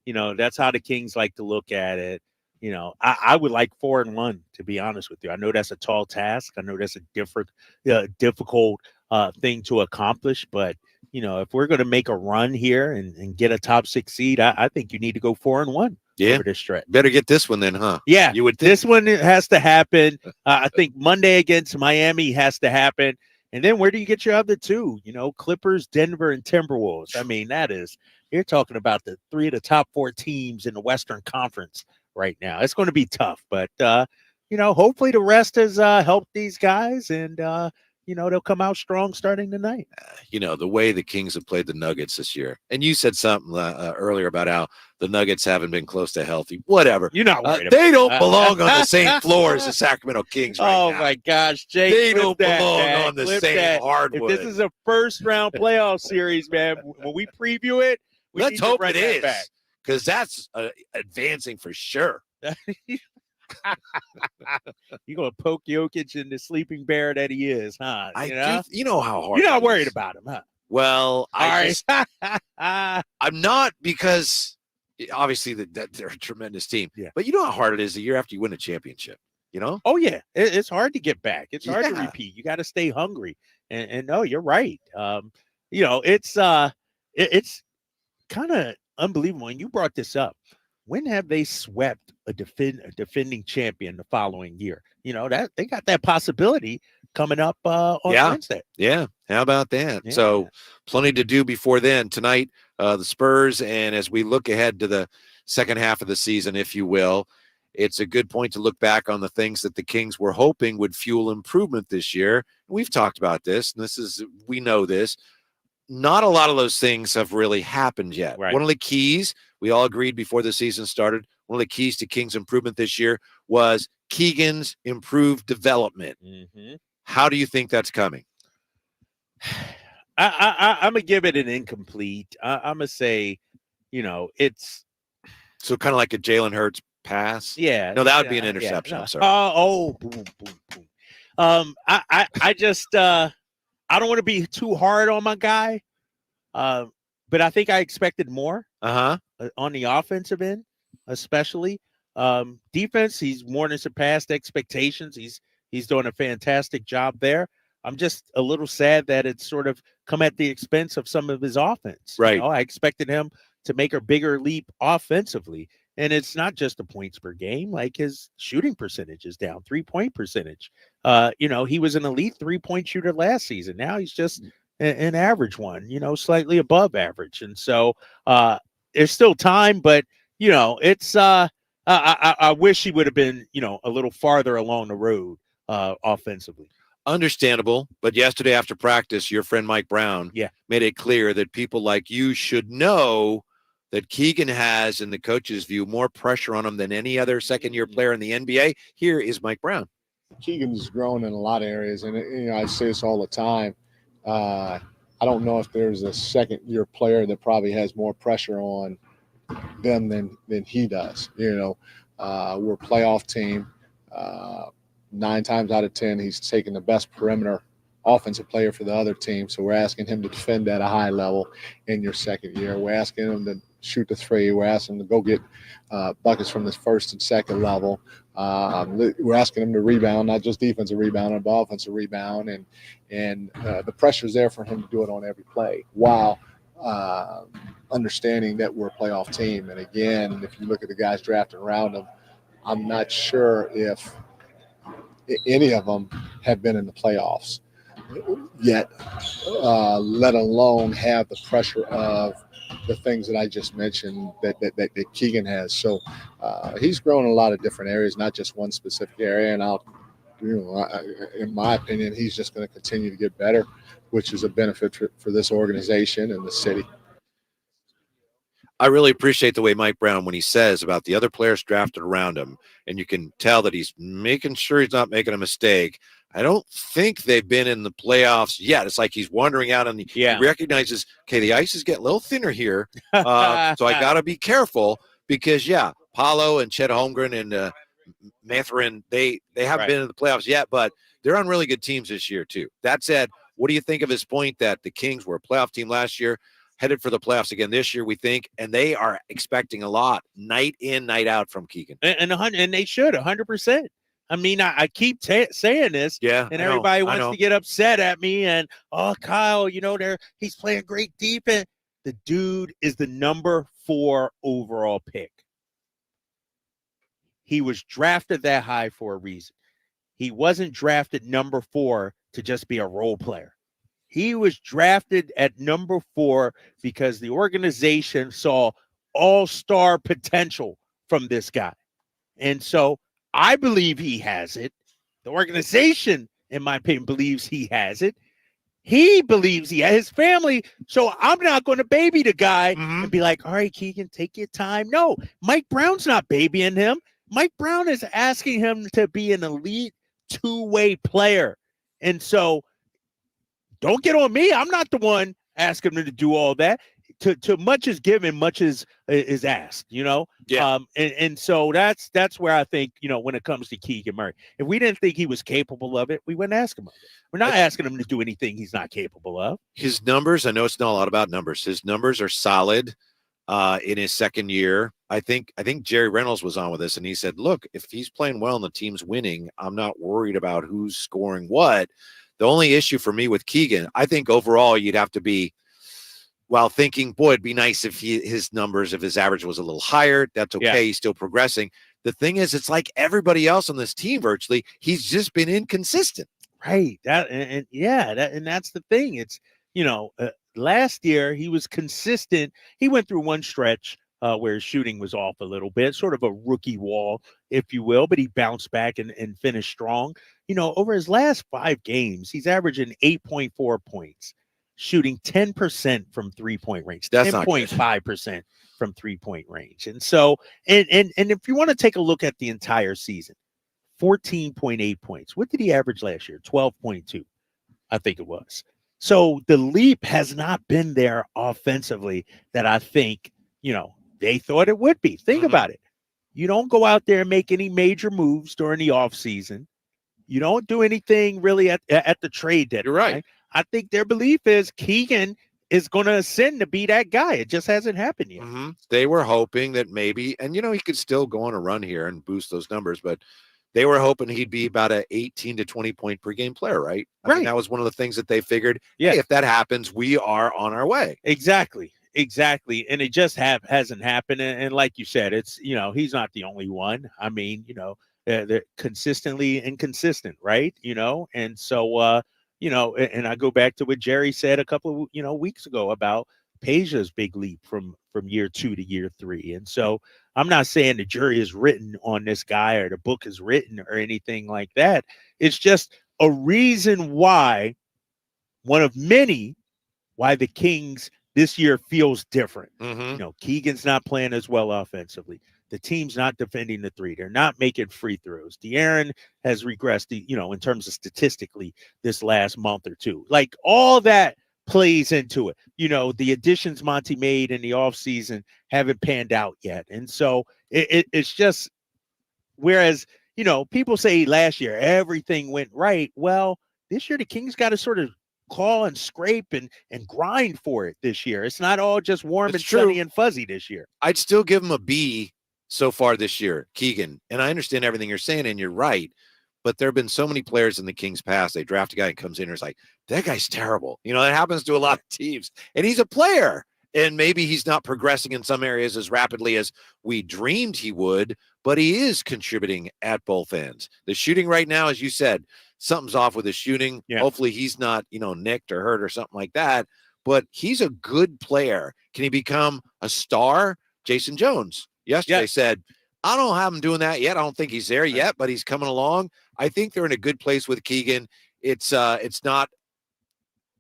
You know, that's how the Kings like to look at it. You know, I would like 4-1, to be honest with you. I know that's a tall task. I know that's a difficult thing to accomplish. But, you know, if we're going to make a run here and get a top 6 seed, I think you need to go 4-1. Yeah. For this stretch. Better get this one then, huh? Yeah. You would think. This one has to happen. I think Monday against Miami has to happen. And then where do you get your other two? You know, Clippers, Denver, and Timberwolves. I mean, you're talking about the 3 of the top 4 teams in the Western Conference right now. It's going to be tough, but, you know, hopefully the rest has helped these guys and, you know, they'll come out strong starting tonight. You know, the way the Kings have played the Nuggets this year. And you said something earlier about how the Nuggets haven't been close to healthy. Whatever. You're not worried about they don't belong on the same floor as the Sacramento Kings right now. Oh, my gosh, Jake. They don't belong on the same hardwood. If this is a first-round playoff series, man, when we preview it, let's hope it is, because that's advancing for sure. You're going to poke Jokic in the sleeping bear that he is, huh? You know how hard You're not it worried is. about him, huh? Well, I'm not, because obviously that they're a tremendous team. Yeah. But you know how hard it is the year after you win a championship, you know? Oh, yeah. It's hard to get back. It's hard to Yeah. repeat. You got to stay hungry. And no, you're right. It's kind of unbelievable. And you brought this up. When have they swept a defending champion the following year? That they got that possibility coming up on Wednesday. Yeah. How about that? Yeah. So plenty to do before then. Tonight, the Spurs, and as we look ahead to the second half of the season, if you will, it's a good point to look back on the things that the Kings were hoping would fuel improvement this year. We've talked about this, and we know this. Not a lot of those things have really happened yet. Right. One of the keys, we all agreed before the season started, one of the keys to Kings' improvement this year was Keegan's improved development. Mm-hmm. How do you think that's coming? I'm going to give it an incomplete. I'm going to say, it's. So kind of like a Jalen Hurts pass? Yeah. No, that would be an interception. No. I'm sorry. Boom, boom, boom. I just, I don't want to be too hard on my guy, but I think I expected more on the offensive end, especially. Defense, he's more than surpassed expectations. He's doing a fantastic job there. I'm just a little sad that it's sort of come at the expense of some of his offense. Right. I expected him to make a bigger leap offensively. And it's not just the points per game, like his shooting percentage is down, 3-point percentage. He was an elite 3-point shooter last season. Now he's just an average one, slightly above average. And so there's still time, but it's I wish he would have been, a little farther along the road offensively. Understandable. But yesterday after practice, your friend Mike Brown made it clear that people like you should know that Keegan has, in the coach's view, more pressure on him than any other second-year player in the NBA. Here is Mike Brown. Keegan's grown in a lot of areas, and I say this all the time. I don't know if there's a second-year player that probably has more pressure on them than he does. We're a playoff team. 9 times out of 10, he's taking the best perimeter offensive player for the other team. So we're asking him to defend at a high level in your second year. We're asking him to shoot the three. We're asking him to go get buckets from the first and second level. We're asking him to rebound, not just defensive rebound, but offensive rebound. And the pressure's there for him to do it on every play while understanding that we're a playoff team. And again, if you look at the guys drafted around him, I'm not sure if any of them have been in the playoffs yet, let alone have the pressure of the things that I just mentioned that Keegan has. So he's grown in a lot of different areas, not just one specific area. And in my opinion, he's just going to continue to get better, which is a benefit for this organization and the city. I really appreciate the way Mike Brown, when he says about the other players drafted around him, and you can tell that he's making sure he's not making a mistake. I don't think they've been in the playoffs yet. It's like he's wandering out, and he recognizes, okay, the ice is getting a little thinner here, so I got to be careful because, Paulo and Chet Holmgren and Mathurin, they haven't been in the playoffs yet, but they're on really good teams this year too. That said, what do you think of his point that the Kings were a playoff team last year, headed for the playoffs again this year, we think, and they are expecting a lot night in, night out from Keegan. And they should, 100%. I mean, I keep saying this, and everybody wants to get upset at me. And Kyle, he's playing great defense. The dude is the number 4 overall pick. He was drafted that high for a reason. He wasn't drafted number 4 to just be a role player. He was drafted at number 4 because the organization saw all-star potential from this guy. And so I believe he has it. The organization, in my opinion, believes he has it. He believes he has his family. So I'm not going to baby the guy and be like, all right, Keegan, take your time. No, Mike Brown's not babying him. Mike Brown is asking him to be an elite 2-way player. And so don't get on me. I'm not the one asking him to do all that. to much is given, much is asked, Yeah. And so that's where I think, when it comes to Keegan Murray, if we didn't think he was capable of it, we wouldn't ask him of it. We're not asking him to do anything he's not capable of. His numbers, I know it's not a lot about numbers. His numbers are solid in his second year. I think Jerry Reynolds was on with this, and he said, look, if he's playing well and the team's winning, I'm not worried about who's scoring what. The only issue for me with Keegan, I think overall you'd have to be, while thinking, boy, it'd be nice if his numbers, if his average was a little higher. That's okay. Yeah. He's still progressing. The thing is, it's like everybody else on this team virtually, he's just been inconsistent. Right. And that's the thing. It's, last year he was consistent. He went through one stretch where his shooting was off a little bit, sort of a rookie wall, if you will, but he bounced back and finished strong. Over his last 5 games, he's averaging 8.4 points, shooting 10% from 3-point range. That's 10.5% from 3-point range. And so, and if you want to take a look at the entire season, 14.8 points. What did he average last year? 12.2, I think it was. So the leap has not been there offensively that I think, they thought it would be. Think about it. You don't go out there and make any major moves during the offseason. You don't do anything really at the trade deadline. You're right. I think their belief is Keegan is going to ascend to be that guy. It just hasn't happened yet. Mm-hmm. They were hoping that maybe, and he could still go on a run here and boost those numbers, but they were hoping he'd be about an 18 to 20 point per game player, right? I mean, that was one of the things that they figured, hey, if that happens, we are on our way. Exactly. And it just hasn't happened. And like you said, it's, he's not the only one. I mean, they're consistently inconsistent, right? And so, and I go back to what Jerry said a couple of, weeks ago about Peja's big leap from year 2 to year 3. And so I'm not saying the jury is written on this guy or the book is written or anything like that. It's just a reason why, one of many, why the Kings this year feels different. Mm-hmm. Keegan's not playing as well offensively. The team's not defending the 3. They're not making free throws. De'Aaron has regressed, in terms of statistically this last month or two. Like, all that plays into it. The additions Monty made in the offseason haven't panned out yet. And so it's just, whereas, people say last year everything went right. Well, this year the Kings got to sort of claw and scrape and grind for it this year. It's not all just warm and sunny and fuzzy this year. I'd still give him a B so far this year, Keegan. And I understand everything you're saying, and you're right. But there have been so many players in the Kings past. They draft a guy and comes in and is like, that guy's terrible. That happens to a lot of teams. And he's a player. And maybe he's not progressing in some areas as rapidly as we dreamed he would, but he is contributing at both ends. The shooting right now, as you said, something's off with his shooting. Yeah. Hopefully he's not, nicked or hurt or something like that. But he's a good player. Can he become a star? Jason Jones yesterday said, I don't have him doing that yet. I don't think he's there yet, but he's coming along. I think they're in a good place with Keegan. It's not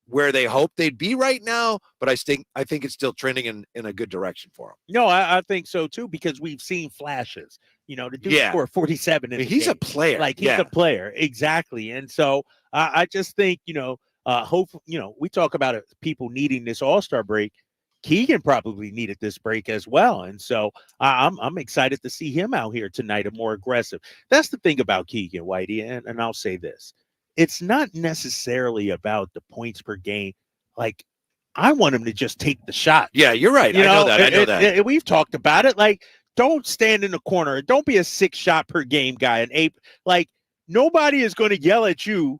where they hope they'd be right now, but I think it's still trending in a good direction for him. No, I think so too, because we've seen flashes. The dude scored 47 in the he's game. A player. Like, he's a player. Exactly. And so I just think, hope, we talk about it, people needing this All-Star break. Keegan probably needed this break as well. And so I'm excited to see him out here tonight and more aggressive. That's the thing about Keegan, Whitey. And I'll say this. It's not necessarily about the points per game. Like, I want him to just take the shot. Yeah, you're right. I know that. We've talked about it. Like, don't stand in the corner. Don't be a 6 shot per game guy. And like, nobody is going to yell at you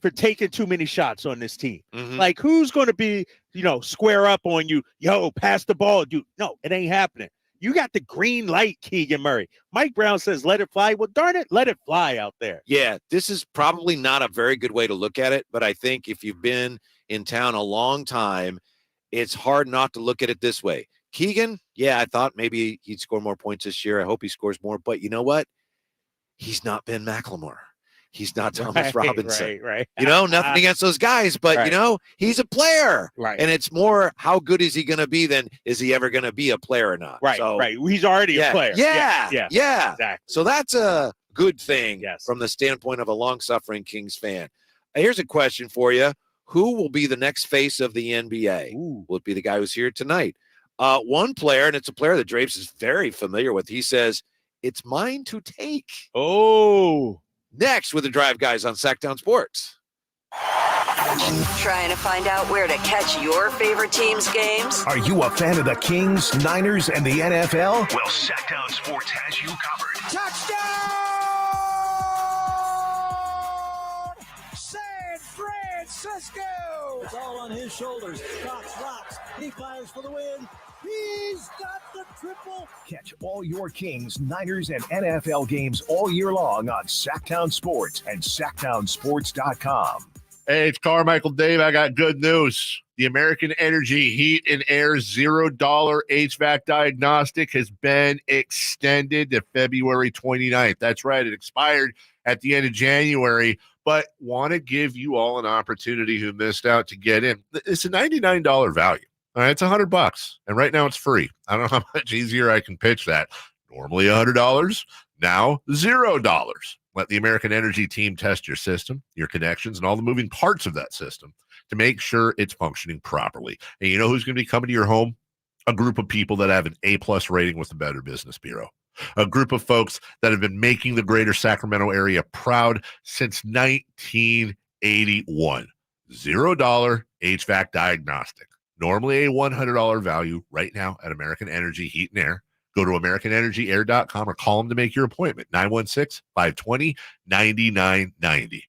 for taking too many shots on this team. Mm-hmm. Like, who's going to be, square up on you? Yo, pass the ball, dude. No, it ain't happening. You got the green light, Keegan Murray. Mike Brown says, let it fly. Well, darn it, let it fly out there. Yeah, this is probably not a very good way to look at it, but I think if you've been in town a long time, it's hard not to look at it this way. Keegan, I thought maybe he'd score more points this year. I hope he scores more, but you know what? He's not Ben McLemore. He's not Thomas Robinson. Right. Nothing against those guys, but he's a player. Right. And it's more, how good is he going to be than is he ever going to be a player or not? Right. So, right. He's already a player. Yeah. Exactly. So that's a good thing from the standpoint of a long-suffering Kings fan. Here's a question for you. Who will be the next face of the NBA? Will it be the guy who's here tonight? One player, and it's a player that Drapes is very familiar with. He says, it's mine to take. Oh. Next with the Drive Guys on Sactown Sports. Trying to find out where to catch your favorite team's games? Are you a fan of the Kings, Niners, and the NFL? Well, Sactown Sports has you covered. San Francisco! It's all on his shoulders. Cox rocks. He fires for the win. He's got the triple. Catch all your Kings, Niners, and NFL games all year long on Sactown Sports and SactownSports.com. Hey, it's Carmichael Dave. I got good news. The American Energy Heat and Air $0 HVAC diagnostic has been extended to February 29th. That's right. It expired at the end of January, but want to give you all an opportunity who missed out to get in. It's a $99 value. All right, it's $100, and right now it's free. I don't know how much easier I can pitch that. Normally $100, now $0. Let the American Energy team test your system, your connections, and all the moving parts of that system to make sure it's functioning properly. And you know who's going to be coming to your home? A group of people that have an A+ rating with the Better Business Bureau. A group of folks that have been making the greater Sacramento area proud since 1981. $0 HVAC diagnostic. Normally a $100 value right now at American Energy Heat and Air. Go to AmericanEnergyAir.com or call them to make your appointment. 916-520-9990.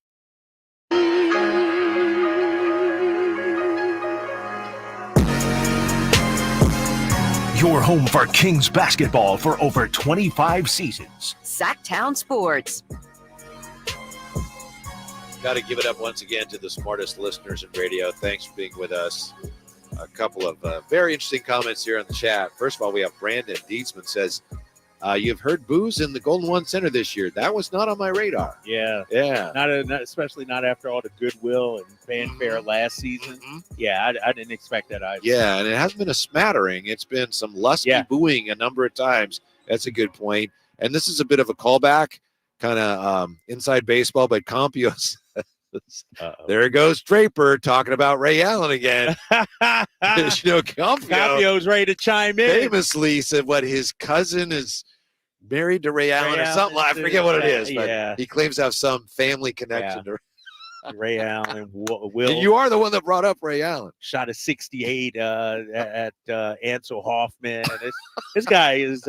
Your home for Kings basketball for over 25 seasons. Sactown Sports. Got to give it up once again to the smartest listeners in radio. Thanks for being with us. A couple of very interesting comments here on the chat. First of all, we have Brandon Dietzman says, you've heard boos in the Golden One Center this year. That was not on my radar. Yeah. Not especially not after all the goodwill and fanfare last season. Yeah, I didn't expect that either. Yeah, and it hasn't been a smattering. It's been some lusty booing a number of times. That's a good point. And this is a bit of a callback, kind of inside baseball, but Campios. There goes Draper talking about Ray Allen again. Campio's ready to chime in. Famously said what his cousin is married to Ray Allen or something. I forget what it is, but he claims to have some family connection to Ray Allen. Will. And you are the one that brought up Ray Allen. Shot a 68 at Ansel Hoffman. This guy is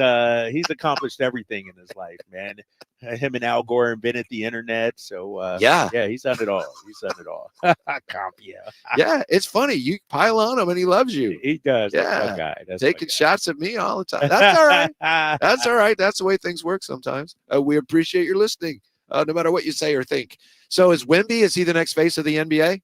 he's accomplished everything in his life, man. Him and Al Gore invented the internet, so he's done it all. Compia. Yeah, it's funny. You pile on him, and he loves you. He does. Yeah, that's my guy. That's taking shots at me all the time. That's all right. That's all right. That's the way things work sometimes. We appreciate your listening, no matter what you say or think. So, is Wemby? Is he the next face of the NBA?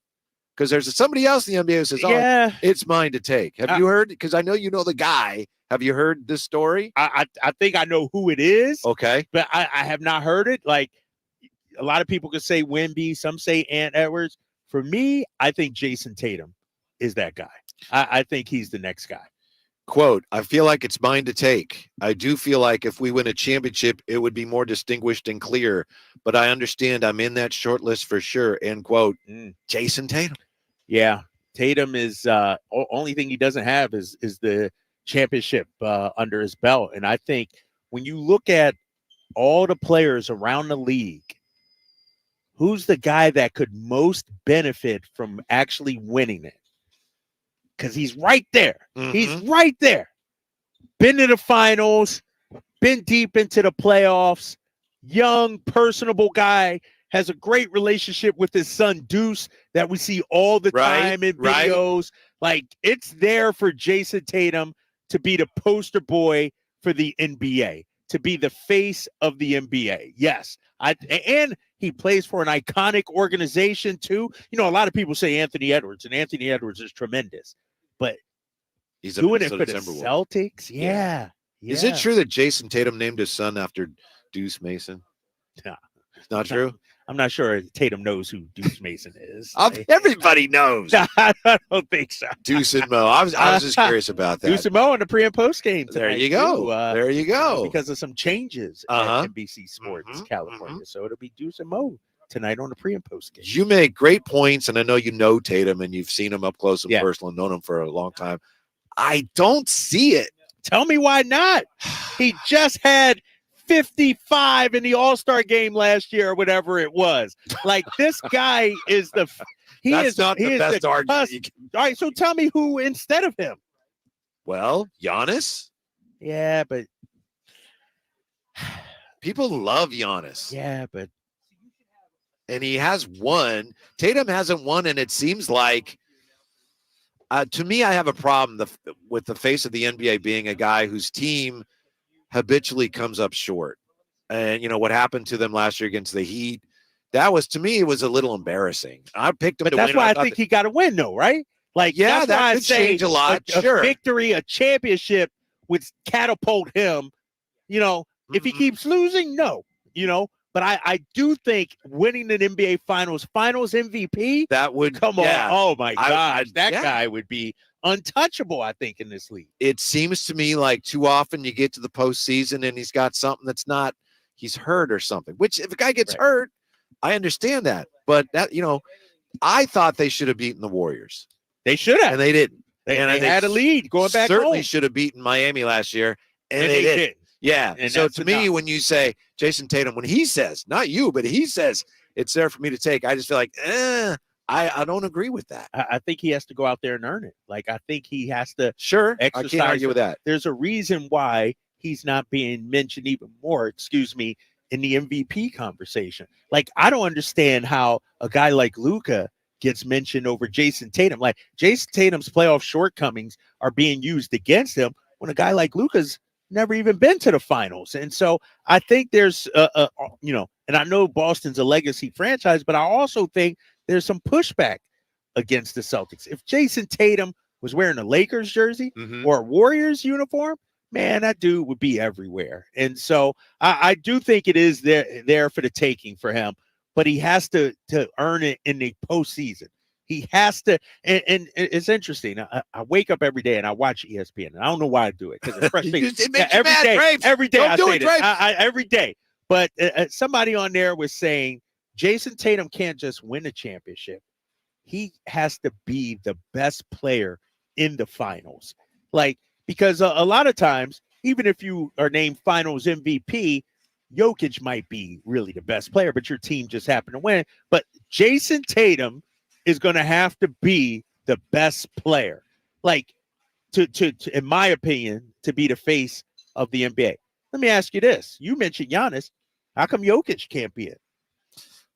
Because there's somebody else in the NBA who says, "Oh, it's mine to take." Have you heard? Because I know you know the guy. Have you heard this story? I think I know who it is. Okay. But I have not heard it. Like, a lot of people could say Wemby, some say Ant Edwards. For me, I think Jason Tatum is that guy. I think he's the next guy. Quote, I feel like it's mine to take. I do feel like if we win a championship, it would be more distinguished and clear. But I understand I'm in that short list for sure. End quote. Jason Tatum. Yeah. Tatum is only thing he doesn't have is the championship under his belt. And I think when you look at all the players around the league, who's the guy that could most benefit from actually winning it? Because he's right there. He's right there. Been to the finals, been deep into the playoffs, young, personable guy, has a great relationship with his son Deuce that we see all the time in videos. Like, it's there for Jason Tatum to be the poster boy for the NBA, to be the face of the NBA. Yes. And he plays for an iconic organization too. You know, a lot of people say Anthony Edwards, and Anthony Edwards is tremendous, but he's doing it for the Celtics. Yeah. Is it true that Jason Tatum named his son after Deuce Mason? No. It's not true? I'm not sure Tatum knows who Deuce Mason is. Everybody knows. I don't think so. Deuce and Mo. I was just curious about that. Deuce and Mo in the pre and post game. There you go. There you go. Because of some changes at NBC Sports California. So it'll be Deuce and Mo tonight on the pre and post game. You make great points, and I know you know Tatum, and you've seen him up close and personal, and known him for a long time. I don't see it. Tell me why not. He just had 55 in the All-Star game last year or whatever it was. Like, this guy is the That's not the best argument. All right, so tell me who instead of him. Well, Giannis. Yeah, but people love Giannis. Yeah, but and he has won. Tatum hasn't won, and it seems like to me, I have a problem with the face of the NBA being a guy whose team habitually comes up short. And you know what happened to them last year against the Heat? That was, to me, it was a little embarrassing. I picked him but to that's win. why I think he got to win, though, right? Like, yeah, that's why that I could say change a lot. A Sure, victory, a championship would catapult him. You know, if he keeps losing, no. You know, but I do think winning an NBA Finals MVP, that would come yeah. on. Oh my gosh, that yeah. guy would be untouchable, I think, in this league. It seems to me like too often you get to the postseason and he's got something that's not, he's hurt or something. Which if a guy gets hurt, I understand that. But that, you know, I thought they should have beaten the Warriors. They should have, and they didn't. They had a lead going back certainly home. should have beaten Miami last year, and they didn't. didn't. Yeah. And so that's to me, enough. when you say Jason Tatum, when he says, not you, but he says it's there for me to take, I just feel like, I don't agree with that. I think he has to go out there and earn it. Like, I think he has to I exercise. can't argue with that. There's a reason why he's not being mentioned even more, in the MVP conversation. Like, I don't understand how a guy like Luka gets mentioned over Jason Tatum. Like, Jason Tatum's playoff shortcomings are being used against him when a guy like Luka's never even been to the finals. And so I think there's you know, and I know Boston's a legacy franchise, but I also think there's some pushback against the Celtics. If Jason Tatum was wearing a Lakers jersey or a Warriors uniform, man, that dude would be everywhere. And so I do think it is there for the taking for him, but he has to earn it in the postseason. He has to, and it's interesting. I wake up every day and I watch ESPN, and I don't know why I do it because it's frustrating. It makes you mad, Drapes. Every day Don't I do say it, this. Drapes. Every day. But somebody on there was saying Jason Tatum can't just win a championship. He has to be the best player in the finals. Like, because a lot of times, even if you are named finals MVP, Jokic might be really the best player, but your team just happened to win. But Jason Tatum is going to have to be the best player, like to in my opinion, to be the face of the NBA. Let me ask you this. You mentioned Giannis. How come Jokic can't be it?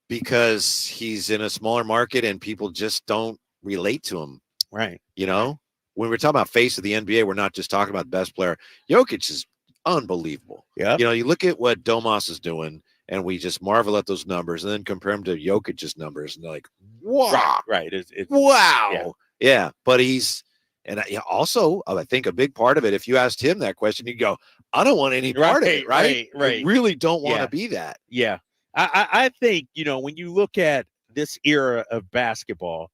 Because he's in a smaller market and people just don't relate to him. Right. You know, when we're talking about face of the NBA, we're not just talking about the best player. Jokic is unbelievable. Yeah. You know, you look at what Domas is doing, and we just marvel at those numbers, and then compare them to Jokic's numbers, and they're like, wow. Right. It's Wow. Yeah. But he's, and also, I think a big part of it, if you asked him that question, you'd go, I don't want any part of it, right? Right. I really don't want to be that. Yeah. I think, you know, when you look at this era of basketball,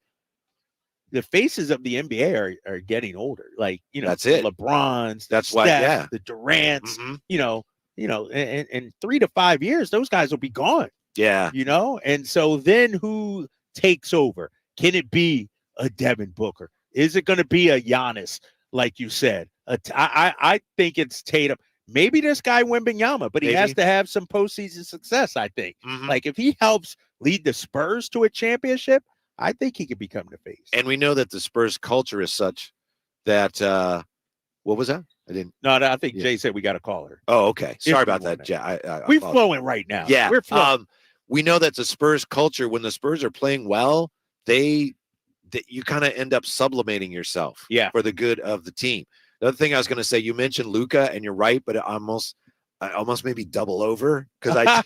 the faces of the NBA are getting older. Like, you know, that's it. LeBron's, that's Steph, why, yeah. The Durant's, you know, in 3 to 5 years, those guys will be gone. Yeah. You know, and so then who takes over? Can it be a Devin Booker? Is it going to be a Giannis, like you said? I think it's Tatum. Maybe this guy Wemby, but he has to have some postseason success, I think. Like, if he helps lead the Spurs to a championship, I think he could become the face. And we know that the Spurs culture is such that what was that? I didn't. No, I think Jay said we got to call her. Oh, okay. Sorry about that, Jay. We're flowing right now. Yeah. We're flowing. We know that the Spurs culture, when the Spurs are playing well, you kind of end up sublimating yourself for the good of the team. The other thing I was going to say, you mentioned Luka, and you're right, but I almost maybe double over because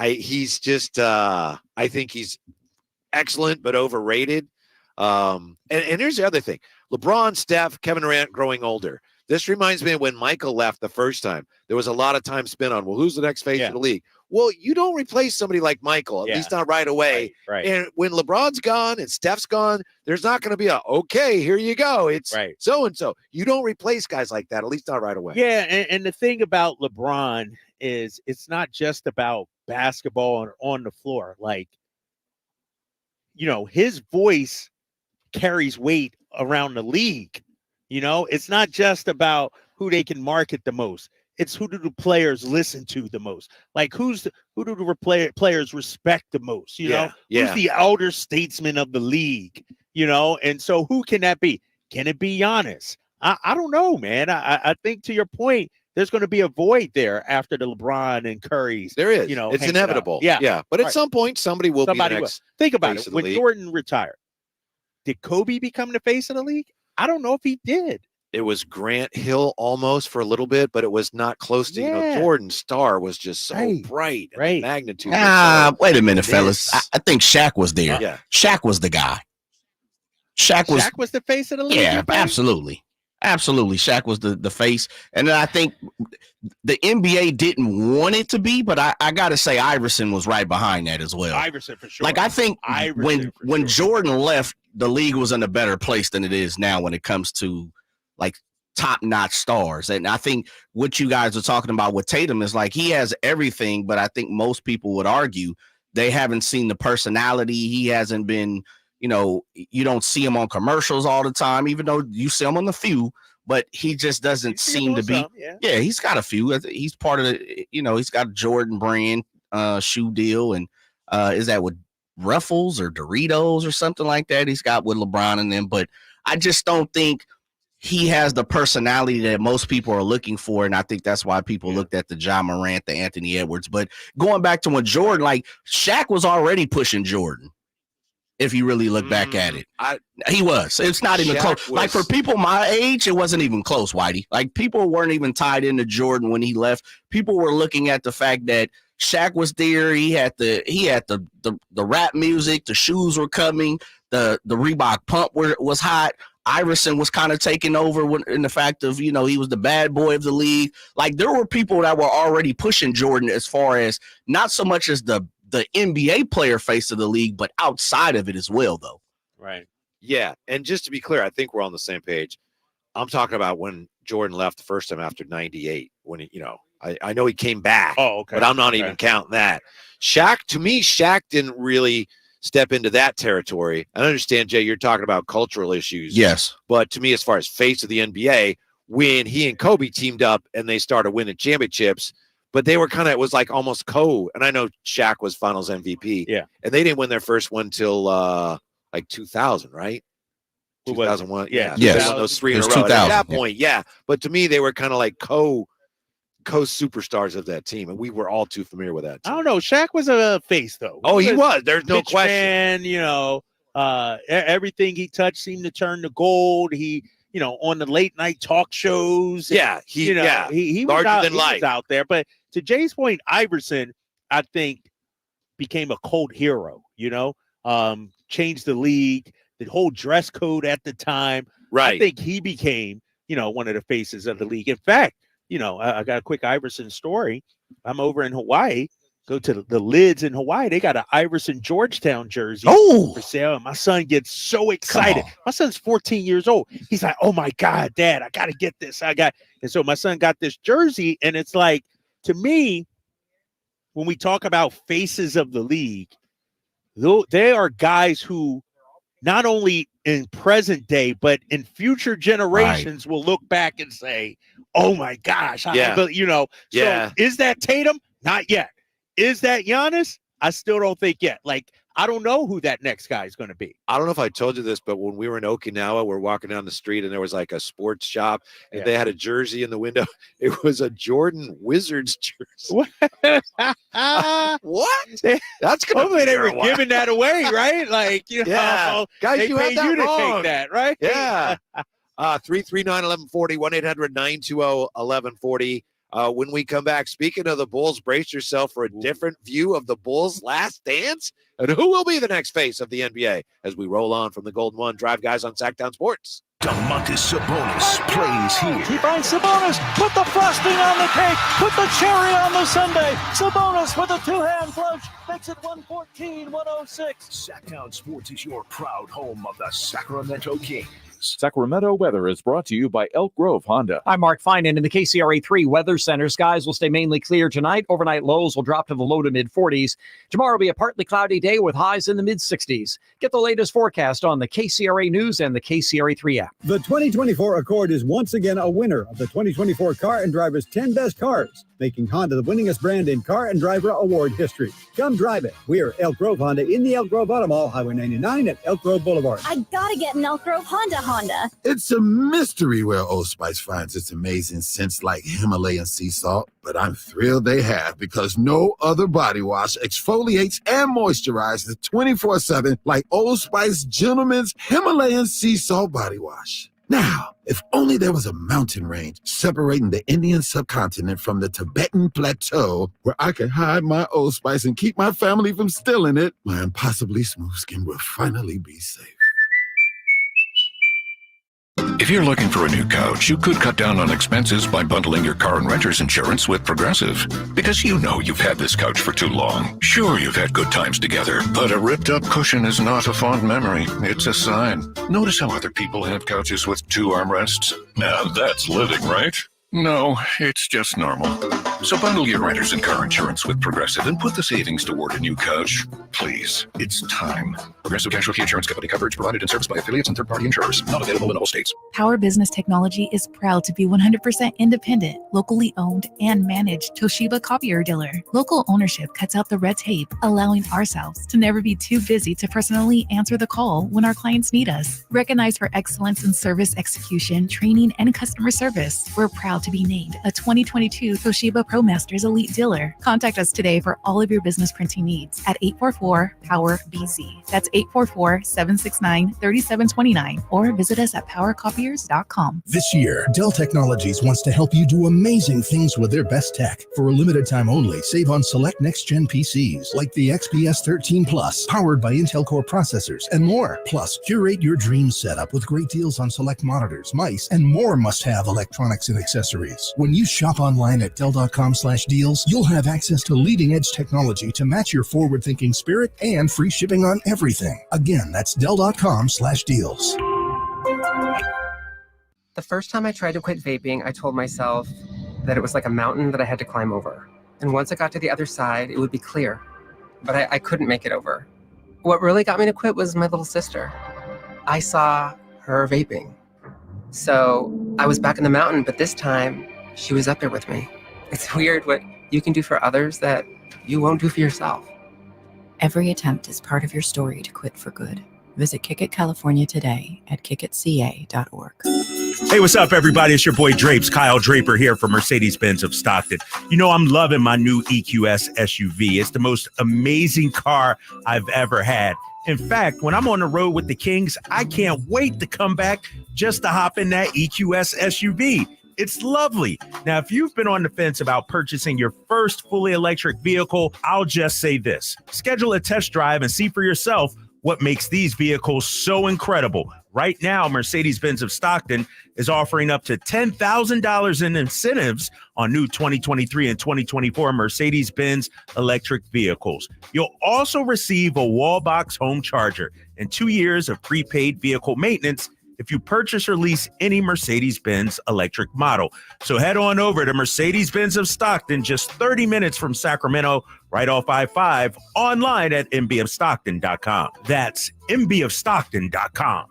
he's just I think he's excellent but overrated. And here's the other thing: LeBron, Steph, Kevin Durant growing older. This reminds me of when Michael left the first time. There was a lot of time spent on, well, who's the next face of the league? Well, you don't replace somebody like Michael, at least not right away. Right. And when LeBron's gone and Steph's gone, there's not going to be okay, here you go. It's so-and-so. You don't replace guys like that, at least not right away. Yeah, and the thing about LeBron is it's not just about basketball on the floor. Like, his voice carries weight around the league. It's not just about who they can market the most. It's who do the players listen to the most? Like who do the players respect the most? Who's the elder statesman of the league? And so who can that be? Can it be Giannis? I don't know, man. I think to your point, there's going to be a void there after the LeBron and Curry's. There is. It's inevitable. Yeah. But at some point, somebody will be the next. Think about it. When Jordan retired, did Kobe become the face of the league? I don't know if he did. It was Grant Hill almost for a little bit, but it was not close to, Jordan's star was just so bright. And the magnitude. Wait a minute, fellas. I think Shaq was there. Yeah. Shaq was the guy. Shaq was the face of the league. Yeah, absolutely. Absolutely. Shaq was the face. And I think the NBA didn't want it to be, but I got to say Iverson was right behind that as well. Iverson for sure. Like, I think when Jordan left, the league was in a better place than it is now when it comes to, like, top-notch stars. And I think what you guys are talking about with Tatum is, like, he has everything, but I think most people would argue they haven't seen the personality. He hasn't been – you don't see him on commercials all the time, even though you see him on the few, but he just doesn't seem to be. Yeah, he's got a few. He's part of the, he's got a Jordan brand shoe deal. And is that with Ruffles or Doritos or something like that? He's got with LeBron and them, but I just don't think he has the personality that most people are looking for. And I think that's why people looked at the Ja Morant, the Anthony Edwards. But going back to when Jordan, like Shaq was already pushing Jordan. If you really look back at it, he was. It's not even close. Like for people my age, it wasn't even close, Whitey. Like people weren't even tied into Jordan when he left. People were looking at the fact that Shaq was there. He had the rap music. The shoes were coming. The Reebok pump was hot. Iverson was kind of taking over in the fact of, he was the bad boy of the league. Like there were people that were already pushing Jordan as far as not so much as the NBA player face of the league, but outside of it as well, though. Right. Yeah. And just to be clear, I think we're on the same page. I'm talking about when Jordan left the first time after 98, when he, I know he came back, but I'm not even counting that. To me, Shaq didn't really step into that territory. I understand, Jay, you're talking about cultural issues. Yes. But to me, as far as face of the NBA, when he and Kobe teamed up and they started winning championships, but they were it was like almost and I know Shaq was finals MVP. Yeah. And they didn't win their first one till like 2000, right? 2001. Yeah. Yes. They won those three in a row. At that point, yeah. But to me, they were kind of like co-superstars of that team. And we were all too familiar with that team. I don't know. Shaq was a face, though. He was. There's no question. Everything he touched seemed to turn to gold. He, on the late night talk shows. He was larger out, than life. He was out there. But to Jay's point, Iverson, I think, became a cult hero, changed the league, the whole dress code at the time. Right. I think he became, one of the faces of the league. In fact, I got a quick Iverson story. I'm over in Hawaii. Go to the Lids in Hawaii. They got an Iverson Georgetown jersey for sale. And my son gets so excited. My son's 14 years old. He's like, "Oh my God, Dad, I got to get this." And so my son got this jersey. And it's like, to me, when we talk about faces of the league, they are guys who not only in present day, but in future generations will look back and say, "Oh my gosh." So is that Tatum? Not yet. Is that Giannis? I still don't think yet. Like, I don't know who that next guy is going to be. I don't know if I told you this, but when we were in Okinawa, we're walking down the street and there was like a sports shop and they had a jersey in the window. It was a Jordan Wizards jersey. What? That's going hopefully they were giving that away, right? Like, guys, they you paid had that you to wrong. take that, right? Yeah. 339-1140, 1-800-920-1140. When we come back, speaking of the Bulls, brace yourself for a different view of the Bulls' last dance and who will be the next face of the NBA as we roll on from the Golden One. Drive Guys on Sactown Sports. Domantas Sabonis plays here. He finds Sabonis, put the frosting on the cake, put the cherry on the sundae. Sabonis with a two-hand flush makes it 114-106. Sactown Sports is your proud home of the Sacramento Kings. Sacramento weather is brought to you by Elk Grove Honda. I'm Mark Finan in the KCRA 3 Weather Center. Skies will stay mainly clear tonight. Overnight lows will drop to the low to mid 40s. Tomorrow will be a partly cloudy day with highs in the mid 60s. Get the latest forecast on the KCRA News and the KCRA 3 app. The 2024 Accord is once again a winner of the 2024 Car and Driver's 10 Best Cars, making Honda the winningest brand in Car and Driver Award history. Come drive it. We're Elk Grove Honda in the Elk Grove Auto Mall, Highway 99 at Elk Grove Boulevard. I gotta get an Elk Grove Honda. It's a mystery where Old Spice finds its amazing scents like Himalayan sea salt, but I'm thrilled they have, because no other body wash exfoliates and moisturizes 24/7 like Old Spice Gentleman's Himalayan sea salt body wash. Now, if only there was a mountain range separating the Indian subcontinent from the Tibetan plateau where I could hide my Old Spice and keep my family from stealing it, my impossibly smooth skin will finally be safe. If you're looking for a new couch, you could cut down on expenses by bundling your car and renter's insurance with Progressive. Because you know you've had this couch for too long. Sure, you've had good times together, but a ripped-up cushion is not a fond memory. It's a sign. Notice how other people have couches with 2 armrests? Now that's living, right? No, it's just normal. So bundle your renters and car insurance with Progressive and put the savings toward a new couch. Please, it's time. Progressive Casualty Insurance Company. Coverage provided and serviced by affiliates and third-party insurers. Not available in all states. Power Business Technology is proud to be 100% independent, locally owned, and managed Toshiba copier dealer. Local ownership cuts out the red tape, allowing ourselves to never be too busy to personally answer the call when our clients need us. Recognized for excellence in service execution, training, and customer service, we're proud to be named a 2022 Toshiba ProMasters Elite Dealer. Contact us today for all of your business printing needs at 844-POWER-BZ. That's 844-769-3729, or visit us at powercopiers.com. This year, Dell Technologies wants to help you do amazing things with their best tech. For a limited time only, save on select next-gen PCs like the XPS 13 Plus, powered by Intel Core processors, and more. Plus, curate your dream setup with great deals on select monitors, mice, and more must-have electronics and accessories. When you shop online at Dell.com/deals, you'll have access to leading-edge technology to match your forward-thinking spirit and free shipping on everything. Again, that's Dell.com/deals. The first time I tried to quit vaping, I told myself that it was like a mountain that I had to climb over. And once I got to the other side, it would be clear. But I couldn't make it over. What really got me to quit was my little sister. I saw her vaping. So I was back in the mountain, but this time she was up there with me. It's weird what you can do for others that you won't do for yourself. Every attempt is part of your story to quit for good. Visit Kick It California today at kickitca.org. Hey, what's up, everybody? It's your boy Drapes, Kyle Draper here from Mercedes-Benz of Stockton. You know, I'm loving my new EQS SUV. It's the most amazing car I've ever had. In fact, when I'm on the road with the Kings, I can't wait to come back just to hop in that EQS SUV. It's lovely. Now, if you've been on the fence about purchasing your first fully electric vehicle, I'll just say this. Schedule a test drive and see for yourself what makes these vehicles so incredible. Right now, Mercedes-Benz of Stockton is offering up to $10,000 in incentives on new 2023 and 2024 Mercedes-Benz electric vehicles. You'll also receive a wall box home charger and 2 years of prepaid vehicle maintenance if you purchase or lease any Mercedes-Benz electric model. So head on over to Mercedes-Benz of Stockton, just 30 minutes from Sacramento, right off I-5, online at mbofstockton.com. That's mbofstockton.com.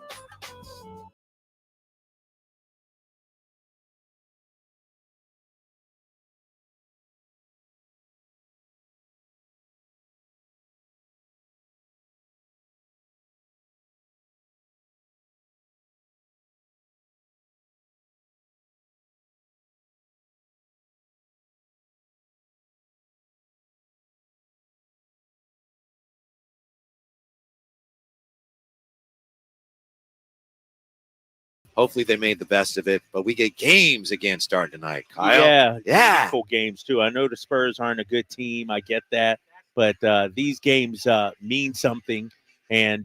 Hopefully they made the best of it, but we get games again starting tonight. Kyle? Yeah. Difficult games, too. I know the Spurs aren't a good team. I get that. But these games mean something. And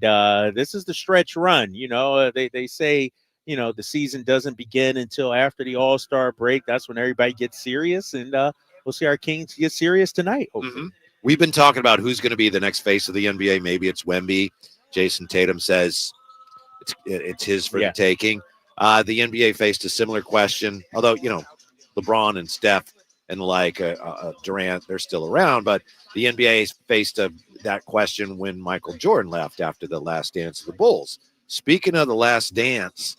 this is the stretch run. You know, they say, the season doesn't begin until after the All-Star break. That's when everybody gets serious, and we'll see our Kings get serious tonight. Mm-hmm. We've been talking about who's going to be the next face of the NBA. Maybe it's Wemby. Jason Tatum says it's his for the taking. The NBA faced a similar question, although, LeBron and Steph and Durant, they're still around, but the NBA faced that question when Michael Jordan left after the last dance of the Bulls. Speaking of the last dance,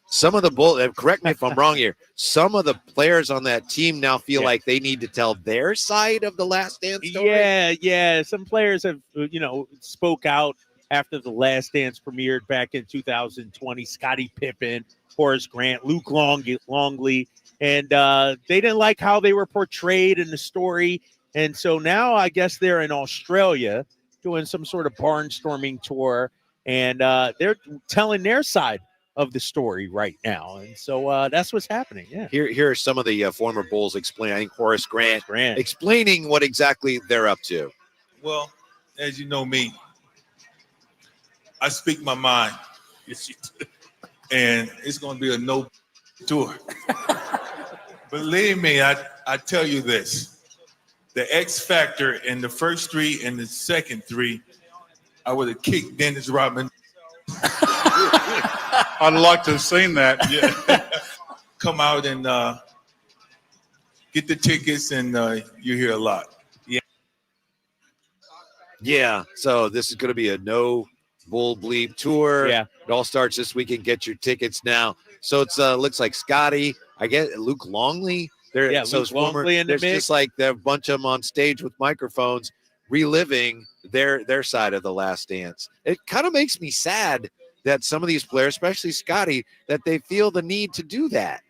some of the Bulls, correct me if I'm wrong here, some of the players on that team now feel like they need to tell their side of the last dance story. Yeah. Some players have, spoke out after the last dance premiered back in 2020. Scottie Pippen, Horace Grant, Luke Longley, and they didn't like how they were portrayed in the story. And so now I guess they're in Australia doing some sort of barnstorming tour, and they're telling their side of the story right now. And so that's what's happening. Yeah. Here are some of the former Bulls explaining. I think Horace Grant explaining what exactly they're up to. Well, as you know me, I speak my mind. Yes, you do. And it's going to be a no tour. Believe me, I tell you this. The X factor in the first three and the second three, I would have kicked Dennis Rodman. I'd like to have seen that. Yeah. Come out and get the tickets, and you hear a lot. Yeah. Yeah. So this is going to be a no Bull Bleep tour. Yeah. It all starts this weekend. Get your tickets now. So it's looks like Scotty, I guess Luke Longley. Luke Longley in the there's mix. Just like a bunch of them on stage with microphones reliving their side of the last dance. It kind of makes me sad that some of these players, especially Scotty, that they feel the need to do that.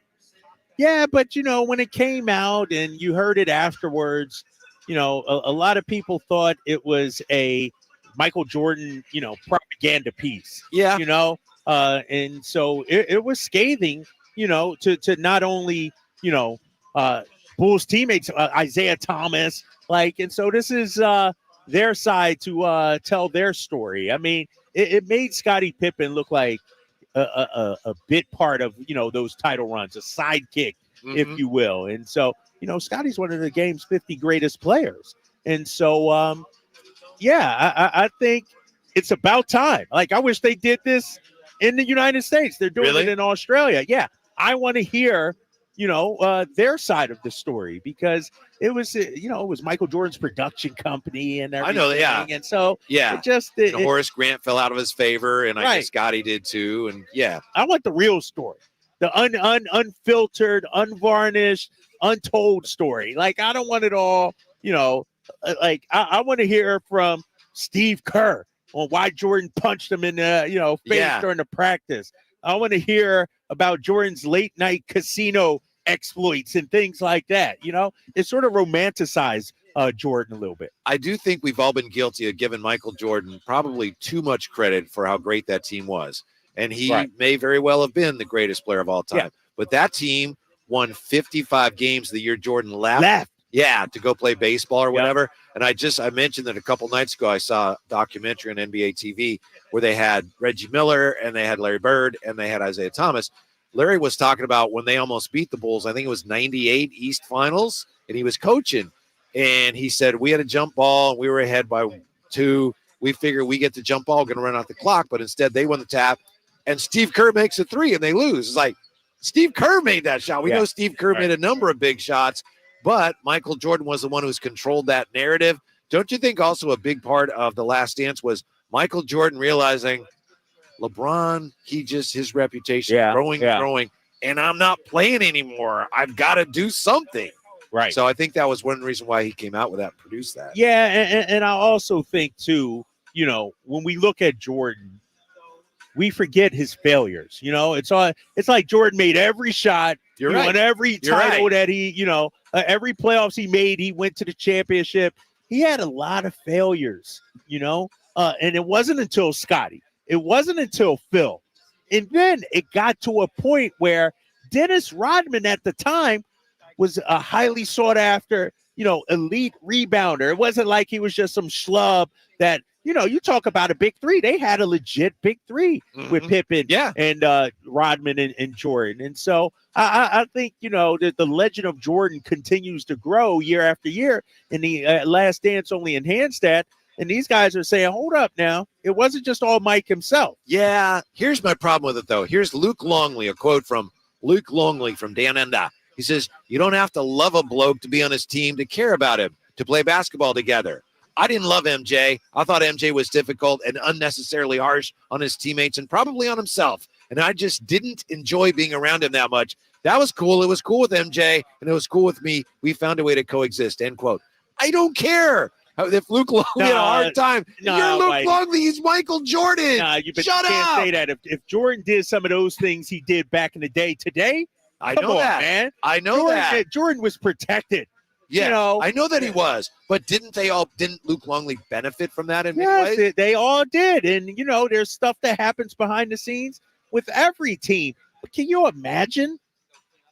Yeah, but when it came out and you heard it afterwards, a lot of people thought it was a Michael Jordan, propaganda piece. Yeah. And so it was scathing, to not only, Bulls teammates, Isaiah Thomas, and so this is their side to tell their story. I mean, it made Scottie Pippen look like a bit part of, those title runs, a sidekick, if you will. And so, Scotty's one of the game's 50 greatest players. And so, I think it's about time. I wish they did this in the United States. They're doing it in Australia. Yeah. I want to hear, their side of the story, because it was, it was Michael Jordan's production company and everything. I know, yeah. And so, Horace Grant fell out of his favor, and I guess Scotty did too. And I want the real story, the unfiltered, unvarnished, untold story. I don't want it all, I want to hear from Steve Kerr on why Jordan punched him in the, face during the practice. I want to hear about Jordan's late night casino exploits and things like that. It sort of romanticized Jordan a little bit. I do think we've all been guilty of giving Michael Jordan probably too much credit for how great that team was. And he may very well have been the greatest player of all time. Yeah. But that team won 55 games the year Jordan left. Yeah, to go play baseball or whatever. And I mentioned that a couple nights ago, I saw a documentary on NBA TV where they had Reggie Miller and they had Larry Bird and they had Isaiah Thomas. Larry was talking about when they almost beat the Bulls. I think it was 98 East Finals, and he was coaching. And he said, we had a jump ball, and we were ahead by 2. We figured we get the jump ball, going to run out the clock, but instead they won the tap. And Steve Kerr makes a 3, and they lose. It's like, Steve Kerr made that shot. We know Steve Kerr made a number of big shots, but Michael Jordan was the one who's controlled that narrative. Don't you think also a big part of The Last Dance was Michael Jordan realizing LeBron, his reputation growing, and I'm not playing anymore. I've got to do something. Right. So I think that was one reason why he came out with that, produced that. Yeah, and I also think, too, when we look at Jordan, we forget his failures. It's like Jordan made every shot. You're right. And every title that he, every playoffs he made, he went to the championship. He had a lot of failures, and it wasn't until Scotty. It wasn't until Phil. And then it got to a point where Dennis Rodman at the time was a highly sought after, elite rebounder. It wasn't like he was just some schlub that, you talk about a big three. They had a legit big three with Pippen and Rodman and Jordan. And so I think, that the legend of Jordan continues to grow year after year. And the Last Dance only enhanced that. And these guys are saying, hold up now. It wasn't just all Mike himself. Yeah. Here's my problem with it, though. Here's Luke Longley, a quote from Luke Longley from Dan Enda. He says, you don't have to love a bloke to be on his team to care about him, to play basketball together. I didn't love MJ. I thought MJ was difficult and unnecessarily harsh on his teammates and probably on himself. And I just didn't enjoy being around him that much. That was cool. It was cool with MJ, and it was cool with me. We found a way to coexist, end quote. I don't care if Luke Longley had a hard time. You're Luke Longley. He's Michael Jordan. You Shut can't up. say that. If Jordan did some of those things he did back in the day today, come on, man. I know that. Jordan was protected. Yeah, I know that he was, but didn't Luke Longley benefit from that in many ways? They all did. And, there's stuff that happens behind the scenes with every team. But can you imagine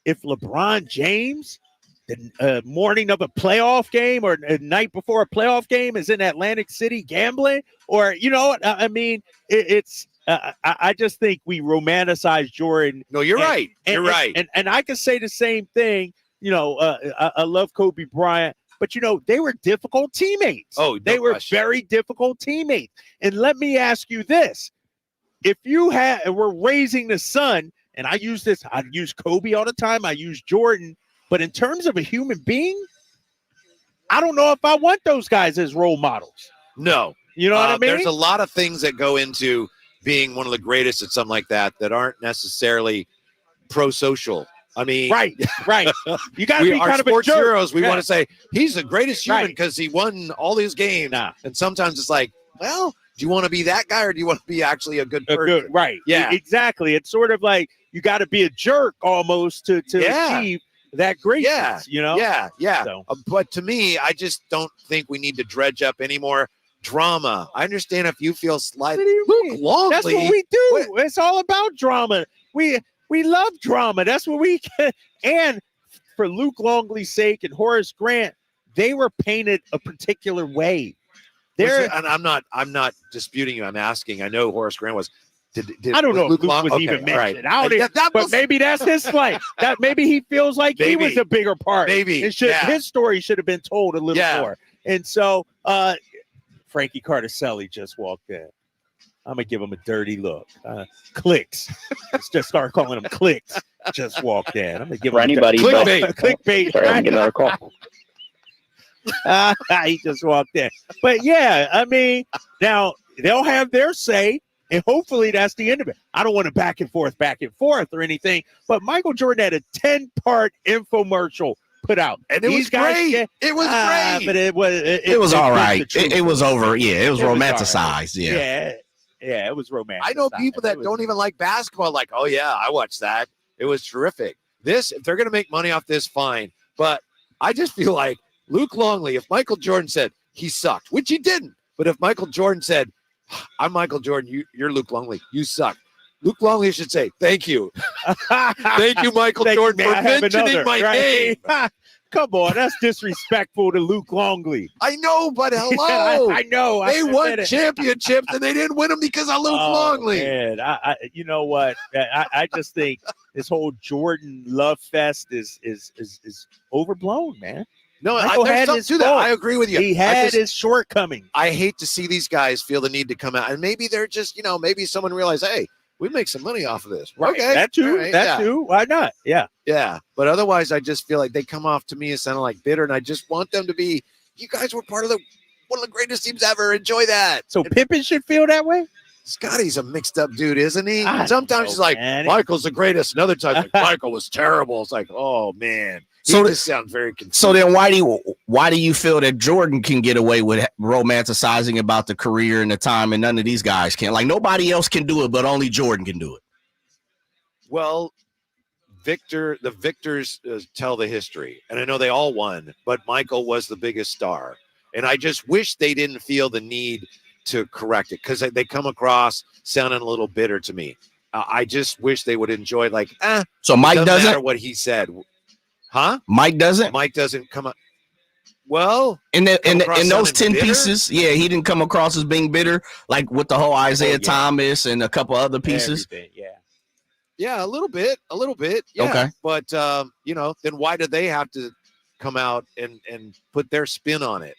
if LeBron James, the morning of a playoff game or a night before a playoff game, is in Atlantic City gambling? Or, I mean, I just think we romanticize Jordan. No, you're right. You're right. And I can say the same thing. I love Kobe Bryant, but they were difficult teammates. Oh, they were very difficult teammates. And let me ask you this: if you were raising the son, and I use Kobe all the time, I use Jordan, but in terms of a human being, I don't know if I want those guys as role models. No, you know what I mean. There's a lot of things that go into being one of the greatest at something like that aren't necessarily pro-social. I mean, right. You got to be kind of a sports jerk. heroes. We want to say he's the greatest human because he won all his games. And sometimes it's like, well, do you want to be that guy or do you want to be actually a good person? Right. Yeah. Exactly. It's sort of like you got to be a jerk almost to achieve that greatness. Yeah. So. But to me, I just don't think we need to dredge up any more drama. I understand if you feel slight. Luke Longley. That's what we do. It's all about drama. We love drama. That's what we can. And for Luke Longley's sake and Horace Grant, they were painted a particular way. And I'm not disputing you. I'm asking. I know Horace Grant was. I don't know if Luke was even mentioned. Right. But maybe that's his slight. That maybe he feels like he was a bigger part. Maybe his story should have been told a little more. And so Frankie Cardicelli just walked in. I'm going to give him a dirty look. Clicks. Let's just start calling him Clicks. Just walked in. I'm going to give him anybody. Clickbait. Sorry, I'm getting another call. He just walked in. But, yeah, I mean, now they'll have their say, and hopefully that's the end of it. I don't want to back and forth or anything, but Michael Jordan had a 10-part infomercial put out. And it was great. It was great. But it was all right. It was over. Yeah, it was romanticized. Yeah, it was romantic. I know people that don't even like basketball. Like, oh yeah, I watched that. It was terrific. If they're going to make money off this, fine. But I just feel like Luke Longley, if Michael Jordan said he sucked, which he didn't, but if Michael Jordan said, I'm Michael Jordan, you're Luke Longley, you suck. Luke Longley should say, thank you. Thank you, Michael Jordan, for mentioning my name. Come on, that's disrespectful to Luke Longley. I know, but hello. I know. They won championships, and they didn't win them because of Luke Longley. Man, you know what? I just think this whole Jordan love fest is overblown, man. No, there's something to that. I agree with you. He had his shortcomings. I hate to see these guys feel the need to come out, and maybe they're just, maybe someone realized, hey, we make some money off of this. Right. Okay. That too. Right. That too. Why not? Yeah. Yeah. But otherwise, I just feel like they come off to me as sounding like bitter, and I just want them to be, you guys were part of one of the greatest teams ever. Enjoy that. So Pippen should feel that way? Scotty's a mixed up dude, isn't he? Sometimes he's like, Michael's the greatest. And other times, like, Michael was terrible. It's like, oh, man. This sounds very confusing. So then why do you feel that Jordan can get away with romanticizing about the career and the time and none of these guys can? Like nobody else can do it, but only Jordan can do it. Well, the victors tell the history. And I know they all won, but Michael was the biggest star. And I just wish they didn't feel the need to correct it because they come across sounding a little bitter to me. I just wish they would enjoy So Mike doesn't matter what he said. Huh? Mike doesn't? Mike doesn't come up. Well, in those 10 bitter? pieces, yeah, he didn't come across as being bitter, like with the whole Isaiah Thomas and a couple other pieces. Everything, yeah. Yeah, a little bit. Yeah. Okay. But, then why did they have to come out and put their spin on it?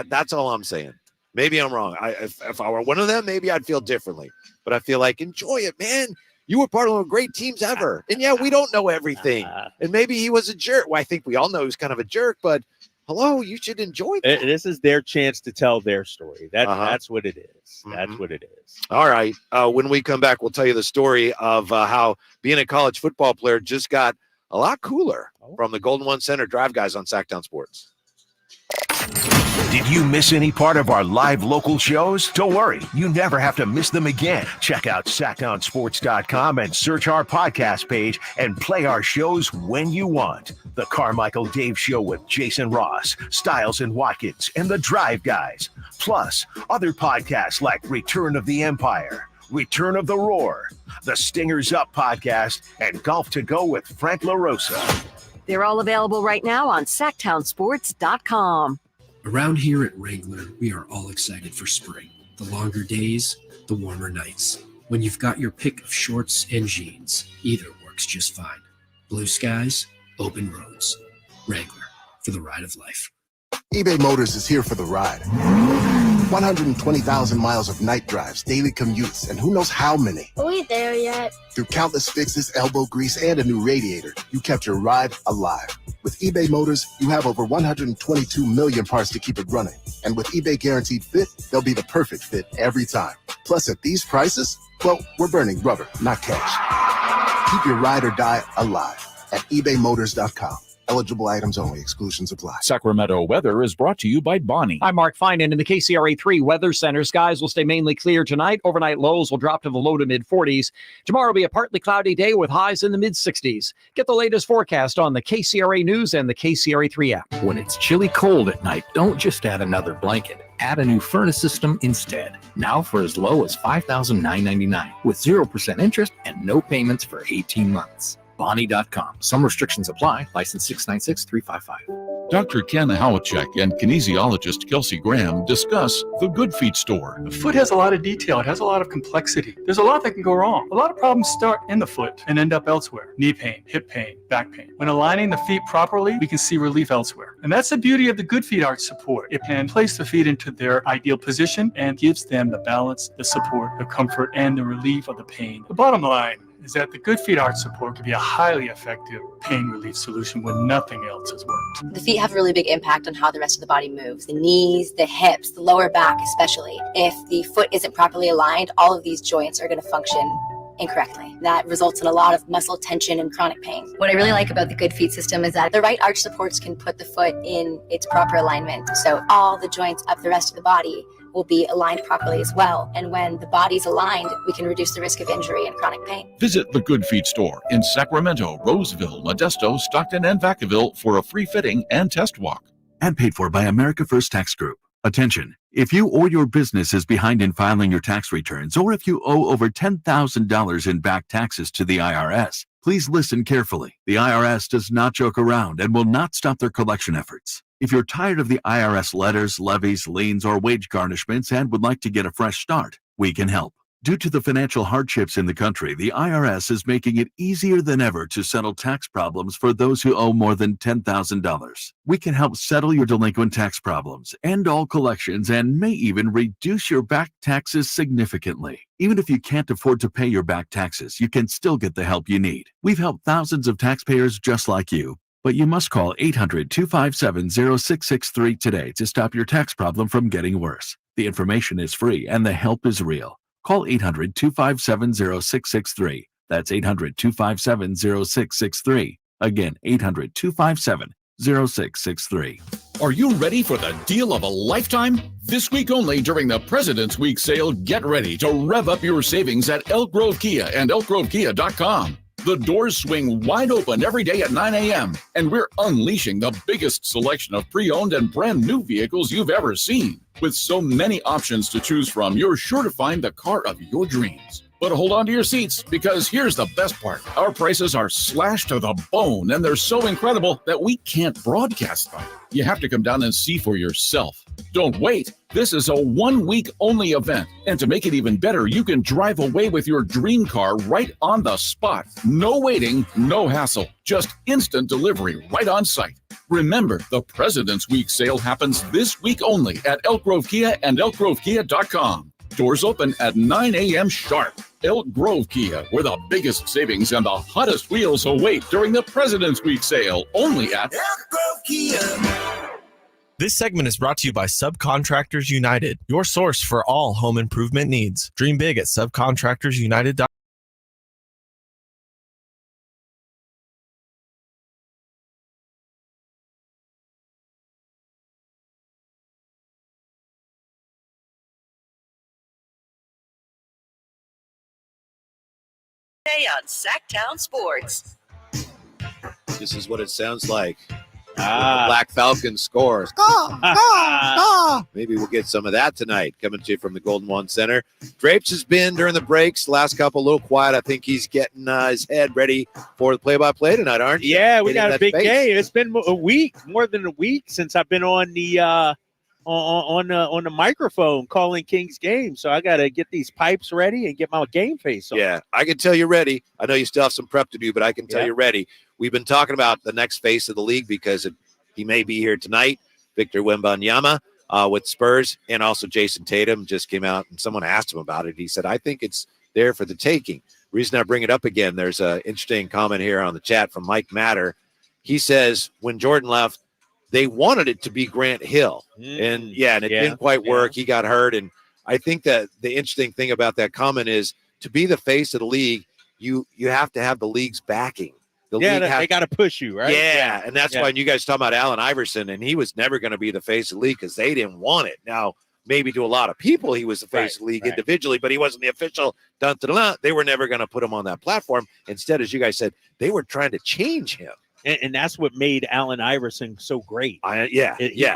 That's all I'm saying. Maybe I'm wrong. If I were one of them, maybe I'd feel differently. But I feel like, enjoy it, man. You were part of one of the great teams ever. And, yeah, we don't know everything. And maybe he was a jerk. Well, I think we all know he was kind of a jerk. But, hello, you should enjoy that. This is their chance to tell their story. That's what it is. That's what it is. All right. When we come back, we'll tell you the story of how being a college football player just got a lot cooler from the Golden One Center Drive guys on Sactown Sports. Did you miss any part of our live local shows? Don't worry, you never have to miss them again. Check out SactownSports.com and search our podcast page and play our shows when you want. The Carmichael Dave Show with Jason Ross, Stiles and Watkins, and the Drive Guys. Plus, other podcasts like Return of the Empire, Return of the Roar, the Stingers Up podcast, and Golf to Go with Frank LaRosa. They're all available right now on SactownSports.com. Around here at Wrangler, we are all excited for spring. The longer days, the warmer nights. When you've got your pick of shorts and jeans, either works just fine. Blue skies, open roads. Wrangler, for the ride of life. eBay Motors is here for the ride. 120,000 miles of night drives, daily commutes, and who knows how many. Are we there yet? Through countless fixes, elbow grease, and a new radiator, you kept your ride alive. With eBay Motors, you have over 122 million parts to keep it running. And with eBay Guaranteed Fit, they'll be the perfect fit every time. Plus, at these prices, well, we're burning rubber, not cash. Keep your ride or die alive at ebaymotors.com. Eligible items only. Exclusions apply. Sacramento weather is brought to you by Bonnie. I'm Mark Finan in the KCRA 3 Weather Center. Skies will stay mainly clear tonight. Overnight lows will drop to the low to mid 40s. Tomorrow will be a partly cloudy day with highs in the mid 60s. Get the latest forecast on the KCRA News and the KCRA 3 app. When it's chilly cold at night, don't just add another blanket. Add a new furnace system instead. Now for as low as $5,999 with 0% interest and no payments for 18 months. Bonnie.com. Some restrictions apply. License 696-355. Dr. Ken Howachek and kinesiologist Kelsey Graham discuss the Good Feet store. The foot has a lot of detail. It has a lot of complexity. There's a lot that can go wrong. A lot of problems start in the foot and end up elsewhere. Knee pain, hip pain, back pain. When aligning the feet properly, we can see relief elsewhere. And that's the beauty of the Good Feet Arch support. It can place the feet into their ideal position and gives them the balance, the support, the comfort, and the relief of the pain. The bottom line is that the Good Feet Arch support can be a highly effective pain relief solution when nothing else has worked. The feet have a really big impact on how the rest of the body moves. The knees, the hips, the lower back especially. If the foot isn't properly aligned, all of these joints are going to function incorrectly. That results in a lot of muscle tension and chronic pain. What I really like about the Good Feet system is that the right arch supports can put the foot in its proper alignment. So all the joints up the rest of the body will be aligned properly as well. And when the body's aligned, we can reduce the risk of injury and chronic pain. Visit the Good Feet store in Sacramento, Roseville, Modesto, Stockton, and Vacaville for a free fitting and test walk. And paid for by America First Tax Group. Attention, if you or your business is behind in filing your tax returns, or if you owe over $10,000 in back taxes to the IRS, please listen carefully. The IRS does not joke around and will not stop their collection efforts. If you're tired of the IRS letters, levies, liens, or wage garnishments and would like to get a fresh start, we can help. Due to the financial hardships in the country, the IRS is making it easier than ever to settle tax problems for those who owe more than $10,000. We can help settle your delinquent tax problems, end all collections, and may even reduce your back taxes significantly. Even if you can't afford to pay your back taxes, you can still get the help you need. We've helped thousands of taxpayers just like you. But you must call 800-257-0663 today to stop your tax problem from getting worse. The information is free and the help is real. Call 800-257-0663. That's 800-257-0663. Again, 800-257-0663. Are you ready for the deal of a lifetime? This week only during the President's Week sale, get ready to rev up your savings at Elk Grove Kia and elkgrovekia.com. The doors swing wide open every day at 9 a.m., and we're unleashing the biggest selection of pre-owned and brand new vehicles you've ever seen. With so many options to choose from, you're sure to find the car of your dreams. But hold on to your seats, because here's the best part. Our prices are slashed to the bone, and they're so incredible that we can't broadcast them. You have to come down and see for yourself. Don't wait. This is a 1-week only event. And to make it even better, you can drive away with your dream car right on the spot. No waiting, no hassle. Just instant delivery right on site. Remember, the President's Week sale happens this week only at Elk Grove Kia and elkgrovekia.com. Doors open at 9 a.m. sharp. Elk Grove Kia, where the biggest savings and the hottest wheels await during the President's Week sale, only at Elk Grove Kia. This segment is brought to you by Subcontractors United, your source for all home improvement needs. Dream big at subcontractorsunited.com. On Sactown Sports. This is what it sounds like. Black Falcon scores. Maybe we'll get some of that tonight. Coming to you from the Golden One Center. Drapes has been during the breaks. Last couple a little quiet. I think he's getting his head ready for the play-by-play tonight, aren't you? Yeah, we got a big game. It's been a week, more than a week since I've been on the on the microphone calling Kings game. So I got to get these pipes ready and get my game face on. Yeah, I can tell you're ready. I know you still have some prep to do, but I can tell you're ready. We've been talking about the next face of the league because he may be here tonight. Victor Wembanyama with Spurs, and also Jason Tatum just came out and someone asked him about it. He said, I think it's there for the taking. Reason I bring it up again, there's an interesting comment here on the chat from Mike Matter. He says when Jordan left, they wanted it to be Grant Hill. And it didn't quite work. He got hurt. And I think that the interesting thing about that comment is to be the face of the league, you have to have the league's backing. They got to push you, right? Yeah, and that's why you guys talk about Allen Iverson, and he was never going to be the face of the league because they didn't want it. Now, maybe to a lot of people, he was the face of the league individually, but he wasn't the official. They were never going to put him on that platform. Instead, as you guys said, they were trying to change him. And that's what made Allen Iverson so great. He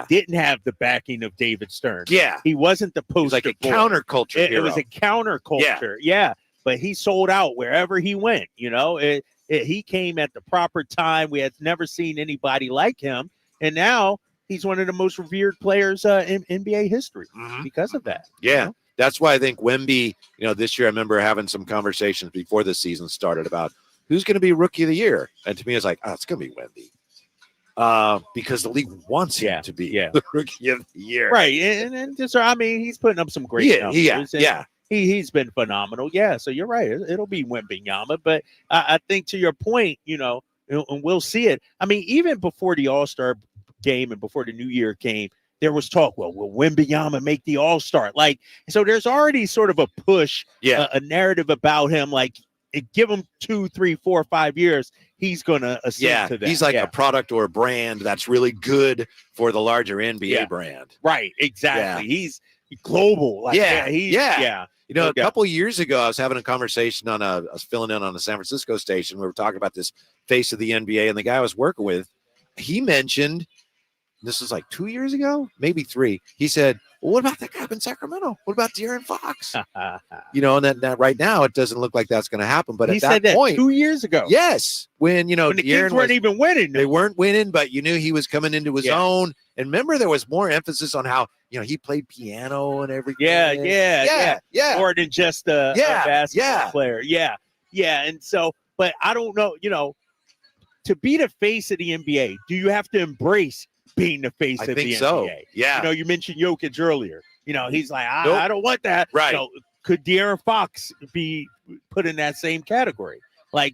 didn't have the backing of David Stern. Yeah. He wasn't the poster like a boy. counterculture hero. It was a counterculture. Yeah. But he sold out wherever he went. He came at the proper time. We had never seen anybody like him. And now he's one of the most revered players in NBA history because of that. Yeah. That's why I think Wemby, this year I remember having some conversations before the season started about who's going to be Rookie of the Year. And to me, it's like, it's going to be Wemby. Because the league wants him to be the Rookie of the Year. Right. And just, he's putting up some great numbers. He's been phenomenal. Yeah, so you're right. It'll be Wembanyama. But I think to your point, and we'll see it. I mean, even before the All-Star game and before the New Year came, there was talk, will Wembanyama make the All-Star? So there's already sort of a push, a narrative about him, give him 2, 3, 4, 5 years, he's going to ascend to that. He's like a product or a brand that's really good for the larger NBA brand. Right, exactly. Yeah. He's global. A couple of years ago, I was having a conversation I was filling in on a San Francisco station. We were talking about this face of the NBA, and the guy I was working with, he mentioned, this was like 2 years ago, maybe 3. He said, well, what about that guy in Sacramento? What about De'Aaron Fox? And that right now it doesn't look like that's going to happen. But he at that said point, 2 years ago. Yes. When the Kings weren't even winning. They weren't winning, but you knew he was coming into his own. And remember, there was more emphasis on how, he played piano and everything. Yeah. More than just a basketball player. Yeah. And so, but I don't know, to be the face of the NBA, do you have to embrace being the face of the NBA? I think so. Yeah. You mentioned Jokic earlier. He's like, I don't want that. Right. Could De'Aaron Fox be put in that same category?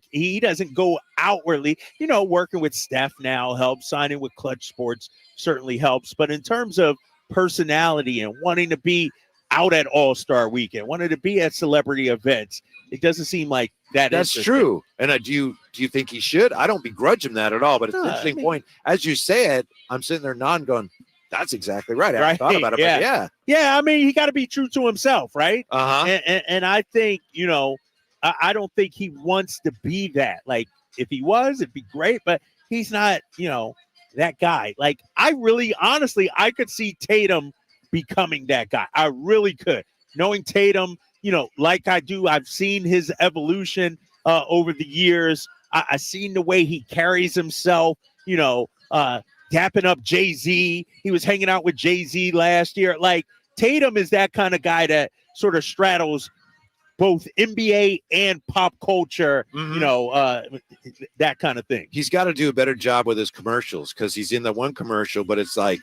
He doesn't go outwardly, working with Steph now helps, signing with Clutch Sports certainly helps. But in terms of personality and wanting to be out at All-Star Weekend, wanting to be at celebrity events, it doesn't seem like that. That's true. And do you think he should? I don't begrudge him that at all, but it's an interesting point. As you say it, I'm sitting there nodding going, that's exactly right. I haven't thought about it, but yeah. I mean, he got to be true to himself, right? And I think, I don't think he wants to be that. If he was, it'd be great, but he's not, that guy. I really, honestly, I could see Tatum becoming that guy. I really could. Knowing Tatum, like I do, I've seen his evolution over the years. I've seen the way he carries himself, dapping up Jay-Z. He was hanging out with Jay-Z last year. Like, Tatum is that kind of guy that sort of straddles both NBA and pop culture, that kind of thing. He's got to do a better job with his commercials, because he's in the one commercial, but it's like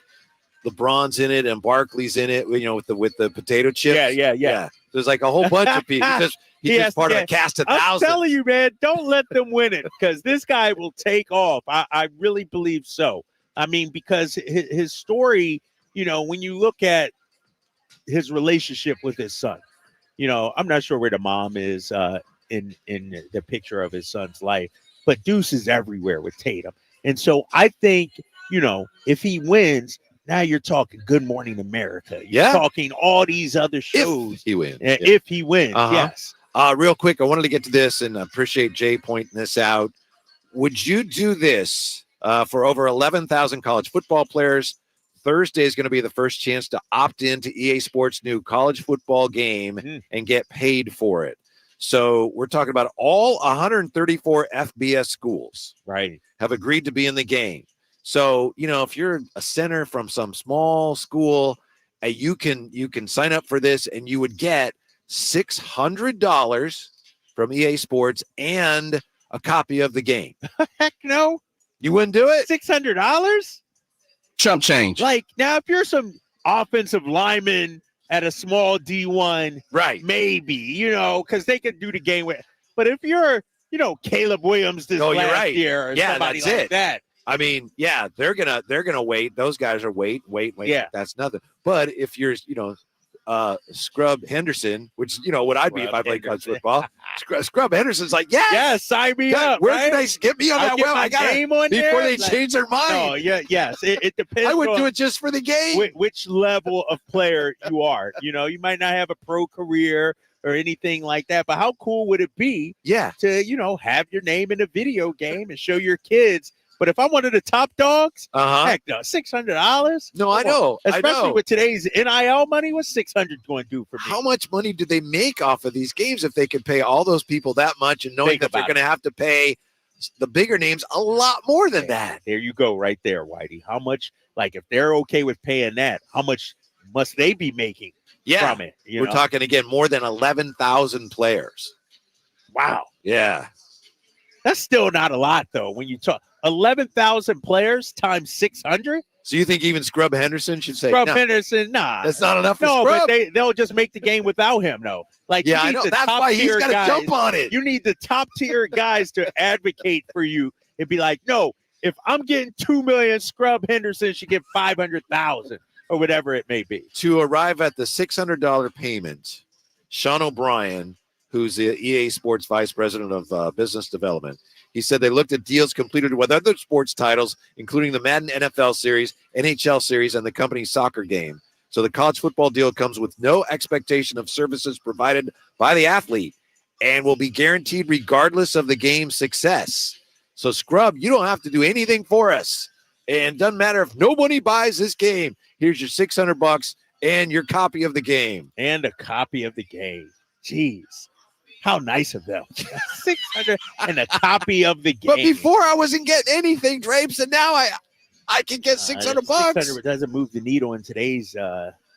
LeBron's in it and Barkley's in it, with the potato chips. Yeah. There's like a whole bunch of people. He's just part of a cast of thousands. I'm telling you, man, don't let them win it, because this guy will take off. I really believe so. I mean, because his story, when you look at his relationship with his son, I'm not sure where the mom is in the picture of his son's life, but Deuce is everywhere with Tatum. And so I think, if he wins, now you're talking Good Morning America. You're talking all these other shows. If he wins. If he wins, yes. Real quick, I wanted to get to this, and I appreciate Jay pointing this out. Would you do this for over 11,000 college football players? Thursday is going to be the first chance to opt into EA Sports' new college football game and get paid for it. So we're talking about all 134 FBS schools, right, have agreed to be in the game. So, if you're a center from some small school, you can sign up for this, and you would get $600 from EA Sports and a copy of the game. Heck no. You wouldn't do it? $600? Chump change. Like, now, if you're some offensive lineman at a small D1, right, maybe, because they could do the game with. But if you're, Caleb Williams this last year, or somebody that's like it. that. I mean, they're gonna wait. Those guys are wait. Yeah, that's nothing. But if you're, Scrub Henderson, which what I'd be if I played college football. Scrub Henderson's like, sign me up. Where right? can I get me on that? Well, I got game on before there? they change their mind. Oh, yes. It depends. I would on do it just for the game. Which level of player you are. You might not have a pro career or anything like that, but how cool would it be? To have your name in a video game and show your kids. But if I'm one of the top dogs, heck no, $600. No, I know. Especially with today's NIL money, what's $600 going to do for me? How much money do they make off of these games if they could pay all those people that much, and knowing that they're going to have to pay the bigger names a lot more than that? There you go, right there, Whitey. How much? Like, if they're okay with paying that, how much must they be making from it? We're talking again more than 11,000 players. Wow. Yeah. That's still not a lot, though. When you talk 11,000 players times 600. So you think even Scrub Henderson should say, Scrub Henderson, nah. That's not enough for No, Scrub. but they'll just make the game without him, though. Like, I know. That's why he's got to jump on it. You need the top tier guys to advocate for you and be like, no, if I'm getting $2 million, Scrub Henderson should get $500,000 or whatever it may be. To arrive at the $600 payment, Sean O'Brien, who's the EA Sports Vice President of Business Development, he said they looked at deals completed with other sports titles, including the Madden NFL series, NHL series, and the company's soccer game. So the college football deal comes with no expectation of services provided by the athlete and will be guaranteed regardless of the game's success. So, Scrub, you don't have to do anything for us. And doesn't matter if nobody buys this game. Here's your $600 and your copy of the game. And a copy of the game. Jeez. How nice of them. 600 and a copy of the game. But before I wasn't getting anything, Drapes, and now I can get $600. 600 doesn't move the needle in today's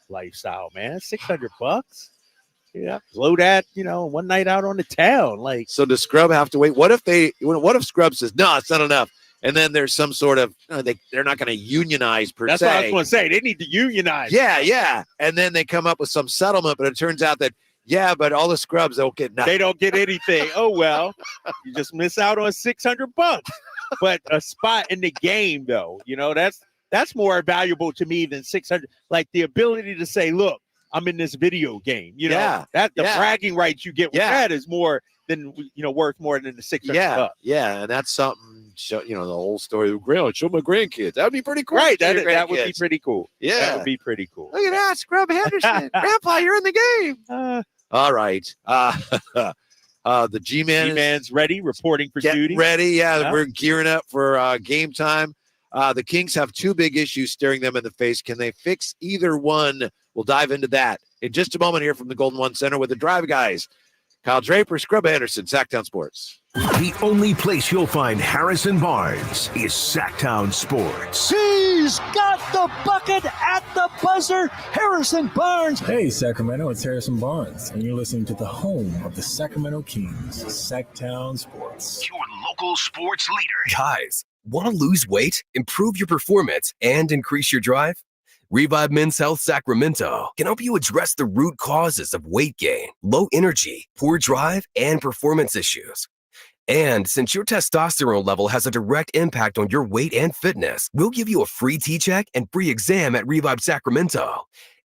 lifestyle, man. $600. Yeah, blow that, one night out on the town. Like, so does Scrub have to wait? What if Scrub says, no, it's not enough? And then there's some sort of, they're not going to unionize per se. That's what I was going to say. They need to unionize. Yeah. And then they come up with some settlement, but it turns out that, but all the Scrubs don't get nothing. They don't get anything. Oh, well, you just miss out on $600. But a spot in the game, though, that's more valuable to me than 600. Like the ability to say, look, I'm in this video game. The bragging rights you get with that is more than, worth more than the $600. Yeah. And that's something, the whole story of show my grandkids. That would be pretty cool. Right. That would be pretty cool. Yeah. That would be pretty cool. Look at that. Scrub Henderson. Grandpa, you're in the game. All right. The G-Man's ready, reporting for duty. Ready. Yeah, we're gearing up for game time. The Kings have two big issues staring them in the face. Can they fix either one? We'll dive into that in just a moment here from the Golden One Center with the Drive Guys. Kyle Draper, Scrub Anderson, Sactown Sports. The only place you'll find Harrison Barnes is Sactown Sports. He's got the bucket at the buzzer. Harrison Barnes. Hey, Sacramento, it's Harrison Barnes, and you're listening to the home of the Sacramento Kings, Sactown Sports. Your local sports leader. Guys, want to lose weight, improve your performance, and increase your drive? Revive Men's Health Sacramento can help you address the root causes of weight gain, low energy, poor drive, and performance issues. And since your testosterone level has a direct impact on your weight and fitness, we'll give you a free T-check and free exam at Revive Sacramento.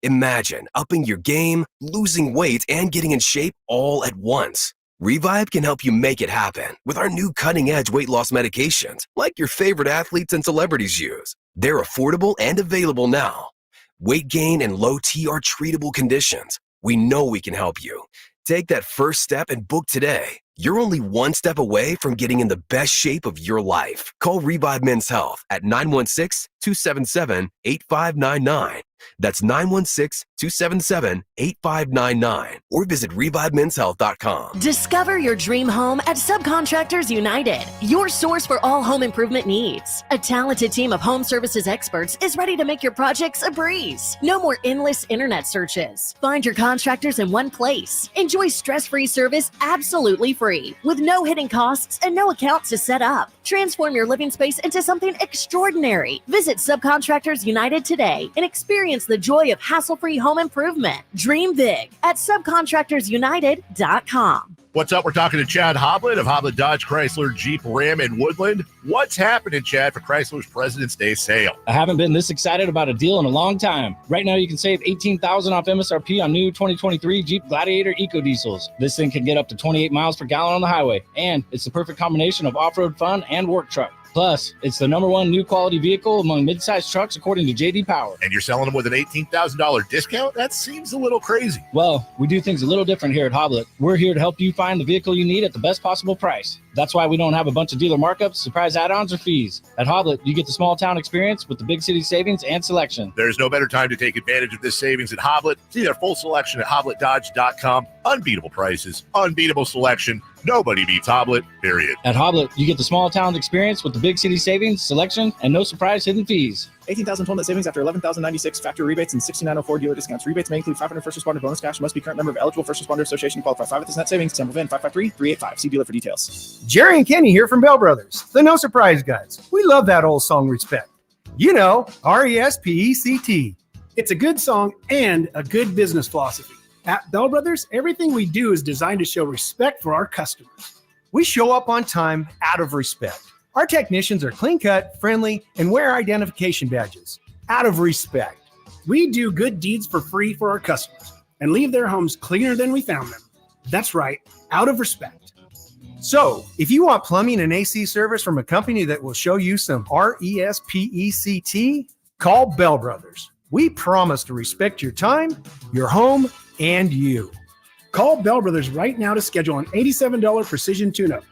Imagine upping your game, losing weight, and getting in shape all at once. Revive can help you make it happen with our new cutting-edge weight loss medications, like your favorite athletes and celebrities use. They're affordable and available now. Weight gain and low T are treatable conditions. We know we can help you. Take that first step and book today. You're only one step away from getting in the best shape of your life. Call Revive Men's Health at 916-277-8599. That's 916-277-8599. Or visit ReviveMen'sHealth.com. Discover your dream home at Subcontractors United, your source for all home improvement needs. A talented team of home services experts is ready to make your projects a breeze. No more endless internet searches. Find your contractors in one place. Enjoy stress-free service absolutely free, with no hidden costs and no accounts to set up. Transform your living space into something extraordinary. Visit Subcontractors United today and experience the joy of hassle-free home improvement. Dream big at subcontractorsunited.com. What's up? We're talking to Chad Hoblet of Hoblet Dodge Chrysler Jeep Ram in Woodland. What's happening, Chad, for Chrysler's President's Day sale? I haven't been this excited about a deal in a long time. Right now, you can save $18,000 off MSRP on new 2023 Jeep Gladiator EcoDiesels. This thing can get up to 28 miles per gallon on the highway, and it's the perfect combination of off-road fun and work truck. Plus, it's the #1 new quality vehicle among midsize trucks, according to J.D. Power. And you're selling them with an $18,000 discount? That seems a little crazy. Well, we do things a little different here at Hoblet. We're here to help you find the vehicle you need at the best possible price. That's why we don't have a bunch of dealer markups, surprise add-ons, or fees. At Hoblet, you get the small town experience with the big city savings and selection. There's no better time to take advantage of this savings at Hoblet. See their full selection at HobletDodge.com. Unbeatable prices, unbeatable selection. Nobody beats Hoblet, period. At Hoblet, you get the small town experience with the big city savings, selection, and no surprise hidden fees. 18,000 total net savings after 11,096 factory rebates and 6,904 dealer discounts. Rebates may include 500 first responder bonus cash. Must be current member of eligible first responder association. Qualify 5 at this net savings. Sample VIN 553-385. See dealer for details. Jerry and Kenny here from Bell Brothers, the No Surprise guys. We love that old song, Respect. You know, RESPECT. It's a good song and a good business philosophy. At Bell Brothers, everything we do is designed to show respect for our customers. We show up on time out of respect. Our technicians are clean-cut, friendly, and wear identification badges out of respect. We do good deeds for free for our customers and leave their homes cleaner than we found them. That's right, out of respect. So, if you want plumbing and AC service from a company that will show you some RESPECT, call Bell Brothers. We promise to respect your time, your home, and you. Call Bell Brothers right now to schedule an $87 precision tune-up.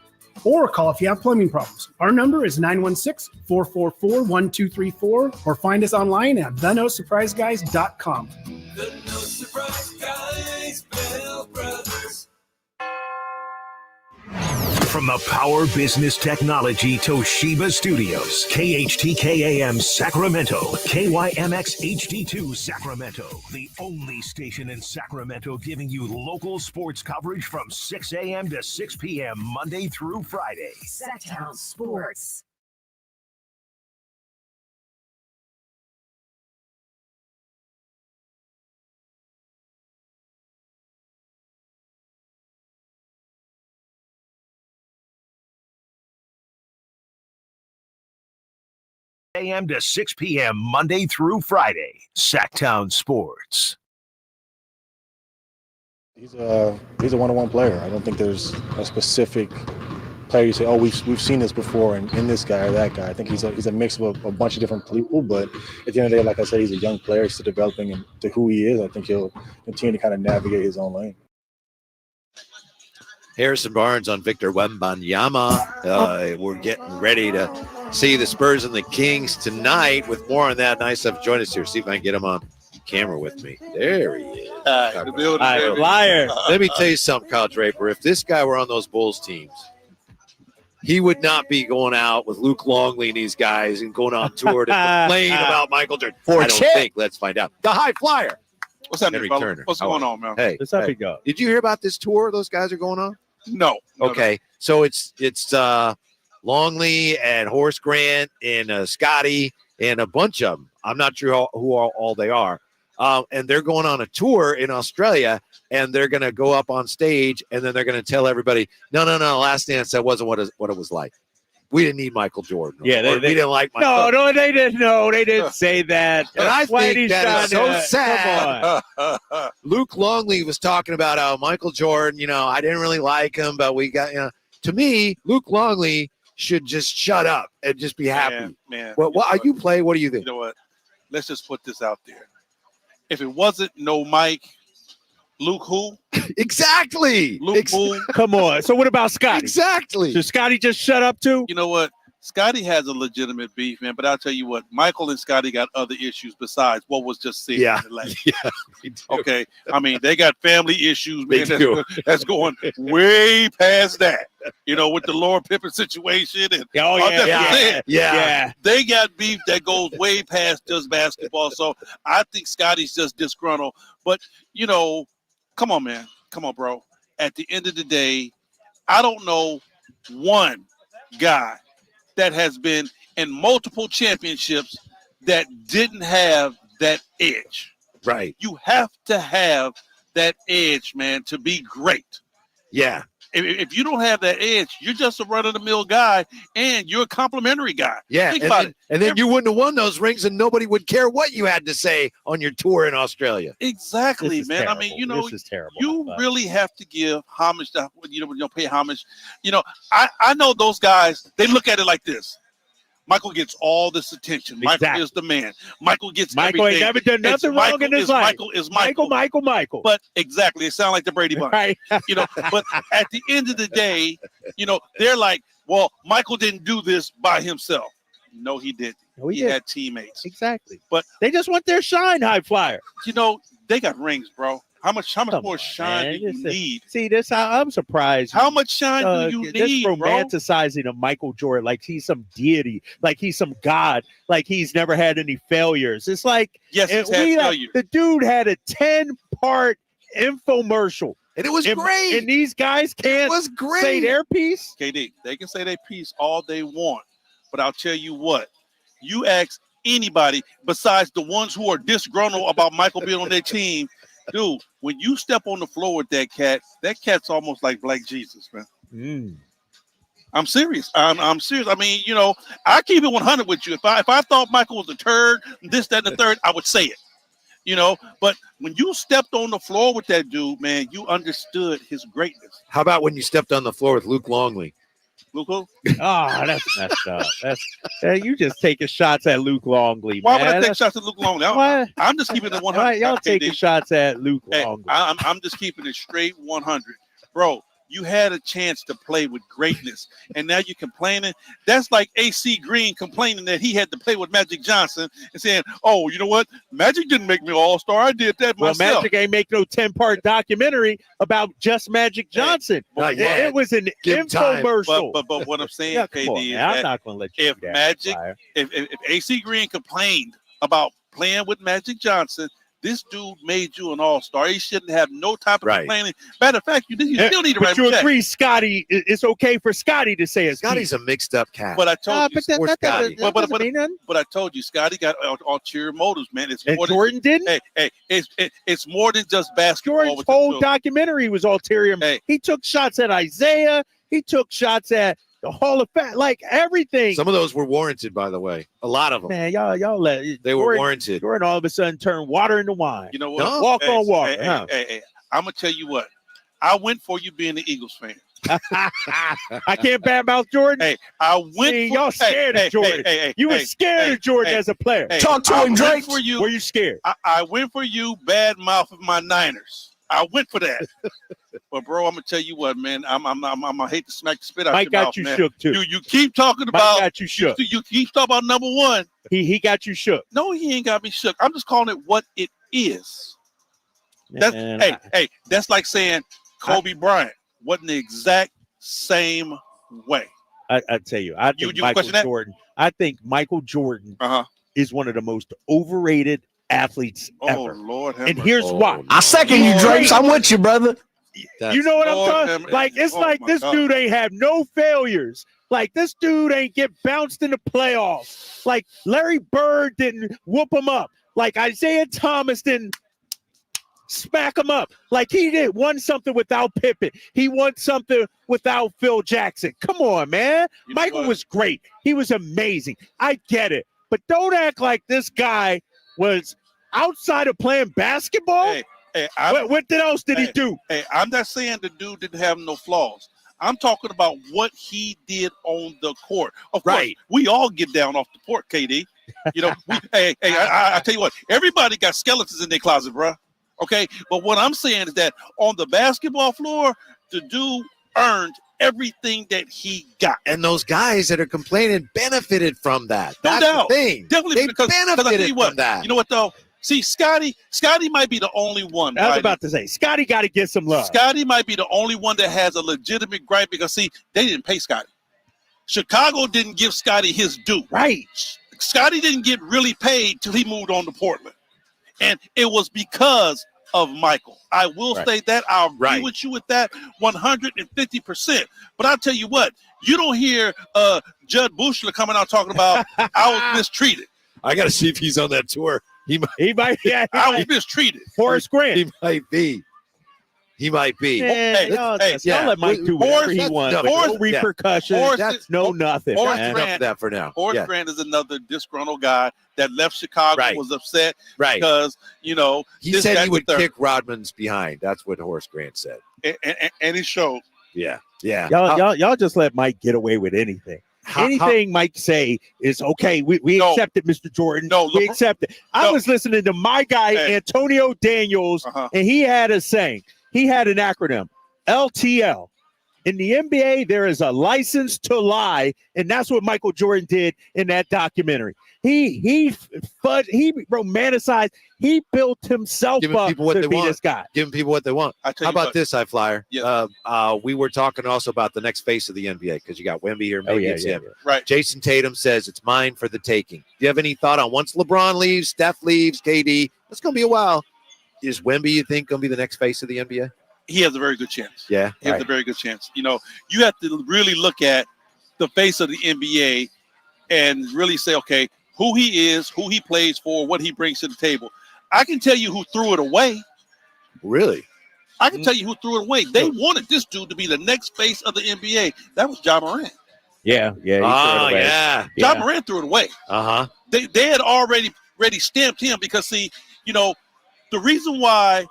Or call if you have plumbing problems. Our number is 916-444-1234 or find us online at thenosurpriseguys.com. The No Surprise Guys, Bell Brothers. From the Power Business Technology Toshiba Studios, KHTK AM Sacramento, KYMX HD2 Sacramento, the only station in Sacramento giving you local sports coverage from 6 a.m. to 6 p.m. Monday through Friday. Sactown Sports. a.m. to 6 p.m. Monday through Friday. Sactown Sports. He's a one-on-one player. I don't think there's a specific player you say, oh, we've seen this before in this guy or that guy. I think he's a mix of a bunch of different people, but at the end of the day, like I said, he's a young player. He's still developing into who he is. I think he'll continue to kind of navigate his own lane. Harrison Barnes on Victor Wembanyama. We're getting ready to see the Spurs and the Kings tonight. With more on that, nice stuff. Join us here. See if I can get him on. camera with me. There he is. The building. Liar. Let me tell you something, Kyle Draper. If this guy were on those Bulls teams, he would not be going out with Luke Longley and these guys and going on tour to complain about Michael Jordan. I don't think. Let's find out. The high flyer. What's happening, Henry fella? Turner. What's going on, man? Hey, What's up, big dog? did you hear about this tour those guys are going on? No. Okay, so it's Longley and Horace Grant and Scotty and a bunch of them. I'm not sure who all they are. And they're going on a tour in Australia, and they're going to go up on stage, and then they're going to tell everybody, no, Last Dance, that wasn't what it was like. We didn't need Michael Jordan. Yeah, we didn't like Michael. No, they didn't. No, they didn't say that. And I Why think that is so sad. Come on. Luke Longley was talking about how Michael Jordan, I didn't really like him, but we got, to me, Luke Longley should just shut up and just be happy. Man. Well, what you play? What do you think? You know what? Let's just put this out there. If it wasn't no Mike, Luke who? Exactly. Luke who? Come on. So what about Scotty? Exactly. Should Scotty just shut up too? You know what? Scotty has a legitimate beef, man. But I'll tell you what, Michael and Scotty got other issues besides what was just said. Yeah. In the last. Yeah. Okay. I mean, they got family issues, They man. do. That's going way past that. With the Laura Pippen situation. And Yeah. They got beef that goes way past just basketball. So I think Scotty's just disgruntled. But, come on, man. Come on, bro. At the end of the day, I don't know one guy that has been in multiple championships that didn't have that edge. Right. You have to have that edge, man, to be great. Yeah. If you don't have that edge, you're just a run-of-the-mill guy, and you're a complimentary guy. Yeah, Think about it. and then you wouldn't have won those rings, and nobody would care what you had to say on your tour in Australia. Exactly, man. Terrible. I mean, this is terrible. you really have to give homage to, pay homage. I know those guys, they look at it like this. Michael gets all this attention. Exactly. Michael is the man. Michael gets Michael everything. ain't never done nothing wrong in his life. Michael is Michael. Michael. But exactly, it sounds like the Brady Bunch. Right. But at the end of the day, they're like, well, Michael didn't do this by himself. No, he didn't. No, he he didn't. had teammates. Exactly. But they just want their shine, high flyer. They got rings, bro. How much more shine do you need? See, this I'm surprised. How much shine do you need, this bro? romanticizing of Michael Jordan like he's some deity, like he's some god, like he's never had any failures. It's like yes, he's had failures. The dude had a 10-part infomercial. And it was great. And these guys can't say their piece. KD, they can say their piece all they want. But I'll tell you what, you ask anybody besides the ones who are disgruntled about Michael being on their team, dude, when you step on the floor with that cat's almost like Black Jesus, man. I'm serious. I'm serious. I mean, I keep it 100 with you. If I thought Michael was a turd, this, that, and the third, I would say it. But when you stepped on the floor with that dude, man, you understood his greatness. How about when you stepped on the floor with Luke Longley? Luke who? Oh, that's messed up. You just taking shots at Luke Longley. Why man. would I take shots at Luke Longley? I'm just keeping it 100. All right, y'all taking shots at Luke Longley. I'm just keeping it straight 100. Bro, you had a chance to play with greatness, and now you're complaining. That's like AC Green complaining that he had to play with Magic Johnson and saying, oh, you know what? Magic didn't make me all-star. I did that myself. Well, Magic ain't make no 10-part documentary about just Magic Johnson. It was an infomercial. But what I'm saying, KD, is I'm not going to let you if Magic, if AC Green complained about playing with Magic Johnson, this dude made you an all-star. He shouldn't have no type of complaining. Matter of fact, you still need to write But you check. agree, Scotty, it's okay for Scotty to say it. Scotty's a mixed-up cat. But I told you, but I told you, Scotty got ulterior motives, man. It's and more Jordan didn't. Hey, it's more than just basketball. Jordan's whole documentary was ulterior. He took shots at Isaiah. He took shots at the Hall of Fame, like everything. Some of those were warranted, by the way. A lot of them. Man, y'all let they were warranted. Jordan all of a sudden turned water into wine. You know what? Walk on water. Hey, I'm gonna tell you what. I went for you being an Eagles fan. I can't badmouth Jordan. Hey, I went. Y'all scared of Jordan. You were scared of Jordan as a player. Talk to him, Drake. For you. Were you scared? I went for you. Bad mouth of my Niners. I went for that. But bro, I'm gonna tell you what, man. I'm gonna hate to smack the spit out Mike your got mouth, you man. shook too. You keep talking Mike about got you shook. You keep talking about number one. He got you shook. No, he ain't got me shook. I'm just calling it what it is. That's hey, that's like saying Kobe Bryant wasn't the exact same way. I tell you, I think Michael Jordan. I think Michael Jordan is one of the most overrated athletes ever. Lord, and here's why. I second you, Drapes. I'm with you, brother. You know what I'm talking? Like it's like this dude ain't have no failures. Like this dude ain't get bounced in the playoffs. Like Larry Bird didn't whoop him up. Like Isaiah Thomas didn't smack him up. Like he won something without Pippen. He won something without Phil Jackson. Come on, man. Michael was great. He was amazing. I get it. But don't act like this guy was outside of playing basketball. What else did he do? Hey, I'm not saying the dude didn't have no flaws. I'm talking about what he did on the court. Of course, we all get down off the court, KD. You know, I tell you what, everybody got skeletons in their closet, bro. Okay, but what I'm saying is that on the basketball floor, the dude earned everything that he got. And those guys that are complaining benefited from that. No That's doubt. the thing. Definitely they benefited from that. You know what, though? See, Scotty might be the only one. I was about to say, Scotty got to get some love. Scotty might be the only one that has a legitimate gripe because, see, they didn't pay Scotty. Chicago didn't give Scotty his due. Right. Scotty didn't get really paid till he moved on to Portland. And it was because of Michael. I will say that. I'll agree with you with that 150%. But I'll tell you what, you don't hear Judd Bushler coming out talking about I was mistreated. I got to see if he's on that tour. He might. Yeah, I was mistreated. Horace Grant. He might be. Don't let Mike do whatever he wants. No repercussions. That's nothing. Enough of that for now. Horace Grant is another disgruntled guy that left Chicago, was upset because, you know. He said he would kick Rodman's behind. That's what Horace Grant said. And he showed. Yeah. Y'all just let Mike get away with anything. Anything Mike say is okay. We accept it, Mr. Jordan. No, we accept it. I was listening to my guy, Antonio Daniels, and he had a saying. He had an acronym, LTL. In the NBA, there is a license to lie, and that's what Michael Jordan did in that documentary. He romanticized. He built himself up people what to they be want. this guy. Giving people what they want. How about this, High Flyer? Yeah. We were talking also about the next face of the NBA because you got Wemby here. Maybe it's him. Right. Jason Tatum says it's mine for the taking. Do you have any thought on once LeBron leaves, Steph leaves, KD? It's going to be a while. Is Wemby, you think, going to be the next face of the NBA? He has a very good chance. Yeah. He has a very good chance. You know, you have to really look at the face of the NBA and really say, okay, who he is, who he plays for, what he brings to the table. I can tell you who threw it away. Really? I can tell you who threw it away. They wanted this dude to be the next face of the NBA. That was Ja Morant. Yeah. Ja Morant threw it away. They had already stamped him because, see, you know, the reason why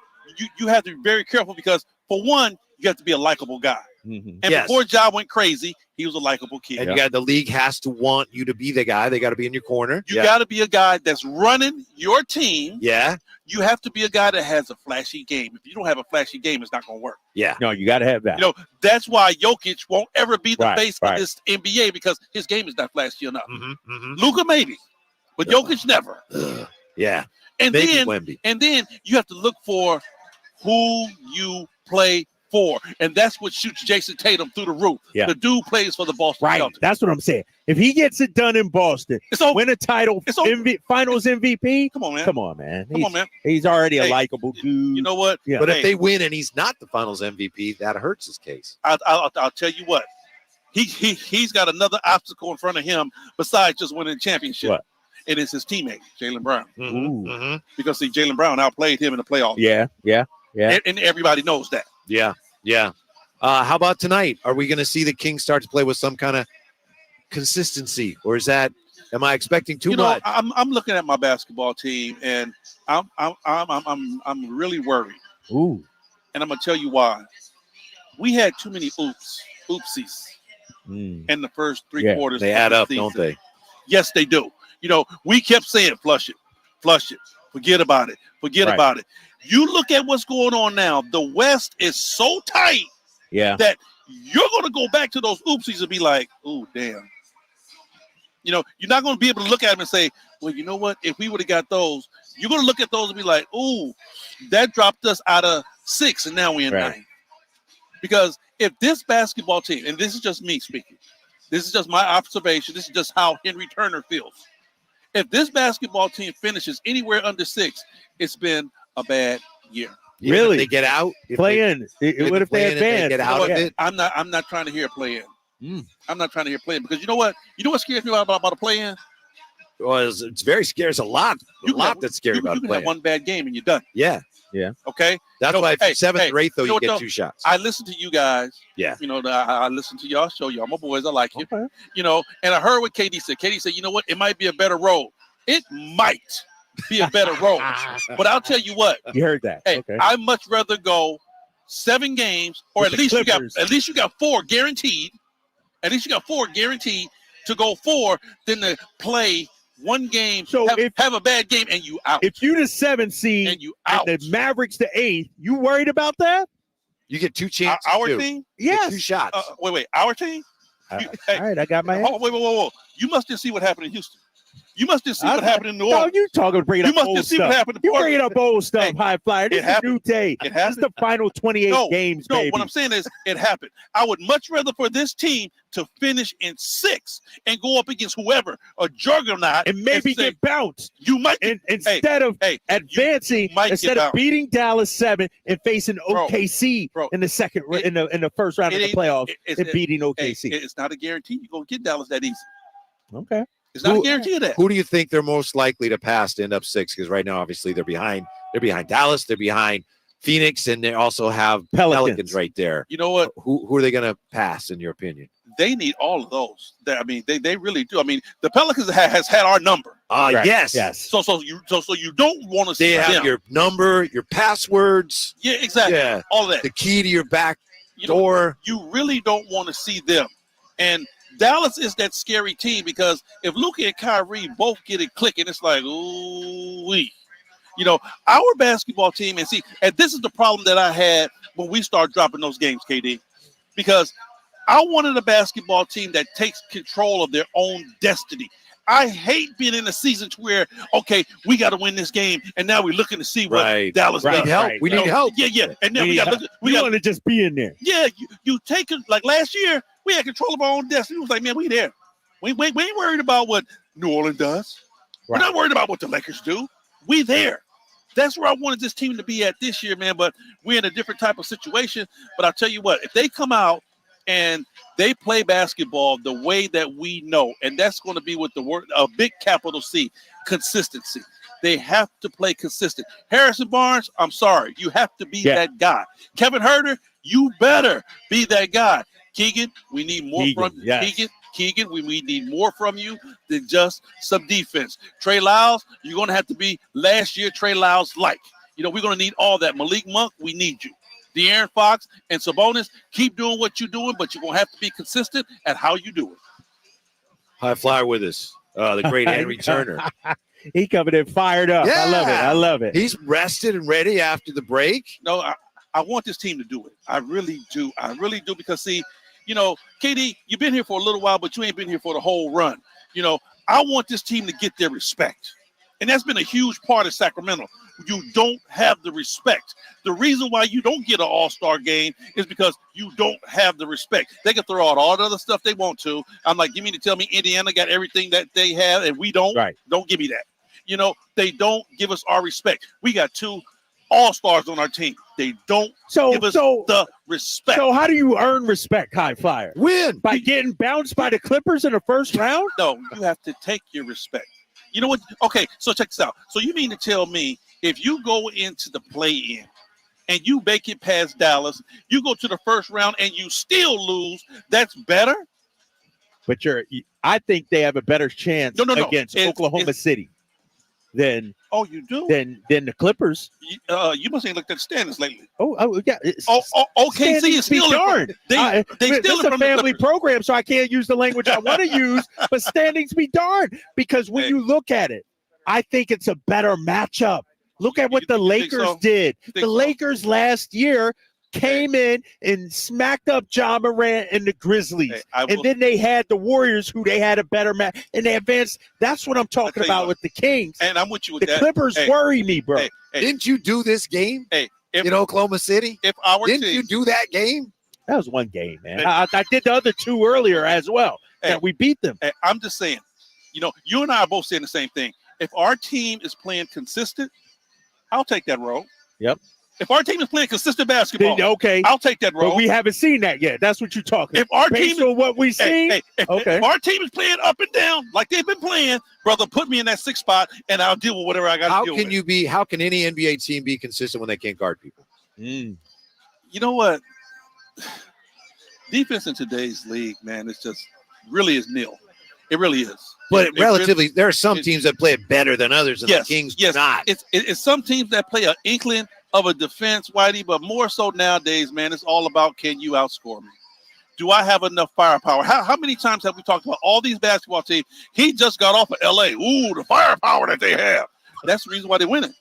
you have to be very careful because, for one, you have to be a likable guy. Mm-hmm. And before Ja went crazy, he was a likable kid. And you got the league has to want you to be the guy. They got to be in your corner. You got to be a guy that's running your team. Yeah. You have to be a guy that has a flashy game. If you don't have a flashy game, it's not going to work. Yeah. No, you got to have that. You know, that's why Jokic won't ever be the face of this NBA because his game is not flashy enough. Luka maybe, but Jokic never. Yeah. And then you have to look for who you play for, and that's what shoots Jason Tatum through the roof. Yeah. The dude plays for the Boston Celtics. That's what I'm saying. If he gets it done in Boston, win a title, Finals MVP. Come on, man. He's already a likable dude. You know what? Yeah. But if they win and he's not the Finals MVP, that hurts his case. I'll tell you what. He's got another obstacle in front of him besides just winning a championship. What? It is his teammate, Jaylen Brown. Ooh. Because, see, Jaylen Brown outplayed him in the playoffs. Yeah. And everybody knows that. Yeah. How about tonight? Are we going to see the Kings start to play with some kind of consistency, or am I expecting too much? I'm looking at my basketball team, and I'm really worried. Ooh. And I'm gonna tell you why. We had too many oopsies in the first three quarters. They add up, don't they? Yes, they do. You know, we kept saying flush it, forget about it. You look at what's going on now. The West is so tight that you're going to go back to those oopsies and be like, oh, damn. You know, you're not going to be able to look at them and say, well, you know what? If we would have got those, you're going to look at those and be like, ooh, that dropped us out of 6, and now we're in 9. Because if this basketball team, and this is just me speaking, this is just my observation, this is just how Henry Turner feels. If this basketball team finishes anywhere under 6, it's been a bad year. Really? If they get out? What if they advance? Get out of it? I'm not trying to hear a play in. I'm not trying to hear play in because you know what? You know what scares me about a play in? Well, it's very scary. It's a lot that's scary about you can playing. have one bad game and you're done. Yeah. Okay. That's why if you're 7th or 8th, though, you get 2 shots. I listen to you guys. Yeah. You know, I listen to y'all show. Y'all my boys. I like you. Okay. You know, and I heard what KD said. KD said, you know what? It might be a better road. It might be a better road. But I'll tell you what. You heard that. Hey, okay. I'd much rather go 7 games, or With at least Clippers. you got 4 guaranteed. At least you got 4 guaranteed to go 4 than to play one game, so have a bad game, and you out. If you the 7th seed and you out, and the Mavericks the 8th, you worried about that? You get 2 chances. Our team? Yes. 2 shots. Wait. Our team? All right, I got my Wait. You must just see what happened in Houston. You must just see what happened in New Orleans. No, you talking bringing up old stuff. What happened. You bringing up old stuff, High Flyer. This is a new day. It This is the final 28 games, baby. What I'm saying is it happened. I would much rather for this team to finish in 6 and go up against whoever, a juggernaut, and maybe get bounced. You might instead of advancing, instead of beating Dallas 7 and facing OKC in the second in the first round of the playoffs and beating OKC. It's not a guarantee you're gonna get Dallas that easy. Okay. It's not a guarantee of that. Who do you think they're most likely to pass to end up 6? Because right now, obviously, they're behind. They're behind Dallas. They're behind Phoenix, and they also have Pelicans right there. You know what? Who are they going to pass, in your opinion? They need all of those. They really do. I mean, the Pelicans has had our number. Yes. So you don't want to see They have them. your number, your passwords. Yeah, exactly. Yeah. All of that. The key to your back door. You really don't want to see them. And Dallas is that scary team because if Luka and Kyrie both get it clicking, it's like, ooh-wee. You know, our basketball team, and this is the problem that I had when we start dropping those games, KD, because I wanted a basketball team that takes control of their own destiny. I hate being in a season to where, okay, we got to win this game, and now we're looking to see what Dallas does. We need help. Yeah. And then we got to just be in there. Yeah, you take it like last year. We had control of our own destiny. It was like, man, we there. We ain't worried about what New Orleans does. We're not worried about what the Lakers do. We there. That's where I wanted this team to be at this year, man. But we're in a different type of situation. But I'll tell you what, if they come out and they play basketball the way that we know, and that's going to be with the word a big capital C, consistency. They have to play consistent. Harrison Barnes, I'm sorry, you have to be that guy. Kevin Huerter, you better be that guy. Keegan, we need more from you. Yes. Keegan, we need more from you than just some defense. Trey Lyles, you're going to have to be last year Trey Lyles-like. You know, we're going to need all that. Malik Monk, we need you. De'Aaron Fox and Sabonis, keep doing what you're doing, but you're going to have to be consistent at how you do it. High Flyer with us, the great Henry Turner. He coming in fired up. Yeah. I love it. He's rested and ready after the break. No, I want this team to do it. I really do. Because, see, you know, KD, you've been here for a little while, but you ain't been here for the whole run. You know, I want this team to get their respect. And that's been a huge part of Sacramento. You don't have the respect. The reason why you don't get an all-star game is because you don't have the respect. They can throw out all the other stuff they want to. I'm like, you mean to tell me Indiana got everything that they have and we don't? Right. Don't give me that. You know, they don't give us our respect. We got 2 all-stars on our team. They don't give us the respect. So how do you earn respect, High Flyer? Win. By getting bounced by the Clippers in the first round? No, you have to take your respect. You know what? Okay, so check this out. So you mean to tell me if you go into the play-in and you make it past Dallas, you go to the first round and you still lose, that's better? But I think they have a better chance against Oklahoma City than you do than the Clippers. You must ain't looked at the standings lately. Yeah. OKC is still darn. They still from a family program, so I can't use the language I want to use. But standings be darned, because when you look at it, I think it's a better matchup Look at what the Lakers did. The Lakers last year came in and smacked up Ja Morant and the Grizzlies. And then they had the Warriors, who they had a better match, and they advanced. That's what I'm talking about with the Kings. And I'm with you with the Clippers worry me, bro. Didn't you do this game in Oklahoma City? If our Didn't team, you do that game? That was one game, man. I did the other two earlier as well, that we beat them. I'm just saying, you and I are both saying the same thing. If our team is playing consistent, I'll take that role. Yep. If our team is playing consistent basketball, okay, I'll take that role. But we haven't seen that yet. That's what you're talking about. If our Based team on what we see, if our team is playing up and down like they've been playing, brother, put me in that 6th spot and I'll deal with whatever I got to deal with. How can any NBA team be consistent when they can't guard people? You know what? Defense in today's league, man, it's just really is nil. It really is. But relatively, there are some teams that play it better than others, and the Kings do not. It's some teams that play an inkling of a defense, Whitey, but more so nowadays, man, it's all about, can you outscore me? Do I have enough firepower? How many times have we talked about all these basketball teams? He just got off of L.A. Ooh, the firepower that they have. That's the reason why they're winning.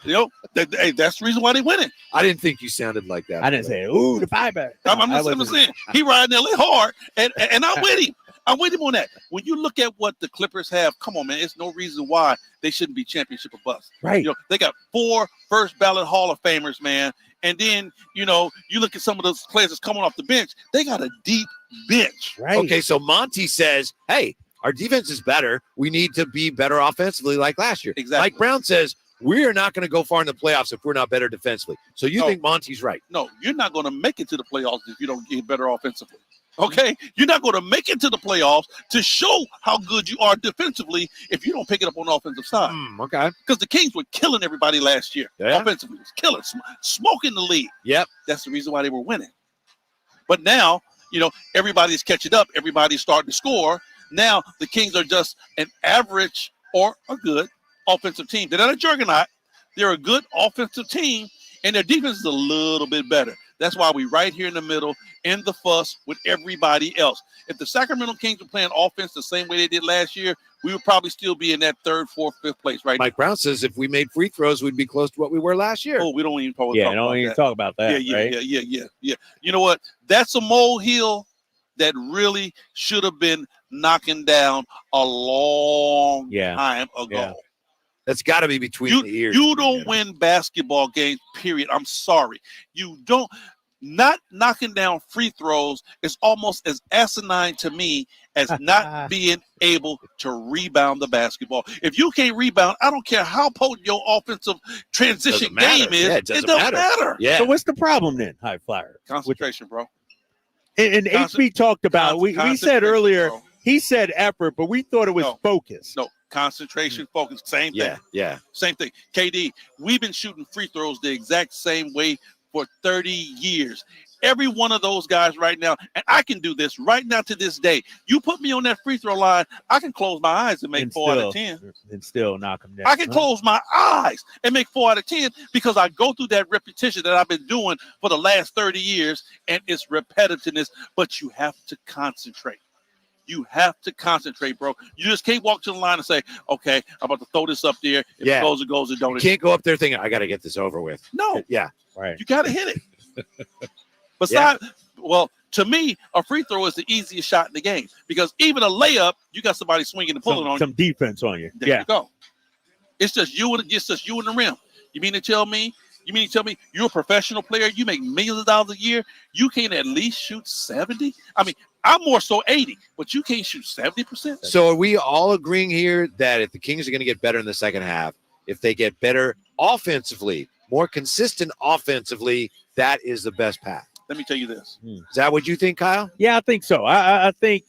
That's the reason why they're winning. I didn't think you sounded like that. I didn't say, ooh, the firepower. I'm just saying, he riding L.A. hard, and I'm with him. I'm with him on that. When you look at what the Clippers have, come on, man, it's no reason why they shouldn't be championship or bust. Right. They got 4 first ballot Hall of Famers, man. And then, you look at some of those players that's coming off the bench, they got a deep bench. Right. Okay, so Monty says, hey, our defense is better. We need to be better offensively like last year. Exactly. Mike Brown says, we are not going to go far in the playoffs if we're not better defensively. So you think Monty's right? No, you're not going to make it to the playoffs if you don't get better offensively. Okay, you're not going to make it to the playoffs to show how good you are defensively if you don't pick it up on the offensive side. Okay, because the Kings were killing everybody last year. Offensively, was killing, smoking the league. Yep, that's the reason why they were winning. But now, everybody's catching up. Everybody's starting to score. Now the Kings are just an average or a good offensive team. They're not a juggernaut. They're a good offensive team, and their defense is a little bit better. That's why we're right here in the middle in the fuss with everybody else. If the Sacramento Kings were playing offense the same way they did last year, we would probably still be in that 3rd, 4th, 5th place right now. Mike Brown says if we made free throws, we'd be close to what we were last year. Oh, we don't even talk about that. Yeah. You know what? That's a molehill that really should have been knocking down a long time ago. Yeah. That's got to be between the ears. You don't win basketball games, period. I'm sorry. You don't. Not knocking down free throws is almost as asinine to me as not being able to rebound the basketball. If you can't rebound, I don't care how potent your offensive transition game is. Yeah, it doesn't matter. Yeah. So what's the problem then, High Flyer? Concentration, bro. And HB talked about, we said earlier, he said effort, but we thought it was focus. No, concentration, focus, same thing. Yeah. Same thing. KD, we've been shooting free throws the exact same way for 30 years. Every one of those guys right now, and I can do this right now to this day. You put me on that free throw line, I can close my eyes and make 4 out of 10. And still knock them down. I can close my eyes and make 4 out of 10 because I go through that repetition that I've been doing for the last 30 years, and it's repetitiveness, but you have to concentrate. You have to concentrate, bro. You just can't walk to the line and say, okay, I'm about to throw this up there. If it goes, it goes. It don't. You can't go up there thinking, I got to get this over with. No. Yeah. Right. You got to hit it. Besides, well, to me, a free throw is the easiest shot in the game because even a layup, you got somebody swinging and pulling on some defense on you. There you go. It's just you and the rim. You mean to tell me you're a professional player? You make millions of dollars a year. You can't at least shoot 70? I mean, I'm more so 80, but you can't shoot 70%. So are we all agreeing here that if the Kings are going to get better in the second half, if they get better offensively, more consistent offensively, that is the best path? Let me tell you this. Is that what you think, Kyle? Yeah, I think so. I think,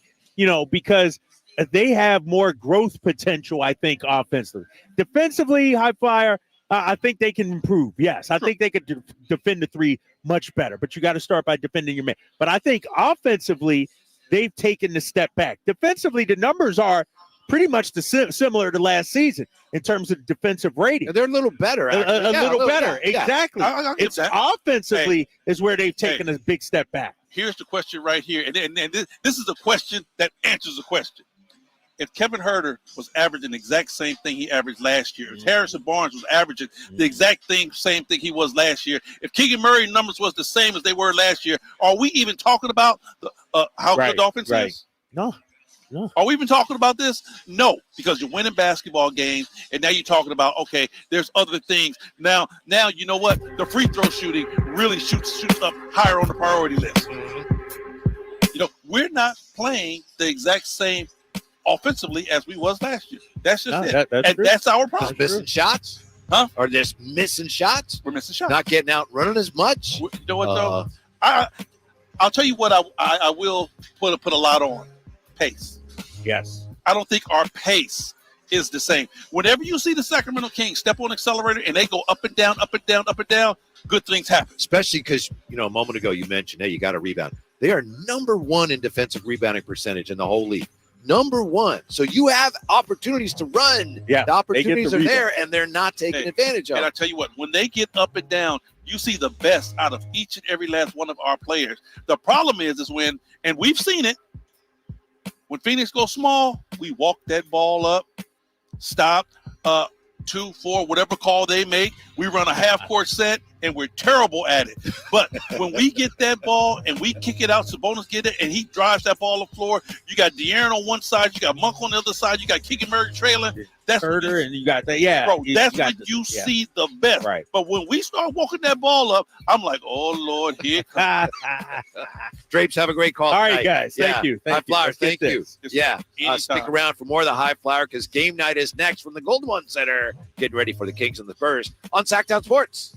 because they have more growth potential, I think, offensively. Defensively, High Flyer, I think they can improve. Yes, I think they could defend the 3 much better, but you got to start by defending your man. But I think offensively, they've taken the step back. Defensively, the numbers are pretty much similar to last season in terms of defensive rating. They're a little better. A little better. Yeah. Exactly. It's offensively is where they've taken a big step back. Here's the question right here. And this is a question that answers a question. if Kevin Huerter was averaging the exact same thing he averaged last year, if Harrison Barnes was averaging the exact same thing he was last year, if Keegan Murray numbers was the same as they were last year, are we even talking about how good the offense is? No. Are we even talking about this? No, because you're winning basketball games, and now you're talking about, okay, there's other things. Now you know what? The free throw shooting really shoots up higher on the priority list. You know, we're not playing the exact same offensively as we was last year. That's just it. That's our problem. Just missing shots? Huh? Or just missing shots? We're missing shots. Not getting out running as much? You know what, though? I'll tell you what I will put a lot on. Pace. Yes. I don't think our pace is the same. Whenever you see the Sacramento Kings step on the accelerator and they go up and down, up and down, up and down, good things happen. Especially because, a moment ago you mentioned, hey, you got to rebound. They are number 1 in defensive rebounding percentage in the whole league. Number 1. So you have opportunities to run. Yeah, the opportunities are there, and they're not taking advantage of it. And I tell you what, when they get up and down, you see the best out of each and every last one of our players. The problem is when, and we've seen it, when Phoenix goes small, we walk that ball up, stop, 2, 4, whatever call they make. We run a half-court set, and we're terrible at it. But when we get that ball and we kick it out, Sabonis get it, and he drives that ball on the floor, you got De'Aaron on one side, you got Monk on the other side, you got Keegan Murray trailing. That's Herder, and you got that. Bro, that's when you see the best. Right. But when we start walking that ball up, I'm like, oh, Lord, here comes. Drapes, have a great call All right, tonight. guys. Thank you. High Flyer, Let's get thank you. this. Yeah. Stick around for more of the High Flyer because game night is next from the Golden One Center. Getting ready for the Kings and the Spurs on Sactown Sports.